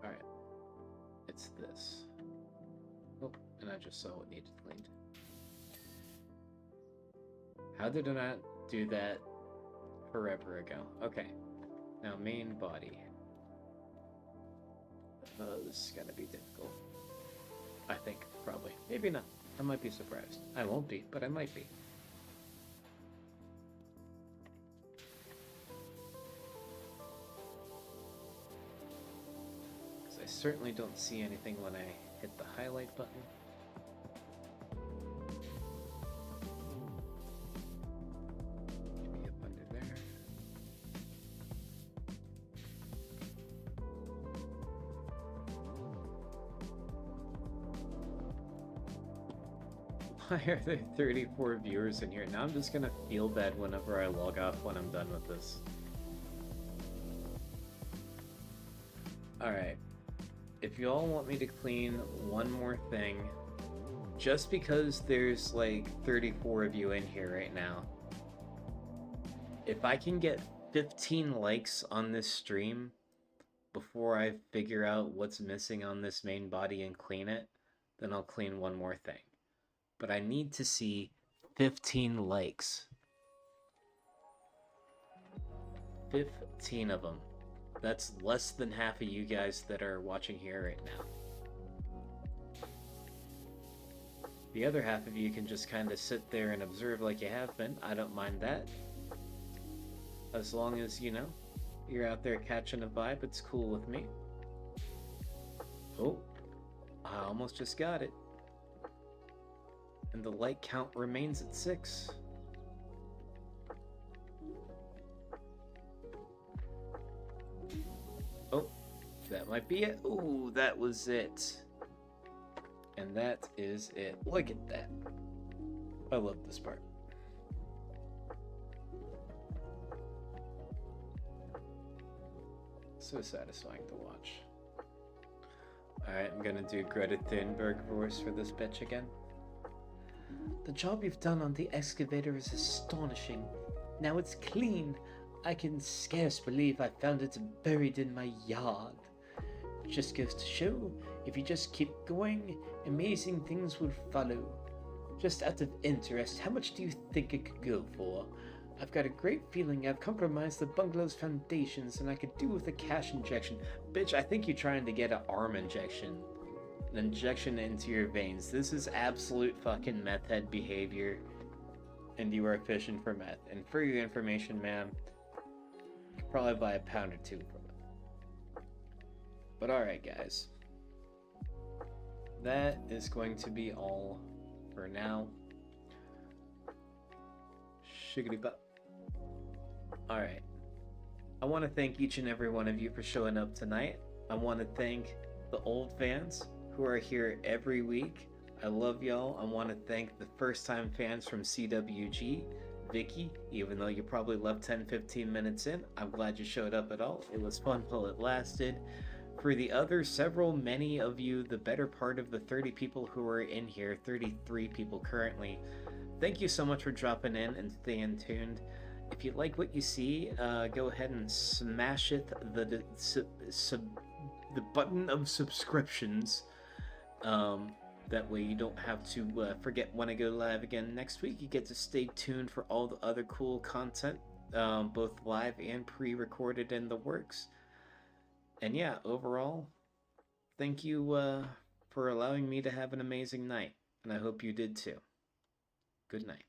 Alright. It's this. Oh, and I just saw what needed cleaned. How did I not do that forever ago? Okay. Now main body. Oh, this is gonna be difficult. I think, probably. Maybe not. I might be surprised. I won't be, but I might be. Because I certainly don't see anything when I hit the highlight button. Maybe up under there. Why are there 34 viewers in here? Now I'm just gonna feel bad whenever I log off when I'm done with this. Alright. If you all want me to clean one more thing, just because there's like 34 of you in here right now, if I can get 15 likes on this stream before I figure out what's missing on this main body and clean it, then I'll clean one more thing. But I need to see 15 likes. 15 of them. That's less than half of you guys that are watching here right now. The other half of you can just kind of sit there and observe like you have been. I don't mind that. As long as, you know, you're out there catching a vibe, it's cool with me. Oh, I almost just got it. And the like count remains at 6. Oh, that might be it. Ooh, that was it. And that is it. Look at that. I love this part. So satisfying to watch. Alright, I'm gonna do Greta Thunberg voice for this bitch again. The job you've done on the excavator is astonishing. Now it's clean. I can scarce believe I found it buried in my yard. Just goes to show, if you just keep going, amazing things will follow. Just out of interest, how much do you think it could go for? I've got a great feeling I've compromised the bungalow's foundations and I could do with a cash injection. Bitch, I think you're trying to get an arm injection. An injection into your veins. This is absolute fucking meth head behavior. And you are fishing for meth. And for your information, ma'am, you could probably buy a pound or 2 from it. But alright, guys. That is going to be all for now. Shiggity butt. Alright. I want to thank each and every one of you for showing up tonight. I want to thank the old fans who are here every week. I love y'all. I want to thank the first time fans from CWG, Vicky, even though you probably left 10-15 minutes in. I'm glad you showed up at all. It was fun while it lasted. For the other many of you, the better part of the 30 people who are in here, 33 people currently, thank you so much for dropping in and staying tuned. If you like what you see, go ahead and smash it, the button of subscriptions. That way you don't have to forget when I go live again next week. You get to stay tuned for all the other cool content, both live and pre-recorded in the works. And yeah, overall, thank you for allowing me to have an amazing night, and I hope you did too. Good night.